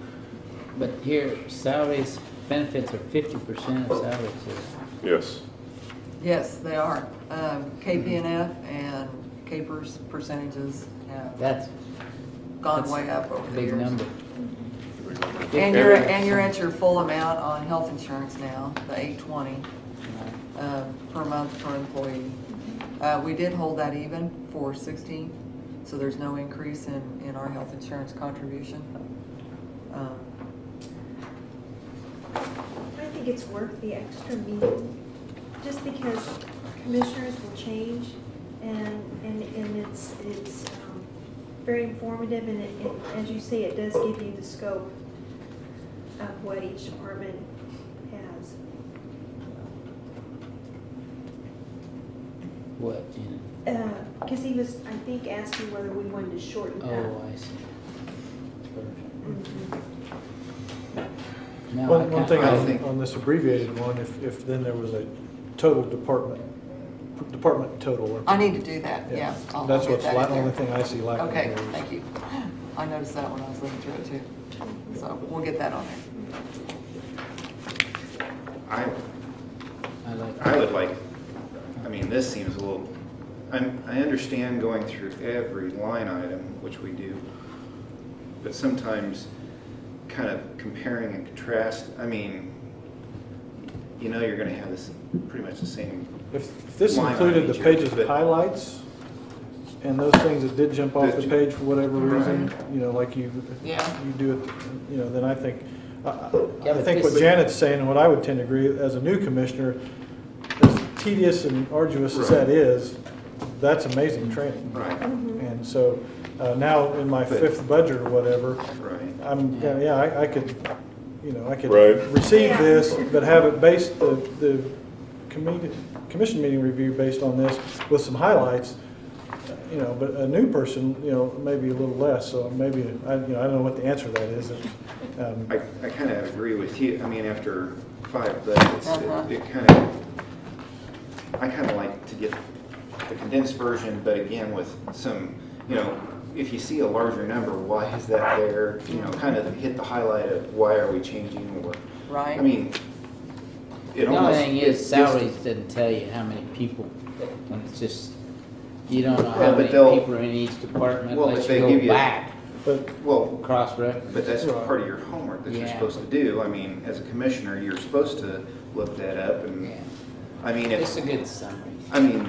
But here, salaries, benefits are 50% of salaries. Yes. Yes, they are. KPNF and CAPER's percentages have gone way up over the years. Big number. And you're at your full amount on health insurance now, the $820 per month per employee. We did hold that even for 16, so there's no increase in our health insurance contribution. I think it's worth the extra meeting, just because commissioners will change, and it's very informative, and as you say, it does give you the scope of what each department has. What? Because he was, I think, asking whether we wanted to shorten up. Oh, I see. One thing on this abbreviated one, if then there was a total department total. I need to do that, yeah. That's what's the only thing I see lacking. Okay, thank you. I noticed that when I was looking through it too. So we'll get that on there. I would like, this seems a little, I understand going through every line item, which we do, but sometimes kind of comparing and contrast, you're going to have this pretty much the same. If this included the pages of highlights and those things that did jump off the page for whatever reason, like you do it, then I think what Janet's saying, and what I would tend to agree, as a new commissioner, as tedious and arduous as that is, that's amazing training. Right. And so now in my 5th budget or whatever, I could receive this, but have it based the commission meeting review based on this with some highlights. But a new person, maybe a little less. So maybe I don't know what the answer to that is. I kind of agree with you. After 5 budgets, I kind of like to get the condensed version, but again with some, if you see a larger number, why is that there? Kind of hit the highlight of why are we changing, or right. The only thing is salaries doesn't tell you how many people when it's just, you don't know Well, how but many they'll- people are in each department Well, unless but they you give go you- back, Well, cross-reference. but that's part of your homework that you're Yeah. supposed to do. I mean, as a commissioner, you're supposed to look that up and, I mean, if. It's a good summary. I mean,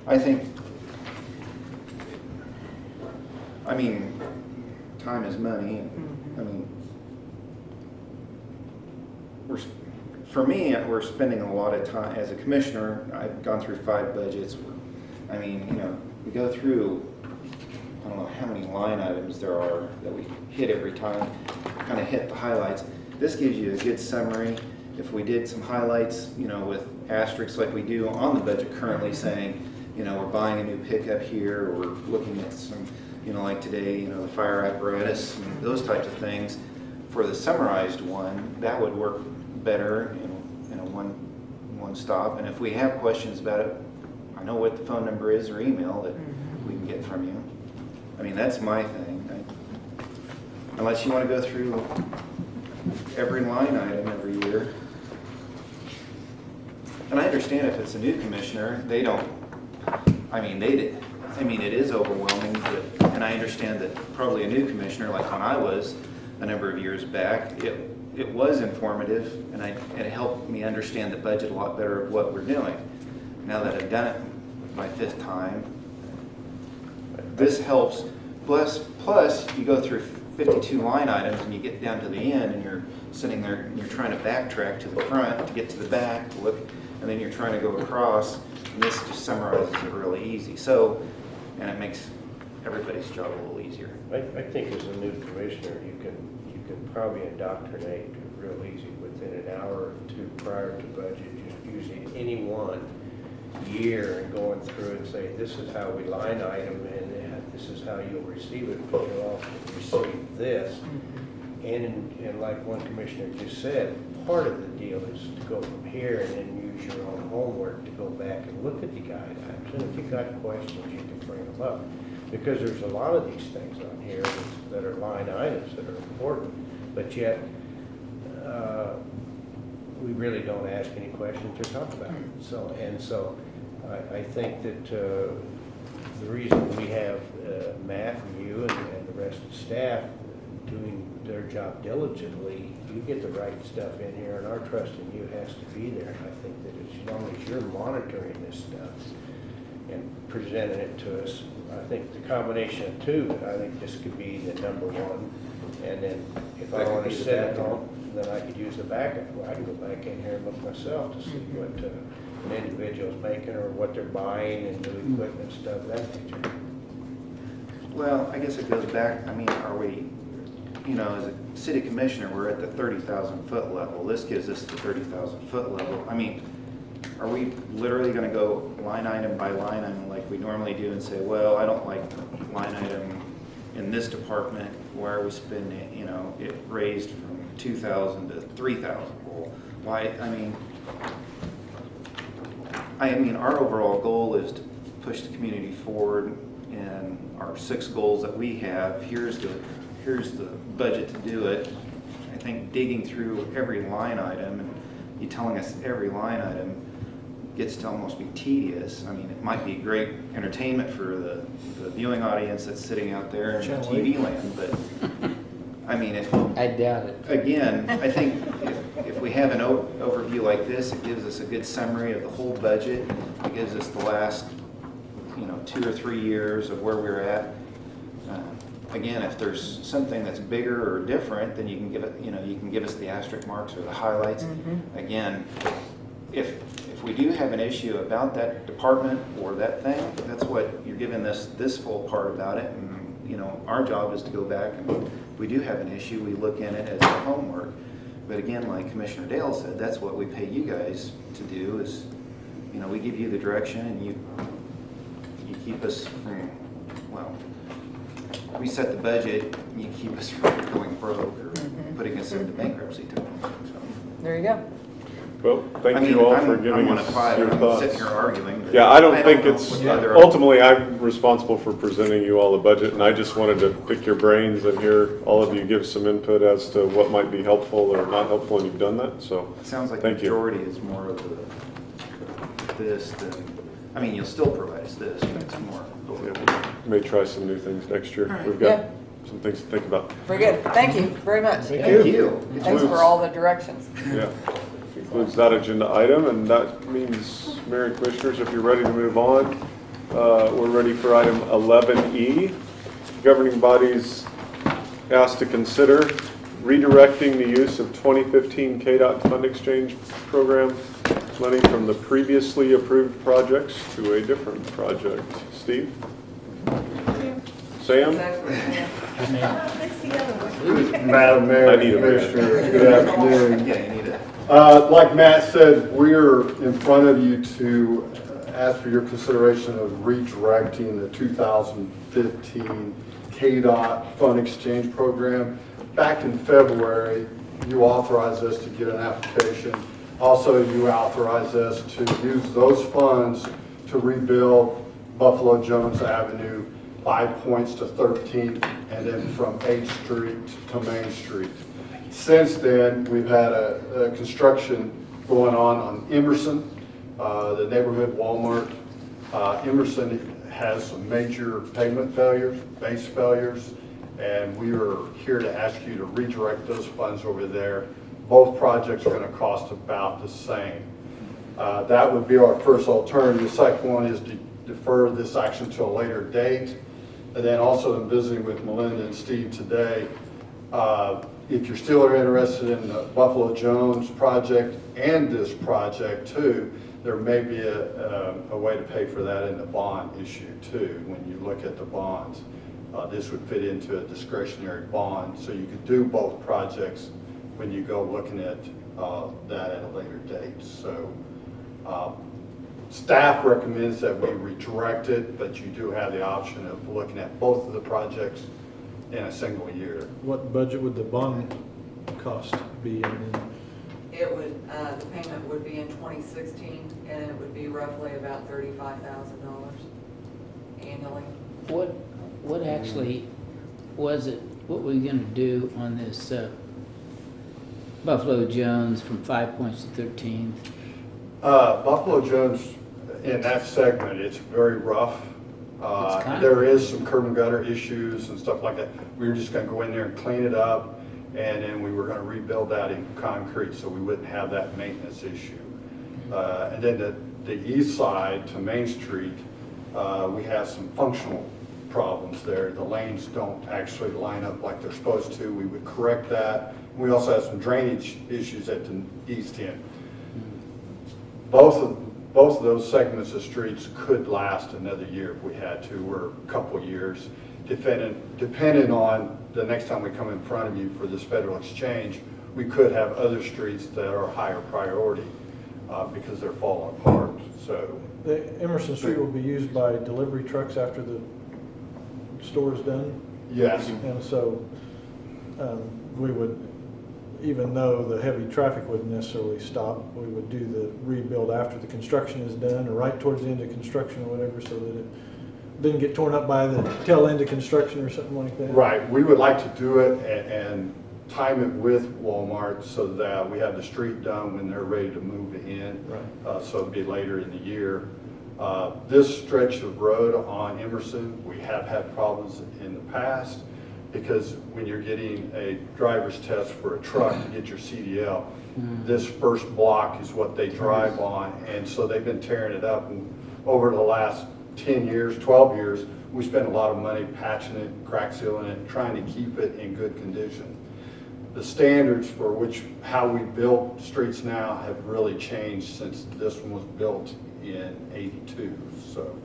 I think, time is money, and, for me, we're spending a lot of time, as a commissioner, I've gone through 5 budgets. We go through, I don't know how many line items there are that we hit every time, kind of hit the highlights. This gives you a good summary. If we did some highlights, with asterisks like we do on the budget currently saying, we're buying a new pickup here, or we're looking at some, like today, the fire apparatus, and those types of things. For the summarized one, that would work better in a one stop. And if we have questions about it, I know what the phone number is or email that we can get from you. That's my thing. Unless you want to go through every line item every year. And I understand if it's a new commissioner, they don't, it is overwhelming, and I understand that probably a new commissioner, like when I was a number of years back, it was informative, and it helped me understand the budget a lot better of what we're doing. Now that I've done it my 5th time, this helps. Plus, you go through 52 line items and you get down to the end and you're sitting there and you're trying to backtrack to the front to get to the back to look, and then you're trying to go across, and this just summarizes it really easy. So, and it makes everybody's job a little easier. I think as a new commissioner, you can probably indoctrinate real easy within an hour or 2 prior to budget, just using any one year and going through and say, this is how we line item and this is how you'll receive it, but you'll also receive this. And like one commissioner just said, part of the deal is to go from here and then use your own homework to go back and look at the guidelines. And if you've got questions, you can bring them up. Because there's a lot of these things on here that are line items that are important, but yet we really don't ask any questions or talk about it. So I think that the reason we have Matt and you and the rest of the staff doing their job diligently, you get the right stuff in here, and our trust in you has to be there. And I think that as long as you're monitoring this stuff and presenting it to us, I think the combination of 2, I think this could be the #1. And then if I want to sit at home, then I could use the backup. Well, I can go back in here and look myself to see what an individual's making or what they're buying and new equipment, stuff of that nature. Well, I guess it goes back, are we, as a city commissioner, we're at the 30,000 foot level. This gives us the 30,000 foot level. Are we literally going to go line item by line item like we normally do and say, well, I don't like line item in this department, why are we spending it, it raised from 2,000 to 3,000. Well, why, our overall goal is to push the community forward, and our 6 goals that we have, here's the budget to do it. I think digging through every line item and you telling us every line item gets to almost be tedious. It might be great entertainment for the viewing audience that's sitting out there in TV land, but I doubt it. Again, I think if we have an overview like this, it gives us a good summary of the whole budget. It gives us the last, 2 or 3 years of where we're at. Again, if there's something that's bigger or different, then you can give it, you can give us the asterisk marks or the highlights. Again, if we do have an issue about that department or that thing, that's what you're giving this full part about it. And our job is to go back, and if we do have an issue, we look in it as our homework. But again, like Commissioner Dale said, that's what we pay you guys to do. Is we give you the direction, and you keep us from, well, we set the budget, and you keep us from going broke or putting us into bankruptcy. There you go. Well, thank you all for giving us your thoughts. Sitting here arguing. Yeah, I don't think it's, ultimately I'm responsible for presenting you all the budget, and I just wanted to pick your brains and hear all of you give some input as to what might be helpful or not helpful, and you've done that, so it sounds like thank the majority is more of the this, then, I mean, you'll still provide us this, but it's more. May try some new things next year. All right. We've got Yeah. some things to think about. Very good. Thank you very much. Thank you. Thanks for all the directions. Yeah, concludes that agenda item, and that means, Mayor and Commissioners, if you're ready to move on, we're ready for item 11E. Governing bodies asked to consider redirecting the use of 2015 KDOT Fund Exchange Program money from the previously approved projects to a different project. Steve? Sam? Madam Mayor, I need a Commissioners, good afternoon. Yeah, you need it. Like Matt said, we're in front of you to ask for your consideration of redirecting the 2015 KDOT Fund Exchange Program. Back in February, you authorized us to get an application. Also, you authorized us to use those funds to rebuild Buffalo Jones Avenue 5 points to 13th, and then from 8th Street to Main Street. Since then, we've had a construction going on Emerson, the neighborhood Walmart. Emerson has some major pavement failures, base failures, and we are here to ask you to redirect those funds over there. Both projects are going to cost about the same. That would be our first alternative. The second one is to defer this action to a later date. And then also in visiting with Melinda and Steve today, if you're still interested in the Buffalo Jones project and this project too, there may be a way to pay for that in the bond issue too. When you look at the bonds, this would fit into a discretionary bond, so you could do both projects when you go looking at that at a later date. So staff recommends that we redirect it, but you do have the option of looking at both of the projects in a single year. What budget would the bond cost be in? It would, the payment would be in 2016, and it would be roughly about $35,000 annually. What actually was it, what were you gonna do on this Buffalo Jones from 5 points to 13th? Buffalo Jones, in that segment, it's very rough. There is some curb and gutter issues and stuff like that. We were just going to go in there and clean it up, and then we were going to rebuild that in concrete so we wouldn't have that maintenance issue. And then the east side to Main Street, we have some functional problems there. The lanes don't actually line up like they're supposed to. We would correct that. We also have some drainage issues at the east end. Both of those segments of streets could last another year if we had to, or a couple years, depending on the next time we come in front of you for this federal exchange. We could have other streets that are higher priority because they're falling apart. So the Emerson Street will be used by delivery trucks after the store is done? Yes. And so we would, even though the heavy traffic wouldn't necessarily stop, we would do the rebuild after the construction is done, or right towards the end of construction or whatever, so that it didn't get torn up by the tail end of construction or something like that. Right. We would like to do it and time it with Walmart so that we have the street done when they're ready to move in. Right. So it'd be later in the year. This stretch of road on Emerson, we have had problems in the past, because when you're getting a driver's test for a truck to get your CDL, this first block is what they drive on, and so they've been tearing it up. And over the last 10 years, 12 years, we spent a lot of money patching it, crack sealing it, trying to keep it in good condition. The standards for how we build streets now have really changed since this one was built in '82. So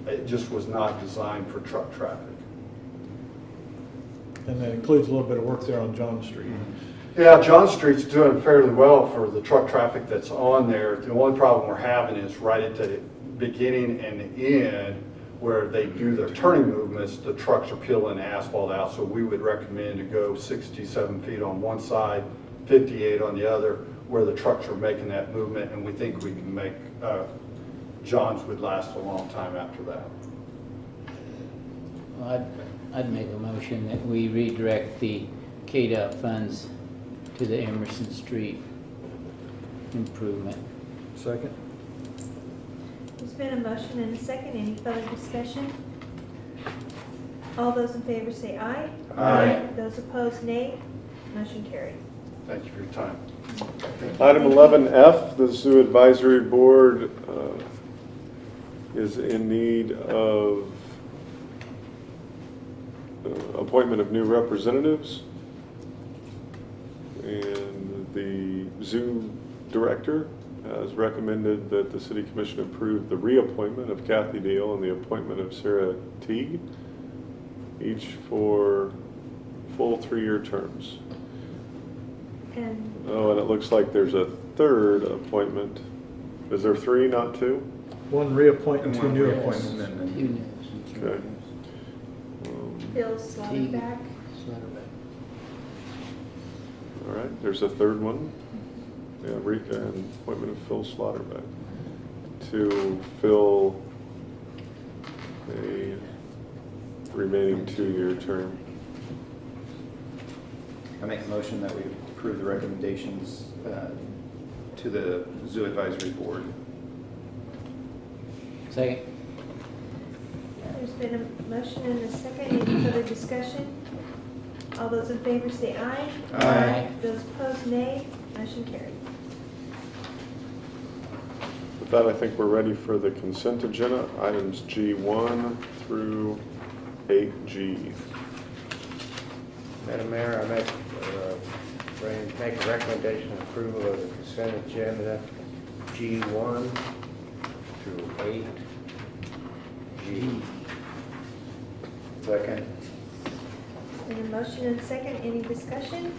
it just was not designed for truck traffic. And that includes a little bit of work there on John Street. Yeah, John Street's doing fairly well for the truck traffic that's on there. The only problem we're having is right at the beginning and the end where they do their turning movements, the trucks are peeling asphalt out. So we would recommend to go 67 feet on one side, 58 on the other, where the trucks are making that movement, and we think we can make, John's would last a long time after that. Well, I'd make a motion that we redirect the KDOT funds to the Emerson Street improvement. Second. There's been a motion and a second. Any further discussion? All those in favor say aye. Aye. Those opposed, nay. Motion carried. Thank you for your time. Item 11F, the Zoo Advisory Board is in need of appointment of new representatives. And the zoo director has recommended that the City Commission approve the reappointment of Kathy Deal and the appointment of Sarah Teague, each for full 3-year terms. And Oh, and it looks like there's a third appointment. Is there 3, not 2? One reappoint and 2 one new reappointment appointments. and then- Okay. Bill Slaughterback. All right, there's a third one. Yeah, Rika, and appointment of Phil Slaughterback to fill a remaining 2-year term. I make a motion that we approve the recommendations to the Zoo Advisory Board. Second. There's been a motion and a second. Any further discussion? All those in favor say aye. Aye. Those opposed, nay. Motion carried. With that, I think we're ready for the consent agenda, items G1 through 8G. Madam Mayor, I make a recommendation of approval of the consent agenda G1 through 8G. Second. Been a motion and a second. Any discussion?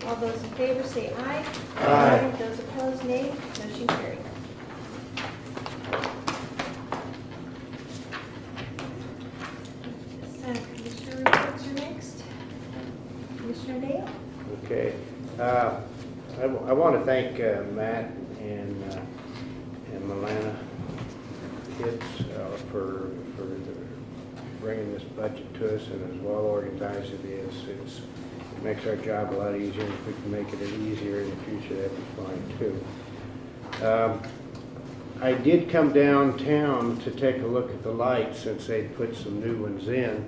All those in favor say aye. Aye. Those opposed, nay. Motion carried. Commissioner reports are next. Commissioner Dale? Okay. I want to thank Matt and Milana kids for bringing this budget to us, and as well organized it is. It makes our job a lot easier. If we can make it easier in the future, that'd be fine too. I did come downtown to take a look at the lights since they'd put some new ones in,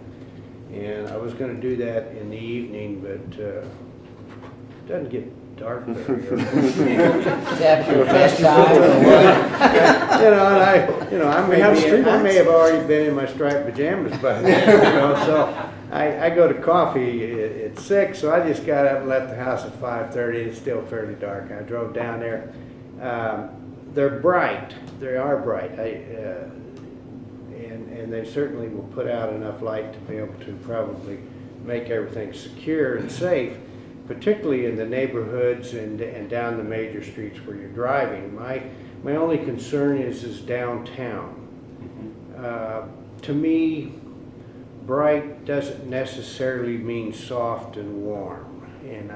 and I was going to do that in the evening, but it doesn't get dark there. Is that your best time or what? I may have already been in my striped pajamas by then, so I go to coffee at 6, so I just got up and left the house at 5:30. It's still fairly dark. I drove down there. They're bright. They are bright. And they certainly will put out enough light to be able to probably make everything secure and safe, particularly in the neighborhoods and down the major streets where you're driving. My only concern is downtown. To me, bright doesn't necessarily mean soft and warm, and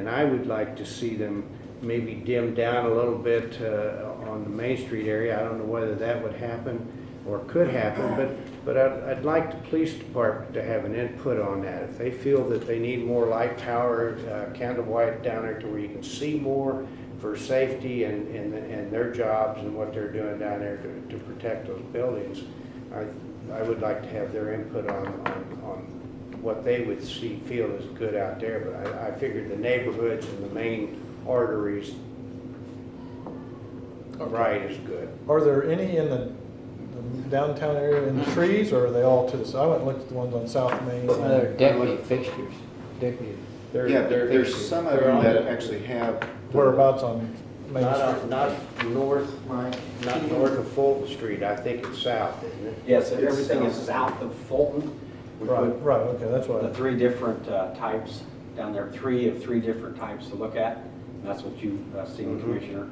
I would like to see them maybe dim down a little bit on the Main Street area. I don't know whether that would happen or could happen, but I'd like the police department to have an input on that. If they feel that they need more light power, candle white down there to where you can see more for safety and their jobs and what they're doing down there to protect those buildings, I would like to have their input on what they would feel is good out there. But I figured the neighborhoods and the main arteries, right, is good. Are there any in the downtown area in the trees, or are they all to the side? I went and looked at the ones on South Main. They're decorative fixtures. Decorative. There's some of them that actually have. Whereabouts on Main Street? Not north of Fulton Street. I think it's south, isn't it? Yes, everything is south of Fulton. We put Right, okay, that's what. the 3 different types down there, 3 of 3 different types to look at. And that's what you've seen, Commissioner.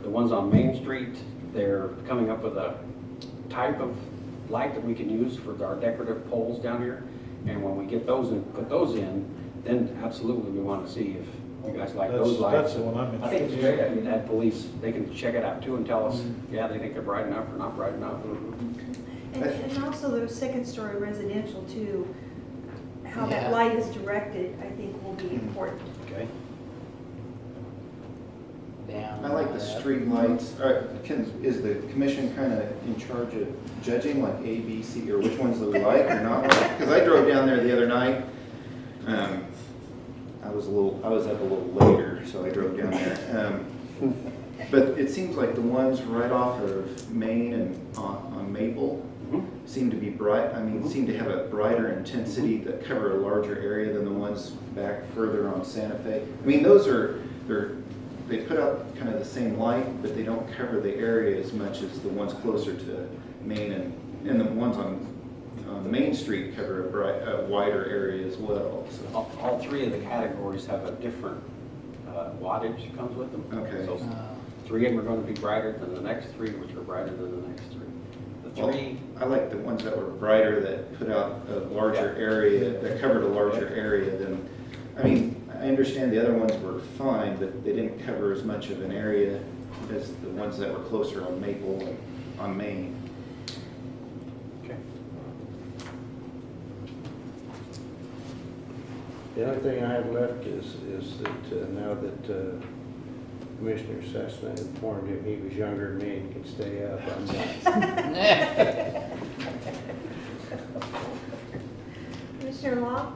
The ones on Main Street, they're coming up with a type of light that we can use for our decorative poles down here. And when we get those and put those in, then absolutely we want to see if you guys like those lights. That's the one I'm I think it's interested great. I mean, that police, they can check it out too and tell us, yeah, they think they're bright enough or not bright enough. And also there's second-story residential too. How Yeah. that light is directed, I think, will be important. Okay. down. I like the street lights. Is the commission kind of in charge of judging like A, B, C, or which ones that we like or not like? Because I drove down there the other night. I was up a little later, so I drove down there. But it seems like the ones right off of Main and on Maple seem to be bright. I mean, seem to have a brighter intensity that cover a larger area than the ones back further on Santa Fe. I mean, those they put out kind of the same light, but they don't cover the area as much as the ones closer to Main, and the ones on Main Street cover a wider area as well. So. All three of the categories have a different wattage that comes with them. Okay. So 3 of them are going to be brighter than the next 3, which are brighter than the next 3. I like the ones that were brighter, that put out a larger area, that covered a larger area than, I mean, I understand the other ones were fine, but they didn't cover as much of an area as the ones that were closer on Maple and on Main. Okay. The only thing I have left is that now that Commissioner Cessna informed him he was younger than me and could stay up, I'm done. Commissioner Law?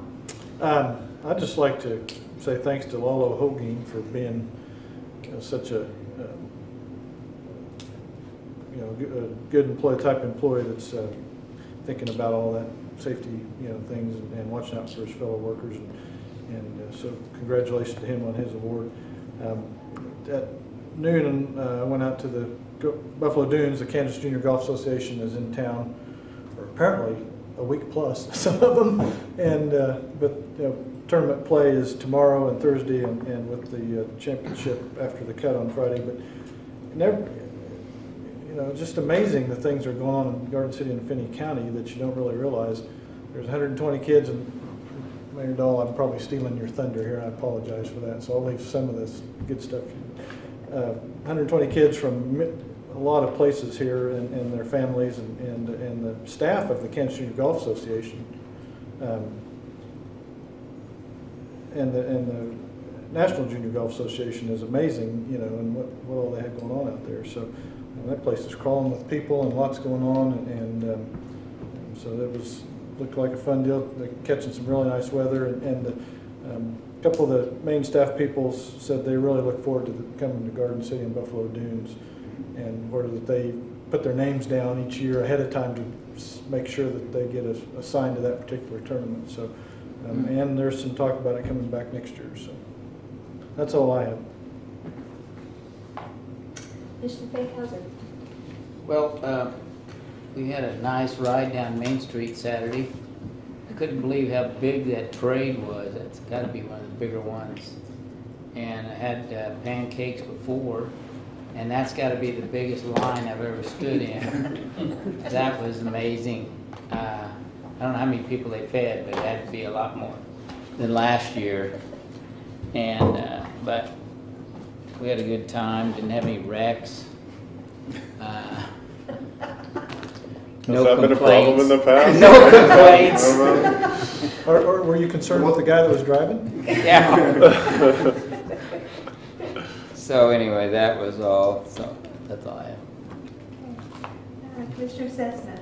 I'd just like to say thanks to Lalo Hogan for being such a good type employee that's thinking about all that safety things and watching out for his fellow workers, and so congratulations to him on his award. At noon, I went out to the Buffalo Dunes. The Kansas Junior Golf Association is in town, or apparently a week plus, some of them. And but tournament play is tomorrow and Thursday, and with the championship after the cut on Friday. But never, just amazing the things that are going on in Garden City and Finney County that you don't really realize. There's 120 kids, and Mayor Dahl, I'm probably stealing your thunder here. I apologize for that. So I'll leave some of this good stuff. 120 kids from a lot of places here, and their families, and the staff of the Kansas Junior Golf Association, and the National Junior Golf Association is amazing, and what all they had going on out there. So that place is crawling with people and lots going on, and so that looked like a fun deal. They're catching some really nice weather, and a couple of the main staff people said they really look forward to coming to Garden City and Buffalo Dunes, and where that they put their names down each year ahead of time to make sure that they get assigned to that particular tournament. So, and there's some talk about it coming back next year. So that's all I have. Mr. Fankhauser? Well, we had a nice ride down Main Street Saturday. I couldn't believe how big that parade was. It's got to be one of the bigger ones. And I had pancakes before, and that's got to be the biggest line I've ever stood in. That was amazing. I don't know how many people they fed, but it had to be a lot more than last year. And but we had a good time. Didn't have any wrecks. Has that been a problem in the past? No complaints. Or were you concerned with the guy that was driving? Yeah. So anyway, that was all. So that's all I have. Commissioner Cessna?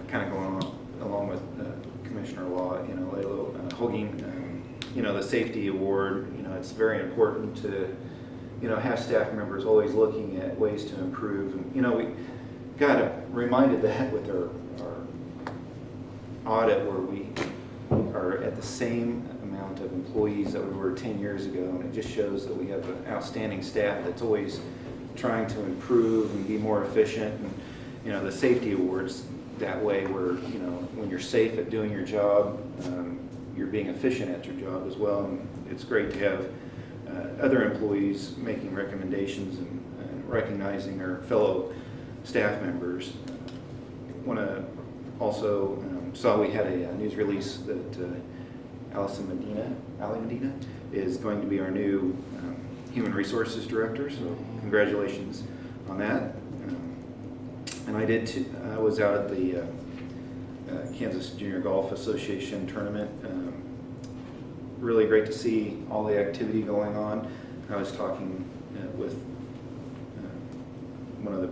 Kind of going along with Commissioner Law, Lalo Hogan, the safety award. It's very important to, have staff members always looking at ways to improve. And, we got reminded that with our audit, where we are at the same amount of employees that we were 10 years ago, and it just shows that we have an outstanding staff that's always trying to improve and be more efficient. And the safety awards that way, where when you're safe at doing your job, you're being efficient at your job as well. And it's great to have other employees making recommendations and recognizing our fellow staff members. Want to also saw we had a news release that Ali Medina is going to be our new Human Resources Director, so congratulations on that. And I was out at the Kansas Junior Golf Association tournament. Really great to see all the activity going on. I was talking with one of the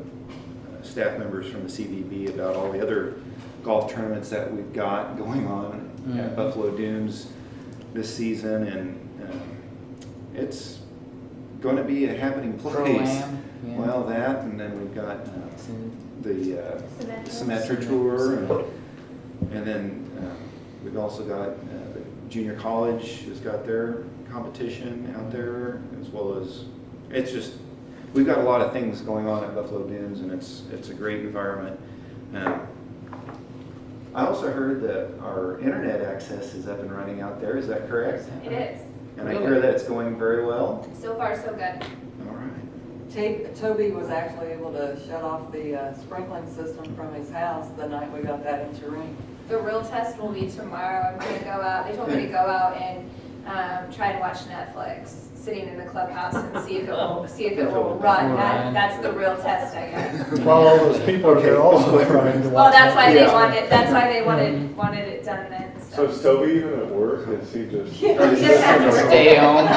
staff members from the CVB about all the other golf tournaments that we've got going on at Buffalo Dunes this season, and it's going to be a happening place. Pro-Am, yeah. Well, that, and then we've got the Symetra Tour, and then we've also got the junior college has got their competition out there, as well as, it's just, we've got a lot of things going on at Buffalo Dunes, and it's a great environment. I also heard that our internet access is up and running out there. Is that correct? It is. And I hear that it's going very well. So far, so good. All right. Toby was actually able to shut off the sprinkling system from his house the night we got that in Turin. The real test will be tomorrow. I'm going to go out. They told me to go out and try to watch Netflix, sitting in the clubhouse, and see if it will run. That's the real test, I guess. While all those people are there also trying to watch. Well, that's why they wanted. That's why they wanted it done then. So is Toby even at work? Is he just stay home?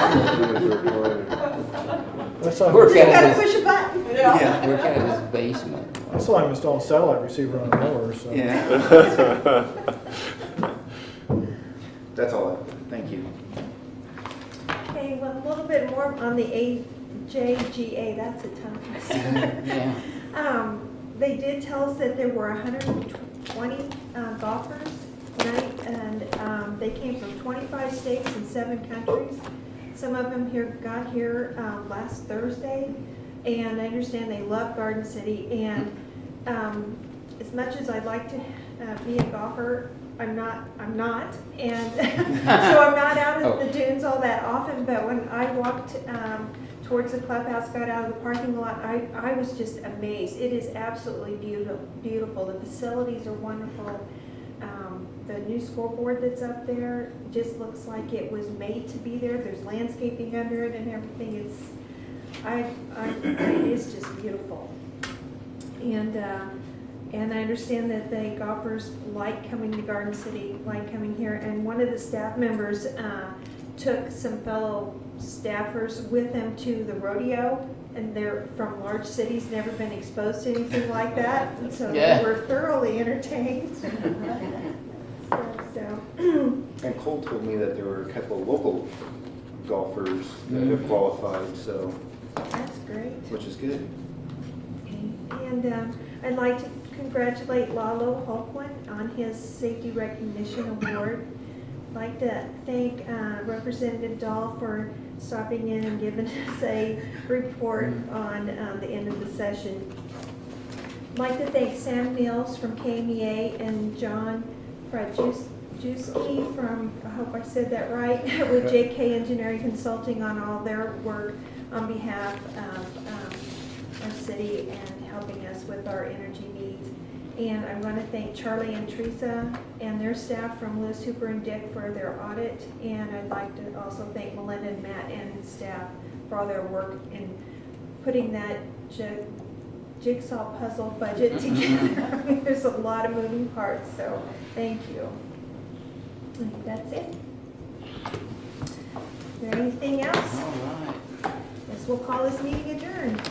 Work at push a button. Work at his basement. I saw him install a satellite receiver on a mower, so. Yeah. That's all I have. Thank you. Okay, well, a little bit more on the AJGA, that's a tongue twister. Yeah. They did tell us that there were 120 golfers tonight, and they came from 25 states and 7 countries. Some of them got here last Thursday, and I understand they love Garden City, and as much as I'd like to be a golfer, I'm not, and so I'm not out at the dunes all that often, but when I walked towards the clubhouse, got out of the parking lot, I was just amazed. It is absolutely beautiful. The facilities are wonderful. The new scoreboard that's up there just looks like it was made to be there. There's landscaping under it and everything. It's just beautiful. And I understand that the golfers like coming to Garden City, like coming here. And one of the staff members took some fellow staffers with them to the rodeo, and they're from large cities, never been exposed to anything like that, and so they were thoroughly entertained. And Cole told me that there were a couple of local golfers that have qualified, so. That's great. Which is good. And I'd like to congratulate Lalo Holquin on his Safety Recognition Award. I'd like to thank Representative Dahl for stopping in and giving us a report on the end of the session. I'd like to thank Sam Mills from KMEA and John Prajewski from, I hope I said that right, with JK Engineering Consulting on all their work on behalf of our city and helping us with our energy needs. And I want to thank Charlie and Teresa and their staff from Liz Hooper and Dick for their audit. And I'd like to also thank Melinda and Matt and his staff for all their work in putting that jigsaw puzzle budget together. I mean, there's a lot of moving parts, so thank you. I think that's it. Is there anything else? All right. Guess we'll call this meeting adjourned.